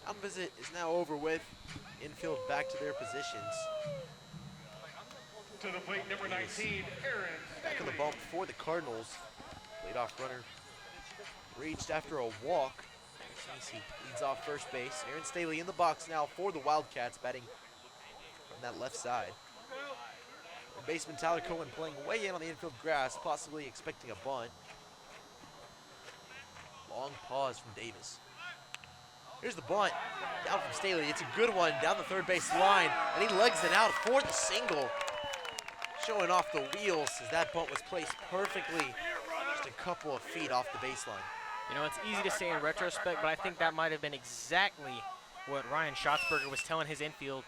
Mound visit is now over with. Infield back to their positions. To the plate, number 19, Aaron Back on the bump for the Cardinals. Leadoff runner reached after a walk. He leads off first base. Aaron Staley in the box now for the Wildcats, batting from that left side. And baseman Tyler Cohen playing way in on the infield grass, possibly expecting a bunt. Long pause from Davis. Here's the bunt, down from Staley. It's a good one down the third base line, and he legs it out for the single. Showing off the wheels as that bunt was placed perfectly, just a couple of feet off the baseline. You know, it's easy to say in retrospect, but I think that might have been exactly what Ryan Schatzberger was telling his infield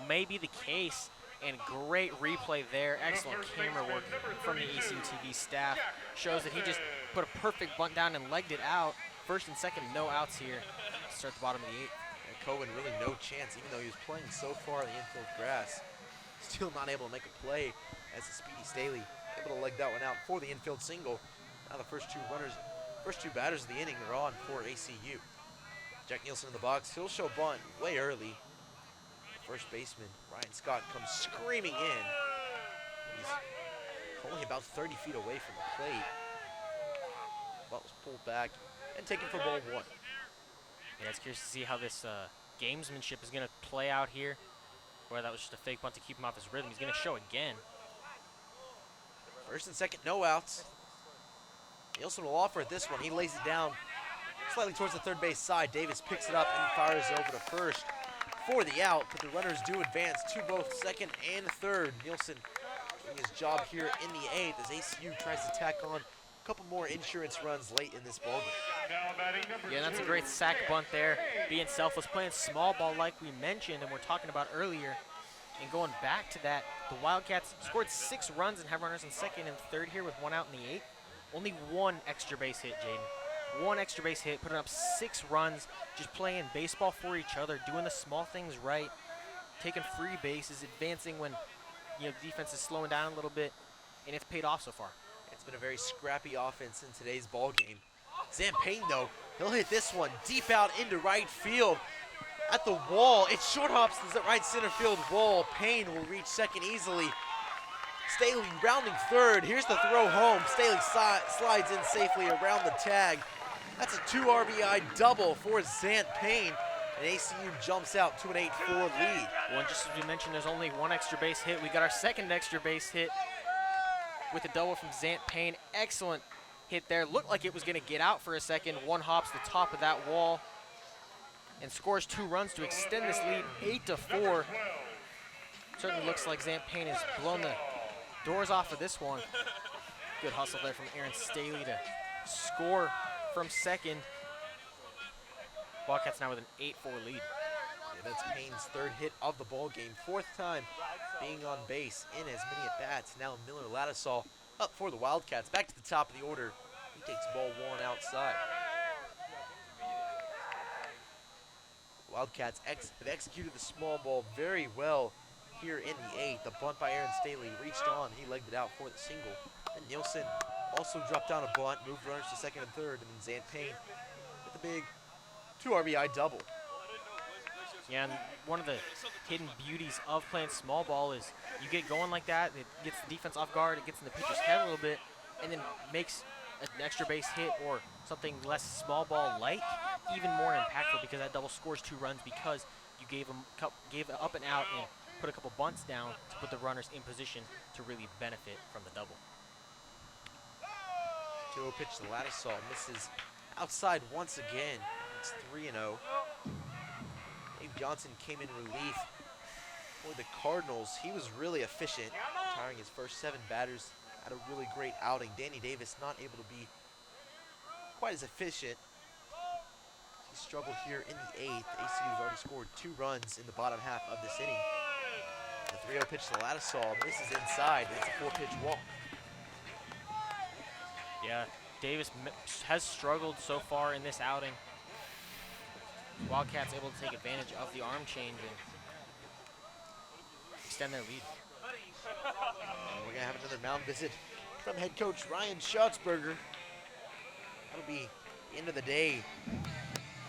may be the case, and great replay there. Excellent camera work from the ACUTV staff. Shows that he just put a perfect bunt down and legged it out. First and second, no outs here to start the bottom of the 8th. And Cohen really no chance, even though he was playing so far in the infield grass. Still not able to make a play as the speedy Staley able to leg that one out for the infield single. Now the first two batters of the inning are on for ACU. Jack Nielsen in the box. He'll show bunt way early. First baseman Ryan Scott comes screaming in. He's only about 30 feet away from the plate. Ball was pulled back and taken for ball 1. Yeah, it's curious to see how this gamesmanship is going to play out here. Where that was just a fake punt to keep him off his rhythm. He's going to show again. First and second, no outs. Nielsen will offer at this one. He lays it down slightly towards the third base side. Davis picks it up and fires over to first for the out, but the runners do advance to both second and third. Nielsen doing his job here in the 8th as ACU tries to tack on a couple more insurance runs late in this ballgame. Yeah, that's a great sack bunt there. Being selfless, playing small ball like we mentioned and we're talking about earlier. And going back to that, the Wildcats scored 6 runs and have runners in second and third here with 1 out in the 8th. Only 1 extra base hit, Jaden. 1 extra base hit, putting up 6 runs, just playing baseball for each other, doing the small things right, taking free bases, advancing when the defense is slowing down a little bit, and it's paid off so far. It's been a very scrappy offense in today's ball game. Zan Payne, though, he'll hit this one deep out into right field. At the wall, it short hops the right center field wall. Payne will reach second easily. Staley rounding third. Here's the throw home. Staley slides in safely around the tag. That's a 2 RBI double for Zant Payne. And ACU jumps out to an 8-4 lead. Well, just as we mentioned, there's only 1 extra base hit. We got our second extra base hit with a double from Zant Payne. Excellent hit there. Looked like it was going to get out for a second. 1 hops the top of that wall and scores 2 runs to extend this lead 8-4. Certainly looks like Zant Payne has blown the doors off of this one. Good hustle there from Aaron Staley to score from second. Wildcats now with an 8-4 lead. Yeah, that's Payne's 3rd hit of the ball game. 4th time being on base in as many at-bats. Now Miller Ladisall up for the Wildcats. Back to the top of the order. He takes ball 1 outside. Wildcats have executed the small ball very well here in the 8th. The bunt by Aaron Staley reached on. He legged it out for the single. And Nielsen also dropped down a bunt, moved runners to second and third, and then Zant Payne with the big 2 RBI double. Yeah, and one of the hidden beauties of playing small ball is you get going like that, it gets the defense off guard, it gets in the pitcher's head a little bit, and then makes an extra base hit or something less small ball like even more impactful because that double scores 2 runs because you gave up and out and put a couple bunts down to put the runners in position to really benefit from the double. 2-0 pitch to Ladisall, misses outside once again. It's 3-0. Dave Johnson came in relief for the Cardinals. He was really efficient, retiring his first 7 batters. Had a really great outing. Danny Davis not able to be quite as efficient. He struggled here in the 8th. ACU has already scored 2 runs in the bottom half of this inning. The 3-0 pitch to Ladisall misses inside. It's a 4-pitch walk. Yeah, Davis has struggled so far in this outing. Wildcats able to take advantage of the arm change and extend their lead. We're going to have another mound visit from head coach Ryan Schatzberger. That'll be the end of the day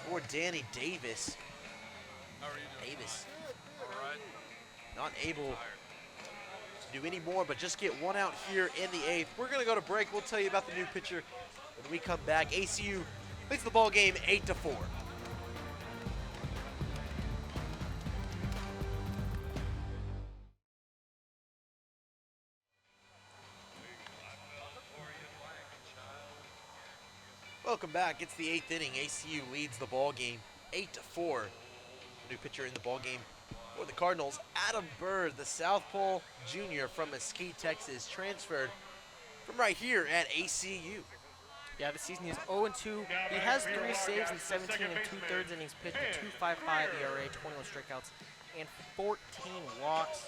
for Danny Davis. How are you doing? Davis All right. not able to do any more but just get 1 out here in the 8th. We're going to go to break. We'll tell you about the new pitcher when we come back. ACU leads the ball game 8-4. Welcome back. It's the 8th inning. ACU leads the ball game 8-4. New pitcher in the ball game for the Cardinals, Adam Bird, the Southpaw junior from Mesquite, Texas, transferred from right here at ACU. Yeah, this season he's 0-2. He has 3 saves in 17 and 2/3 innings pitched, a 2.55 ERA, 21 strikeouts, and 14 walks.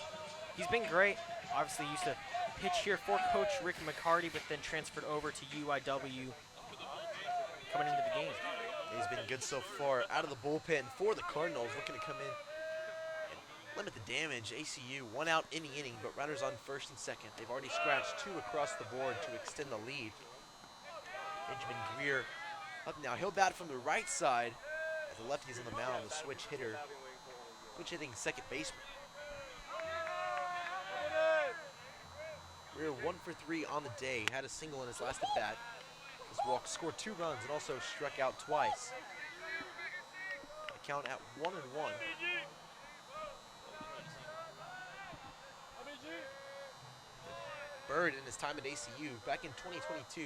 He's been great. Obviously used to pitch here for Coach Rick McCarty, but then transferred over to UIW coming into the game. He's been good so far out of the bullpen for the Cardinals, looking to come in and limit the damage. ACU 1 out in the inning, but runners on first and second. They've already scratched 2 across the board to extend the lead. Benjamin Greer up now. He'll bat from the right side as the lefty's on the mound, the switch hitting second baseman. Greer 1 for 3 on the day. Had a single in his last at bat. scored 2 runs and also struck out twice. A count at 1-1. Bird, in his time at ACU back in 2022,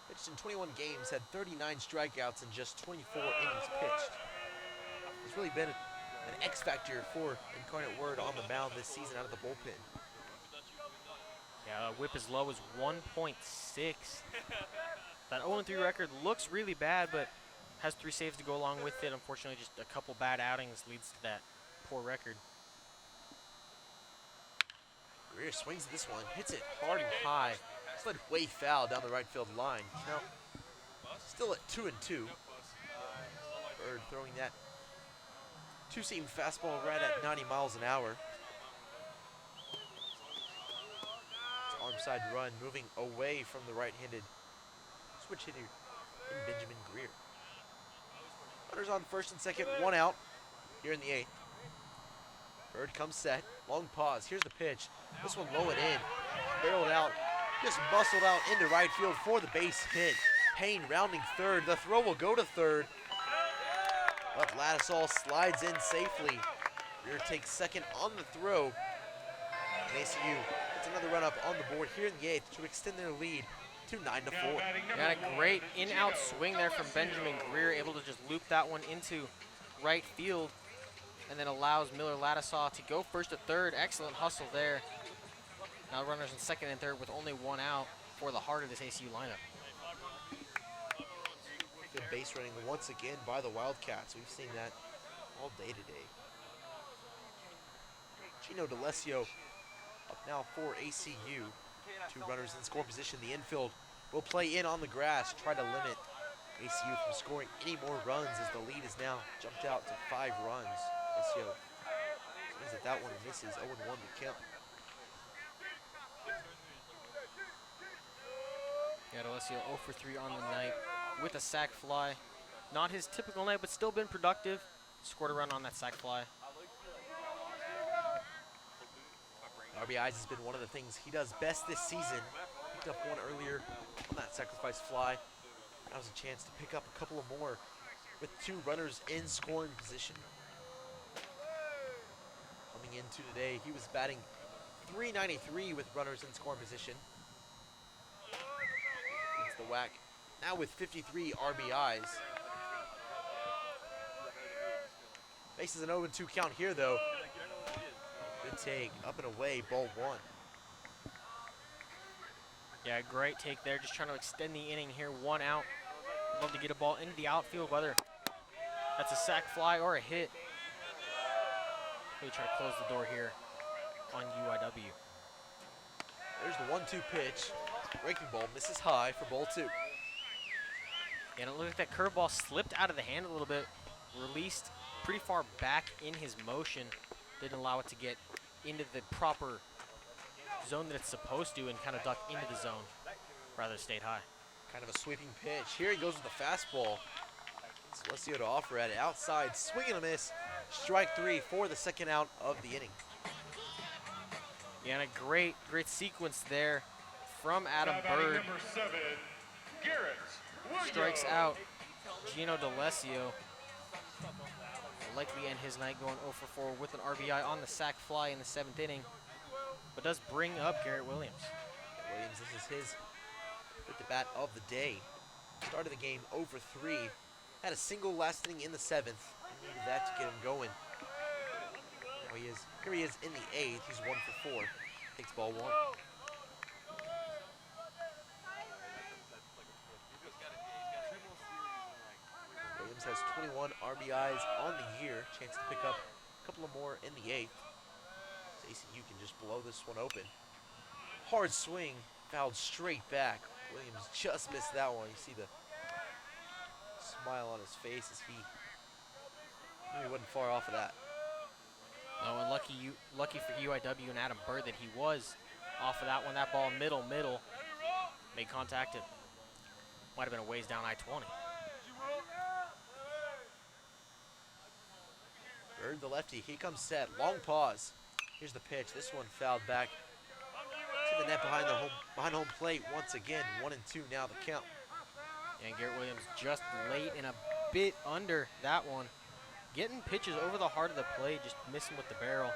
pitched in 21 games, had 39 strikeouts in just 24 innings pitched. He's really been an X factor for Incarnate Word on the mound this season out of the bullpen. Yeah, whip as low as 1.6. That 0-3 record looks really bad, but has 3 saves to go along with it. Unfortunately, just a couple bad outings leads to that poor record. Greer swings at this one, hits it hard and high. Slid way foul down the right field line. Count still at 2-2. Bird throwing that 2-seam fastball right at 90 miles an hour. Arm side run moving away from the right-handed switch hitter in Benjamin Greer. Runners on first and second, 1 out here in the 8th. Bird comes set, long pause. Here's the pitch. This one low and in, barreled out, just muscled out into right field for the base hit. Payne rounding third. The throw will go to third, but Ladisol slides in safely. Greer takes second on the throw. And ACU gets another run up on the board here in the 8th to extend their lead to 9-4. Got a great in-out swing there from Benjamin Greer, able to just loop that one into right field, and then allows Miller Ladisaw to go first to third. Excellent hustle there. Now runners in second and third with only 1 out for the heart of this ACU lineup. Good base running once again by the Wildcats. We've seen that all day today. Gino DeLesio up now for ACU. 2 runners in score position. The infield will play in on the grass, try to limit ACU from scoring any more runs as the lead is now jumped out to 5 runs. DeLesio swings at that one and misses. 0-1 to count. Yeah, DeLesio 0 for 3 on the night with a sac fly. Not his typical night, but still been productive. Scored a run on that sac fly. RBIs has been one of the things he does best this season. Picked up one earlier on that sacrifice fly. That was a chance to pick up a couple of more with 2 runners in scoring position. Coming into today, he was batting .393 with runners in scoring position. It's the whack. Now with 53 RBIs. Faces an 0-2 count here though. Good take, up and away, ball 1. Yeah, great take there, just trying to extend the inning here, 1 out. Love to get a ball into the outfield, whether that's a sac fly or a hit. Really try to close the door here on UIW. There's the 1-2 pitch. Breaking ball misses high for ball 2. And it looked like that curveball slipped out of the hand a little bit, released pretty far back in his motion. Didn't allow it to get into the proper zone that it's supposed to and kind of duck into the zone. Rather stayed high. Kind of a sweeping pitch. Here he goes with the fastball. Celestio to offer at it. Outside, swing and a miss. Strike 3 for the second out of the inning. Yeah, and a great sequence there from Adam Bird. Number 7, Garrett Williams. Strikes out Gino DeLesio. Will likely end his night going 0 for 4 with an RBI on the sac fly in the 7th inning, but does bring up Garrett Williams. Williams, this is his at the bat of the day. Started the game 0 for 3. Had a single last inning in the 7th. Needed that to get him going. Now here he is in the 8th. He's 1 for 4. Takes ball 1. Williams has 21 RBIs on the year. Chance to pick up a couple of more in the 8th. So ACU can just blow this one open. Hard swing, fouled straight back. Williams just missed that one. You see the smile on his face as he wasn't far off of that. Oh, and lucky for UIW and Adam Bird that he was off of that one. That ball middle, made contact. It might have been a ways down I-20. Bird, the lefty, he comes set, long pause. Here's the pitch. This one fouled back to the net behind home plate once again. 1-2 now the count. And Garrett Williams just late and a bit under that one. Getting pitches over the heart of the plate, just missing with the barrel.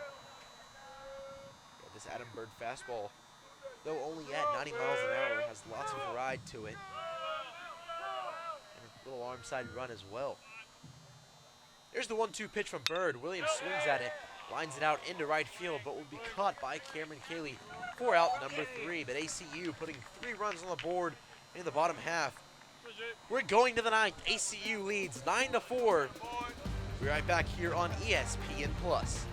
Yeah, this Adam Bird fastball, though only at 90 miles an hour, has lots of ride to it. And a little arm side run as well. There's the 1-2 pitch from Bird. Williams swings at it, lines it out into right field, but will be caught by Cameron Cayley for out number 3. But ACU putting 3 runs on the board in the bottom half. We're going to the 9th. ACU leads 9-4. We're right back here on ESPN Plus.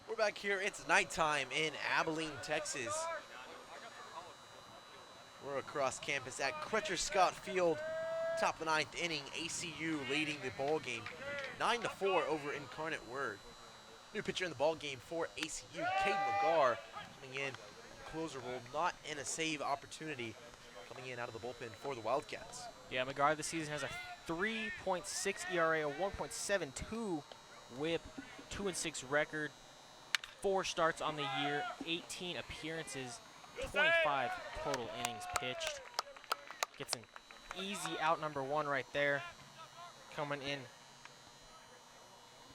We're back here. It's nighttime in Abilene, Texas. We're across campus at Crutcher Scott Field. Top of the 9th inning. ACU leading the ball game 9-4 over Incarnate Word. New pitcher in the ball game for ACU, Cade McGar, coming in. Closer role, not in a save opportunity, coming in out of the bullpen for the Wildcats. Yeah, McGar this season has a 3.6 ERA, a 1.72 whip, 2-6 record, 4 starts on the year, 18 appearances, 25 total innings pitched. Gets an easy out number 1 right there. Coming in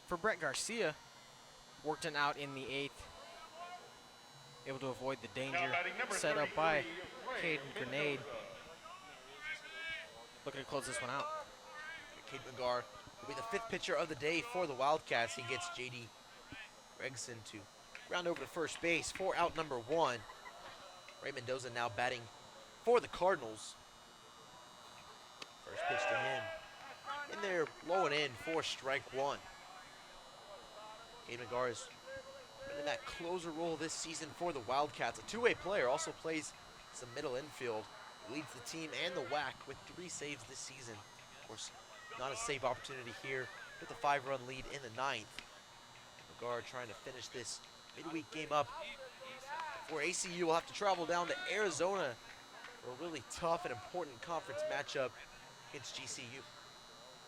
for Brett Garcia, worked an out in the 8th. Able to avoid the danger set up by Caden Grenade. Looking to close this one out. Cade McGar will be the 5th pitcher of the day for the Wildcats. He gets J.D. Gregson to ground over to first base for out number 1. Ray Mendoza now batting for the Cardinals. First pitch to him. In there, low and in for strike 1. Cade McGar is in that closer role this season for the Wildcats. A two-way player, also plays some middle infield. Leads the team and the WAC with 3 saves this season. Of course, not a save opportunity here with a 5-run lead in the 9th. McGar trying to finish this midweek game up before ACU will have to travel down to Arizona for a really tough and important conference matchup against GCU.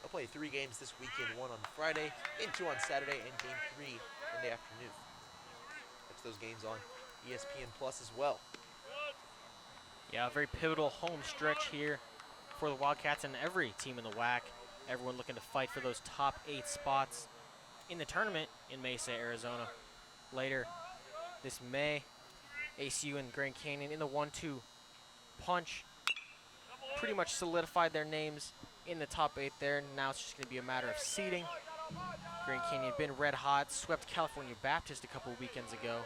They'll play 3 games this weekend, 1 on Friday, and 2 on Saturday, and game 3 Sunday afternoon. Those games on ESPN Plus as well. Yeah, a very pivotal home stretch here for the Wildcats and every team in the WAC. Everyone looking to fight for those top 8 spots in the tournament in Mesa, Arizona. Later this May, ACU and Grand Canyon in the 1-2 punch pretty much solidified their names in the top 8 there. Now it's just going to be a matter of seeding. Grand Canyon been red hot, swept California Baptist a couple weekends ago.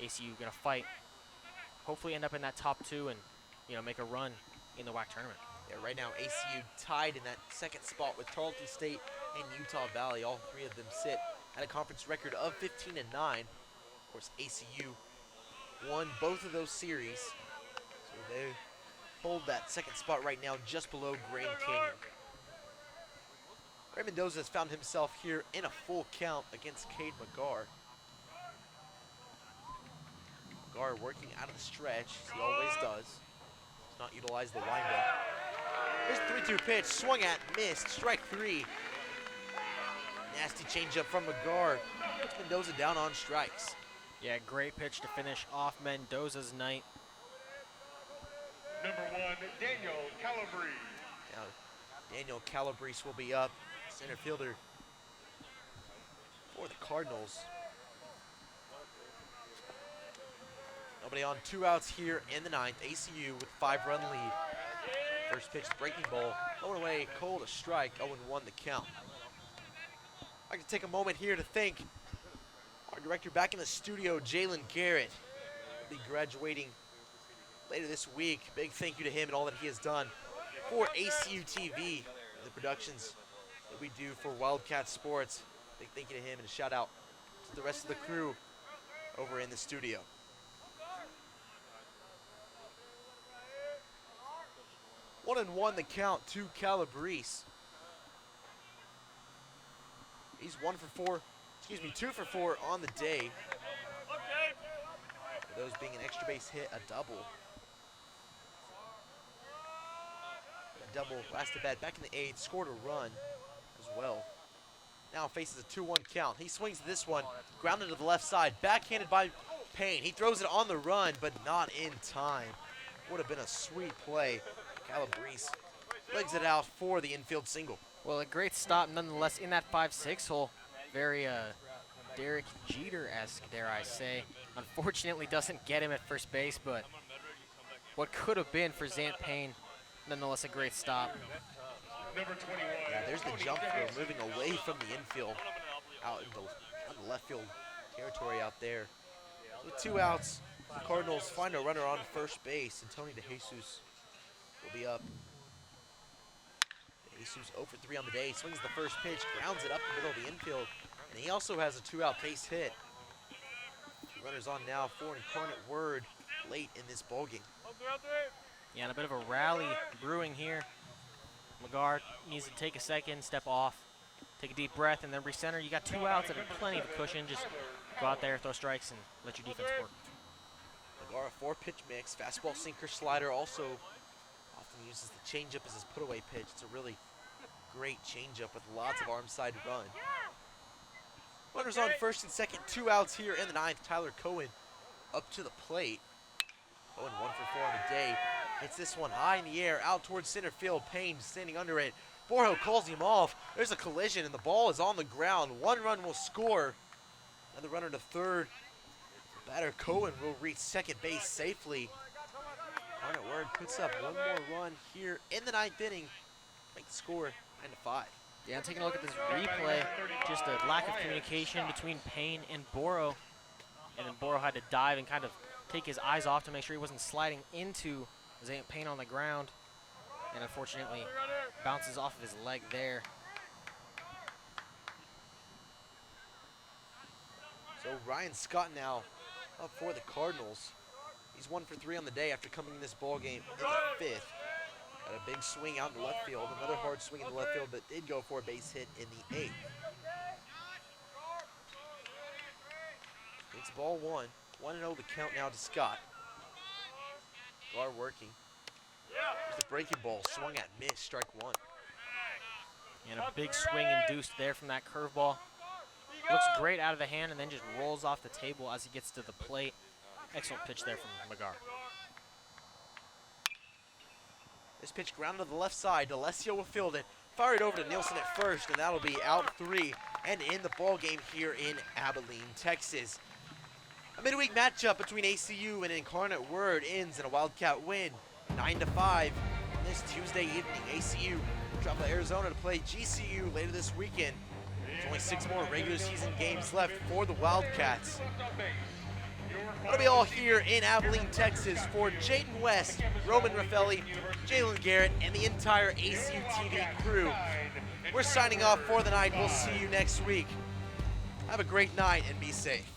ACU gonna fight, hopefully end up in that top 2 and make a run in the WAC tournament. Yeah, right now ACU tied in that 2nd spot with Tarleton State and Utah Valley. All 3 of them sit at a conference record of 15-9. Of course, ACU won both of those series, so they hold that 2nd spot right now just below Grand Canyon. Ray Mendoza has found himself here in a full count against Cade McGar. McGar working out of the stretch, as he always does. Does not utilize the windup. Here's the 3-2 pitch, swung at, missed, strike 3. Nasty changeup from McGar. Puts Mendoza down on strikes. Yeah, great pitch to finish off Mendoza's night. Number 1, Daniel Calabrese. Now, Daniel Calabrese will be up. Center fielder for the Cardinals. Nobody on, 2 outs here in the 9th. ACU with 5-run lead. First pitch, breaking ball, going away, cold, a strike, 0-1 the count. I'd like to take a moment here to thank our director back in the studio, Jalen Garrett. He'll be graduating later this week. Big thank you to him and all that he has done for ACUTV, the productions that we do for Wildcat Sports. Big thank you to him and a shout out to the rest of the crew over in the studio. One and one the count to Calabrese. He's 2 for 4 on the day. For those being an extra base hit, a double. A double last at bat back in the 8th, scored a run as well. now faces a 2-1 count. He swings this one, grounded to the left side, backhanded by Payne. He throws it on the run, but not in time. Would have been a sweet play. Calabrese legs it out for the infield single. Well, a great stop nonetheless in that 5-6 hole. Very Derek Jeter-esque, dare I say. Unfortunately doesn't get him at first base, but what could have been for Zant Payne, nonetheless a great stop. Number 21. Yeah, there's the jump throw, moving away from the infield, out in the left field territory out there. With 2 outs, the Cardinals find a runner on first base, and Tony DeJesus will be up. DeJesus 0 for 3 on the day, swings the first pitch, grounds it up the middle of the infield, and he also has a 2-out base hit. 2 runners on now for Incarnate Word late in this ballgame. Yeah, and a bit of a rally brewing here. McGard needs to take a second, step off, take a deep breath, and then recenter. You got 2 outs and plenty of cushion. Just go out there, throw strikes, and let your defense work. McGar, a 4-pitch mix, fastball, sinker, slider. Also often uses the changeup as his put-away pitch. It's a really great changeup with lots of arm side run. Runners on first and second, 2 outs here in the 9th. Tyler Cohen up to the plate. Cohen 1 for 4 on the day. Hits this one high in the air, out towards center field. Payne standing under it. Borjo calls him off. There's a collision, and the ball is on the ground. 1 run will score. Another runner to third. Batter Cohen will reach second base safely. Incarnate Word puts up 1 more run here in the 9th inning. Make the score 9-5. Yeah, taking a look at this replay, just a lack of communication between Payne and Borjo. And then Borjo had to dive and kind of take his eyes off to make sure he wasn't sliding into Zant Payne on the ground. And unfortunately, bounces off of his leg there. So Ryan Scott now up for the Cardinals. He's 1 for 3 on the day after coming in this ball game in the 5th. Got a big swing out in the left field, another hard swing in the left field, but did go for a base hit in the 8th. It's ball 1. 1-0 the count now to Scott. Gar working. There's the breaking ball, swung at, missed, strike 1. And a big swing induced there from that curveball. Looks great out of the hand and then just rolls off the table as he gets to the plate. Excellent pitch there from McGar. This pitch grounded to the left side. D'Alessio will field it. Fire it over to Nielsen at first, and that'll be out 3 and in the ball game here in Abilene, Texas. A midweek matchup between ACU and Incarnate Word ends in a Wildcat win, 9-5 on this Tuesday evening. ACU travel to Arizona to play GCU later this weekend. There's only 6 more regular season games left for the Wildcats. That'll be all here in Abilene, Texas for Jaden West, Roman Raffelli, Jalen Garrett, and the entire ACUTV crew. We're signing off for the night. We'll see you next week. Have a great night and be safe.